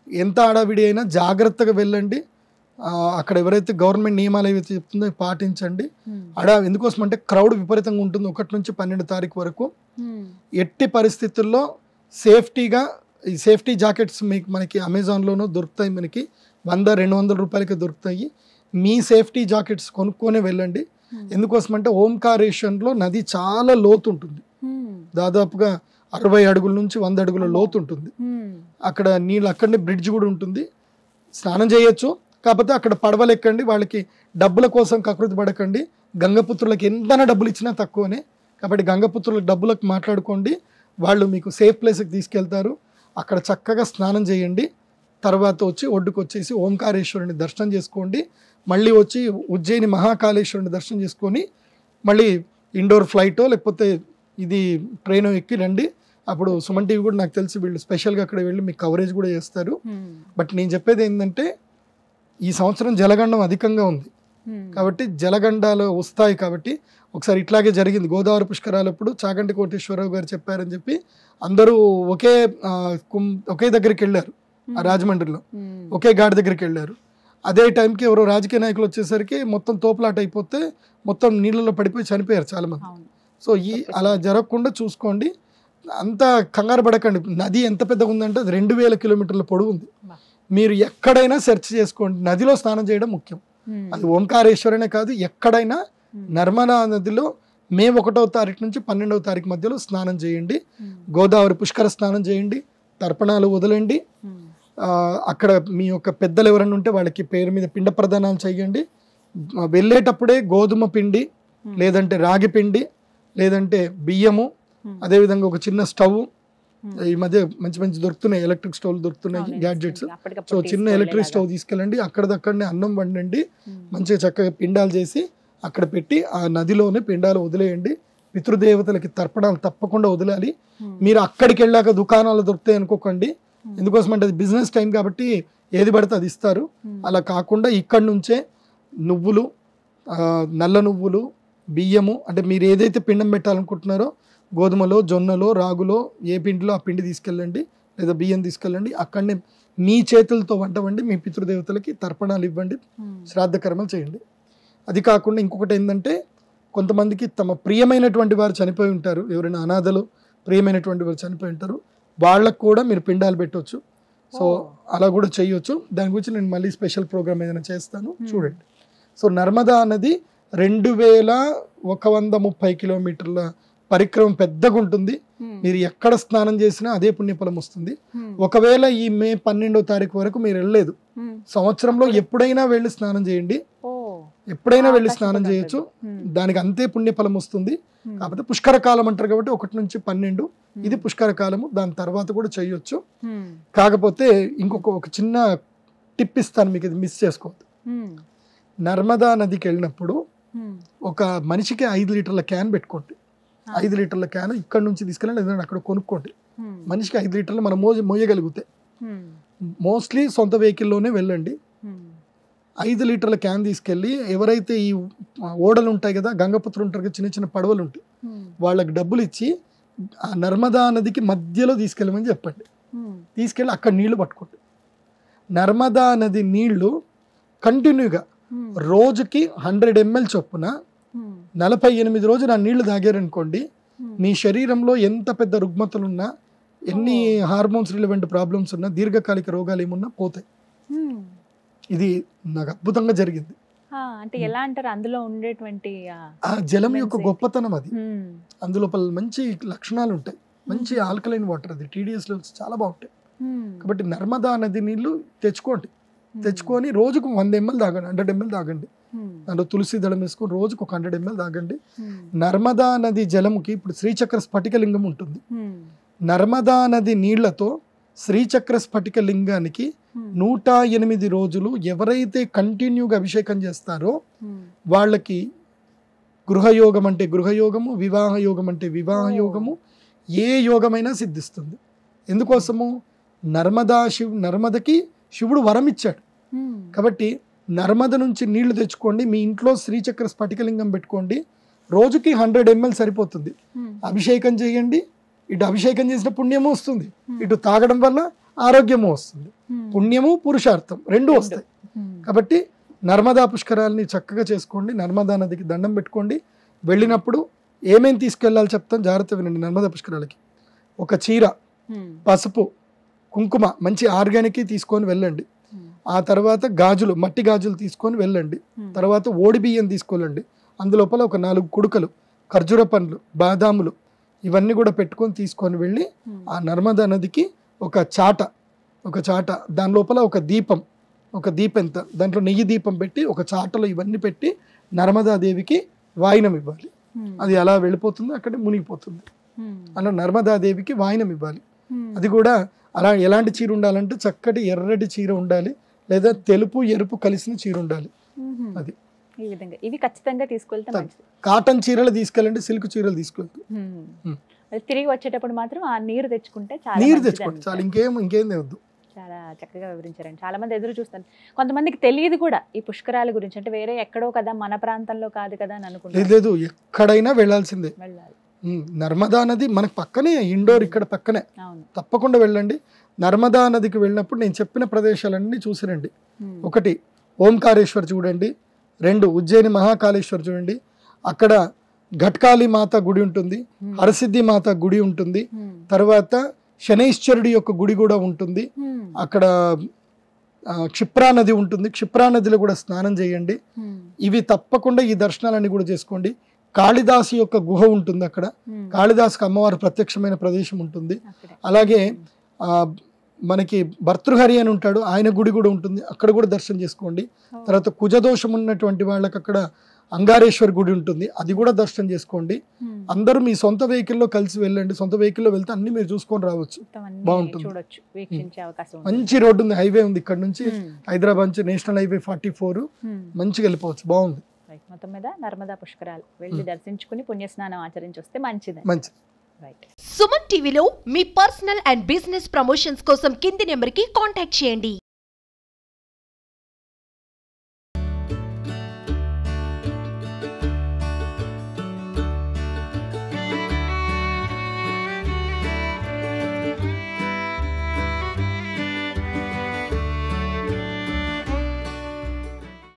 ఎంత హడావిడి అయినా జాగ్రత్తగా వెళ్ళండి. అక్కడ ఎవరైతే గవర్నమెంట్ నియమాలు ఏవైతే చెప్తుందో పాటించండి. ఎందుకోసం అంటే క్రౌడ్ విపరీతంగా ఉంటుంది 1 నుంచి 12 తారీఖు వరకు. ఎట్టి పరిస్థితుల్లో సేఫ్టీగా ఈ సేఫ్టీ జాకెట్స్ మనకి అమెజాన్లోనూ దొరుకుతాయి. మనకి 100-200 రూపాయలకి దొరుకుతాయి. మీ సేఫ్టీ జాకెట్స్ కొనుక్కొనే వెళ్ళండి. ఎందుకోసం అంటే ఓంకారేశ్వరంలో నది చాలా లోతు ఉంటుంది. దాదాపుగా 60 అడుగుల నుంచి 100 అడుగుల లోతు ఉంటుంది. అక్కడ నీళ్ళు, అక్కడనే బ్రిడ్జ్ కూడా ఉంటుంది. స్నానం చేయొచ్చు. కాకపోతే అక్కడ పడవలు ఎక్కండి. వాళ్ళకి డబ్బుల కోసం కకృతి పడకండి. గంగపుత్రులకు ఎంతైనా డబ్బులు ఇచ్చినా తక్కువనే. కాబట్టి గంగపుత్రులకు డబ్బులకు మాట్లాడుకోండి. వాళ్ళు మీకు సేఫ్ ప్లేస్కి తీసుకెళ్తారు. అక్కడ చక్కగా స్నానం చేయండి. తర్వాత వచ్చి ఒడ్డుకు వచ్చేసి ఓంకారేశ్వరుని దర్శనం చేసుకోండి. మళ్ళీ వచ్చి ఉజ్జయిని మహాకాళేశ్వరుని దర్శనం చేసుకొని మళ్ళీ ఇండోర్ ఫ్లైటో లేకపోతే ఇది ట్రైన్ ఎక్కి రండి. అప్పుడు సుమన్ టీవీ కూడా నాకు తెలిసి వీళ్ళు స్పెషల్గా అక్కడ వెళ్ళి మీకు కవరేజ్ కూడా చేస్తారు. బట్ నేను చెప్పేది ఏంటంటే ఈ సంవత్సరం జలగండం అధికంగా ఉంది కాబట్టి జలగండాలు వస్తాయి. కాబట్టి ఒకసారి ఇట్లాగే జరిగింది గోదావరి పుష్కరాలప్పుడు. చాగంటి కోటేశ్వరరావు గారు చెప్పారని చెప్పి అందరూ ఒకే దగ్గరికి వెళ్ళారు. ఆ రాజమండ్రిలో ఒకే ఘాట్ దగ్గరికి వెళ్ళారు. అదే టైంకి ఎవరో రాజకీయ నాయకులు వచ్చేసరికి మొత్తం తోపులాట అయిపోతే మొత్తం నీళ్ళలో పడిపోయి చనిపోయారు చాలామంది. సో అలా జరగకుండా చూసుకోండి. అంత కంగారు పడకండి. నది ఎంత పెద్దగా ఉందంటే అది 2000 కిలోమీటర్ల పొడవు ఉంది. మీరు ఎక్కడైనా సెర్చ్ చేసుకోండి. నదిలో స్నానం చేయడం ముఖ్యం. అది ఓంకారేశ్వరనే కాదు, ఎక్కడైనా నర్మదా నదిలో మే 1వ తారీఖు నుంచి 12వ తారీఖు మధ్యలో స్నానం చేయండి. గోదావరి పుష్కర స్నానం చేయండి. తర్పణాలు వదలండి. అక్కడ మీ యొక్క పెద్దలు ఎవరైనా ఉంటే వాళ్ళకి పేరు మీద పిండ ప్రదానాలు చేయండి. వెళ్ళేటప్పుడే గోధుమ పిండి లేదంటే రాగి పిండి లేదంటే బియ్యము, అదేవిధంగా ఒక చిన్న స్టవ్, ఈ మధ్య మంచి మంచి దొరుకుతున్నాయి, ఎలక్ట్రిక్ స్టవ్లు దొరుకుతున్నాయి, గ్యాడ్జెట్స్. సో చిన్న ఎలక్ట్రిక్ స్టవ్ తీసుకెళ్ళండి. అక్కడదక్కడనే అన్నం వండండి. మంచిగా చక్కగా పిండాలు చేసి అక్కడ పెట్టి ఆ నదిలోనే పిండాలు వదిలేయండి. పితృదేవతలకి తర్పణాలు తప్పకుండా వదలాలి. మీరు అక్కడికి వెళ్ళాక దుకాణాలు దొరుకుతాయి అనుకోకండి. ఎందుకోసం అంటే అది బిజినెస్ టైం కాబట్టి ఏది పడితే అది ఇస్తారు. అలా కాకుండా ఇక్కడి నుంచే నువ్వులు, నల్ల నువ్వులు, బియ్యము, అంటే మీరు ఏదైతే పిండం పెట్టాలనుకుంటున్నారో గోధుమలో, జొన్నలో, రాగులో ఏ పిండిలో ఆ పిండి తీసుకెళ్ళండి లేదా బియ్యం తీసుకెళ్ళండి. అక్కడనే మీ చేతులతో వంట వండి మీ పితృదేవతలకి తర్పణాలు ఇవ్వండి, శ్రాద్ధ కర్మలు చేయండి. అది కాకుండా ఇంకొకటి ఏంటంటే, కొంతమందికి తమ ప్రియమైనటువంటి వారు చనిపోయి ఉంటారు, ఎవరైనా అనాథలు ప్రియమైనటువంటి వారు చనిపోయి ఉంటారు, వాళ్ళకు కూడా మీరు పిండాలు పెట్టవచ్చు. సో అలా కూడా చేయొచ్చు. దాని గురించి నేను మళ్ళీ స్పెషల్ ప్రోగ్రామ్ ఏదైనా చేస్తాను, చూడండి. సో నర్మదా నది 2130 కిలోమీటర్ల పరిక్రమం పెద్దగా ఉంటుంది. మీరు ఎక్కడ స్నానం చేసినా అదే పుణ్యఫలం వస్తుంది. ఒకవేళ ఈ మే 12వ తారీఖు వరకు మీరు వెళ్ళలేదు, సంవత్సరంలో ఎప్పుడైనా వెళ్ళి స్నానం చేయండి, ఎప్పుడైనా వెళ్ళి స్నానం చేయొచ్చు, దానికి అంతే పుణ్యఫలం వస్తుంది. కాకపోతే పుష్కర కాలం అంటారు కాబట్టి 1 నుంచి 12 ఇది పుష్కర కాలము, దాని తర్వాత కూడా చేయొచ్చు. కాకపోతే ఒక చిన్న టిప్ ఇస్తాను మీకు, ఇది మిస్ చేసుకోవద్దు. నర్మదా నదికి వెళ్ళినప్పుడు ఒక మనిషికి 5 లీటర్ల క్యాన్ పెట్టుకోండి. 5 లీటర్ల క్యాన్ ఇక్కడ నుంచి తీసుకెళ్ళండి, లేదంటే అక్కడ కొనుక్కోండి. మనిషికి 5 లీటర్లు మనం మోయగలిగితే, మోస్ట్లీ సొంత వెహికల్లోనే వెళ్ళండి. 5 లీటర్ల క్యాన్ తీసుకెళ్ళి ఎవరైతే ఈ ఓడలు ఉంటాయి కదా, గంగపుత్రులు ఉంటారు కదా, చిన్న చిన్న పడవలు ఉంటాయి, వాళ్ళకి డబ్బులు ఇచ్చి ఆ నర్మదా నదికి మధ్యలో తీసుకెళ్ళమని చెప్పండి. తీసుకెళ్ళి అక్కడ నీళ్లు పట్టుకోండి. నర్మదా నది నీళ్లు కంటిన్యూగా రోజుకి 100 ml చొప్పున 48 రోజులు ఆ నీళ్లు తాగారనుకోండి, మీ శరీరంలో ఎంత పెద్ద రుగ్మతలున్నా, ఎన్ని హార్మోన్స్ రిలవెంట్ ప్రాబ్లమ్స్ ఉన్నా, దీర్ఘకాలిక రోగాలు ఏమున్నా పోతాయి. ఇది నాకు అద్భుతంగా జరిగింది. అంటే ఎలా అంటారు, అందులో ఉండేటువంటి ఆ జలం యొక్క గొప్పతనం అది. అందులో మంచి లక్షణాలు ఉంటాయి, మంచి ఆల్కలైన్ వాటర్, అది TDS లెవెల్స్ చాలా బాగుంటాయి. కాబట్టి నర్మదా నది నీళ్లు తెచ్చుకొని రోజుకు 100 ml తాగండి, 100 ml తాగండి. దాంట్లో తులసి దళం వేసుకొని రోజుకు ఒక 100 ml తాగండి. నర్మదా నది జలముకి ఇప్పుడు శ్రీచక్ర స్ఫటిక లింగం ఉంటుంది. నర్మదా నది నీళ్లతో శ్రీచక్ర స్ఫటిక లింగానికి 108 రోజులు ఎవరైతే కంటిన్యూగా అభిషేకం చేస్తారో వాళ్ళకి గృహయోగం అంటే గృహయోగము, వివాహ యోగం అంటే వివాహ యోగము, ఏ యోగమైనా సిద్ధిస్తుంది. ఎందుకోసము? నర్మదకి శివుడు వరం ఇచ్చాడు కాబట్టి నర్మద నుంచి నీళ్లు తెచ్చుకోండి, మీ ఇంట్లో శ్రీచక్ర స్ఫటికలింగం పెట్టుకోండి, రోజుకి 100 ml సరిపోతుంది. అభిషేకం చేయండి, ఇటు అభిషేకం చేసిన పుణ్యము వస్తుంది, ఇటు తాగడం వల్ల ఆరోగ్యము వస్తుంది. పుణ్యము పురుషార్థం రెండు వస్తాయి. కాబట్టి నర్మదా పుష్కరాలని చక్కగా చేసుకోండి. నర్మదా నదికి దండం పెట్టుకోండి. వెళ్ళినప్పుడు ఏమేమి తీసుకెళ్ళాలి చెప్తాను, జాగ్రత్త వినండి. నర్మదా పుష్కరాలకి ఒక చీర, పసుపు, కుంకుమ మంచి ఆర్గానిక్ తీసుకొని వెళ్ళండి. ఆ తర్వాత గాజులు, మట్టి గాజులు తీసుకొని వెళ్ళండి. తర్వాత ఓడి బియ్యం తీసుకోవాలండి. అందులోపల ఒక 4 కుడుకలు, ఖర్జూర పండ్లు, బాదాములు ఇవన్నీ కూడా పెట్టుకొని తీసుకొని వెళ్ళి ఆ నర్మదా నదికి ఒక చాట దాని లోపల ఒక దీపం ఎంత దాంట్లో నెయ్యి దీపం పెట్టి ఒక చాటలో ఇవన్నీ పెట్టి నర్మదాదేవికి వాయినం ఇవ్వాలి. అది అలా వెళ్ళిపోతుంది, అక్కడే మునిగిపోతుంది. అలా నర్మదాదేవికి వాయినం ఇవ్వాలి. అది కూడా అలా ఎలాంటి చీర ఉండాలంటే చక్కటి ఎర్రటి చీర ఉండాలి, లేదా తెలుపు ఎరుపు కలిసిన చీర ఉండాలి. అది ఈ విధంగా ఇవి ఖచ్చితంగా తీసుకెళ్తే మంచిది. కాటన్ చీరలు తీసుకెళ్ళండి, సిల్క్ చీరలు తీసుకెళ్తూ తిరిగి వచ్చేటప్పుడు మాత్రం ఆ నీరు తెచ్చుకుంటే తెచ్చుకోండి చాలు, ఇంకేం వద్దు. చాలా చక్కగా వివరించారండి. చాలా మంది ఎదురు చూస్తారు, కొంతమందికి తెలియదు కూడా ఈ పుష్కరాల గురించి. అంటే వేరే ఎక్కడో కదా, మన ప్రాంతంలో కాదు కదా అని అనుకుంటారు. లేదు, ఎక్కడైనా వెళ్ళాల్సిందే. నర్మదా నది మనకు పక్కనే, ఇండోర్ ఇక్కడ పక్కనే, తప్పకుండా వెళ్ళండి. నర్మదా నదికి వెళ్ళినప్పుడు నేను చెప్పిన ప్రదేశాలన్నీ చూసిరండి. 1 ఓంకారేశ్వర్ చూడండి, 2 ఉజ్జయిని మహాకాళేశ్వర్ చూడండి, అక్కడ ఘట్కాళి మాత గుడి ఉంటుంది, హరసిద్ధి మాత గుడి ఉంటుంది, తర్వాత శనైశ్వరుడి యొక్క గుడి కూడా ఉంటుంది, అక్కడ క్షిప్రా నది ఉంటుంది, క్షిప్రా నదిలో కూడా స్నానం చేయండి. ఇవి తప్పకుండా ఈ దర్శనాలన్నీ కూడా చేసుకోండి. కాళిదాసు యొక్క గుహ ఉంటుంది, అక్కడ కాళిదాసుకు అమ్మవారు ప్రత్యక్షమైన ప్రదేశం ఉంటుంది. అలాగే మనకి భర్తృహరి అని ఉంటాడు, ఆయన గుడి కూడా ఉంటుంది, అక్కడ కూడా దర్శనం చేసుకోండి. తర్వాత కుజదోషం ఉన్నటువంటి వాళ్ళకి అక్కడ అంగారేశ్వర్ గుడి ఉంటుంది, అది కూడా దర్శనం చేసుకోండి. అందరూ మీ సొంత వెహికల్లో కలిసి వెళ్ళండి. సొంత వెహికల్లో వెళ్తే అన్ని మీరు చూసుకొని రావచ్చు, బాగుంటుంది. మంచి రోడ్డు ఉంది, హైవే ఉంది, ఇక్కడ నుంచి హైదరాబాద్ నుంచి నేషనల్ హైవే 44 మంచిగా వెళ్ళిపోవచ్చు, బాగుంది. మొత్తం మీద నర్మదా పుష్కరాలు వెళ్ళి దర్శించుకుని పుణ్యస్నానం ఆచరించి వస్తే మంచిది. సుమన్ టీవీలో మీ పర్సనల్ అండ్ బిజినెస్ ప్రమోషన్స్ కోసం కింది నెంబర్కి కాంటాక్ట్ చేయండి.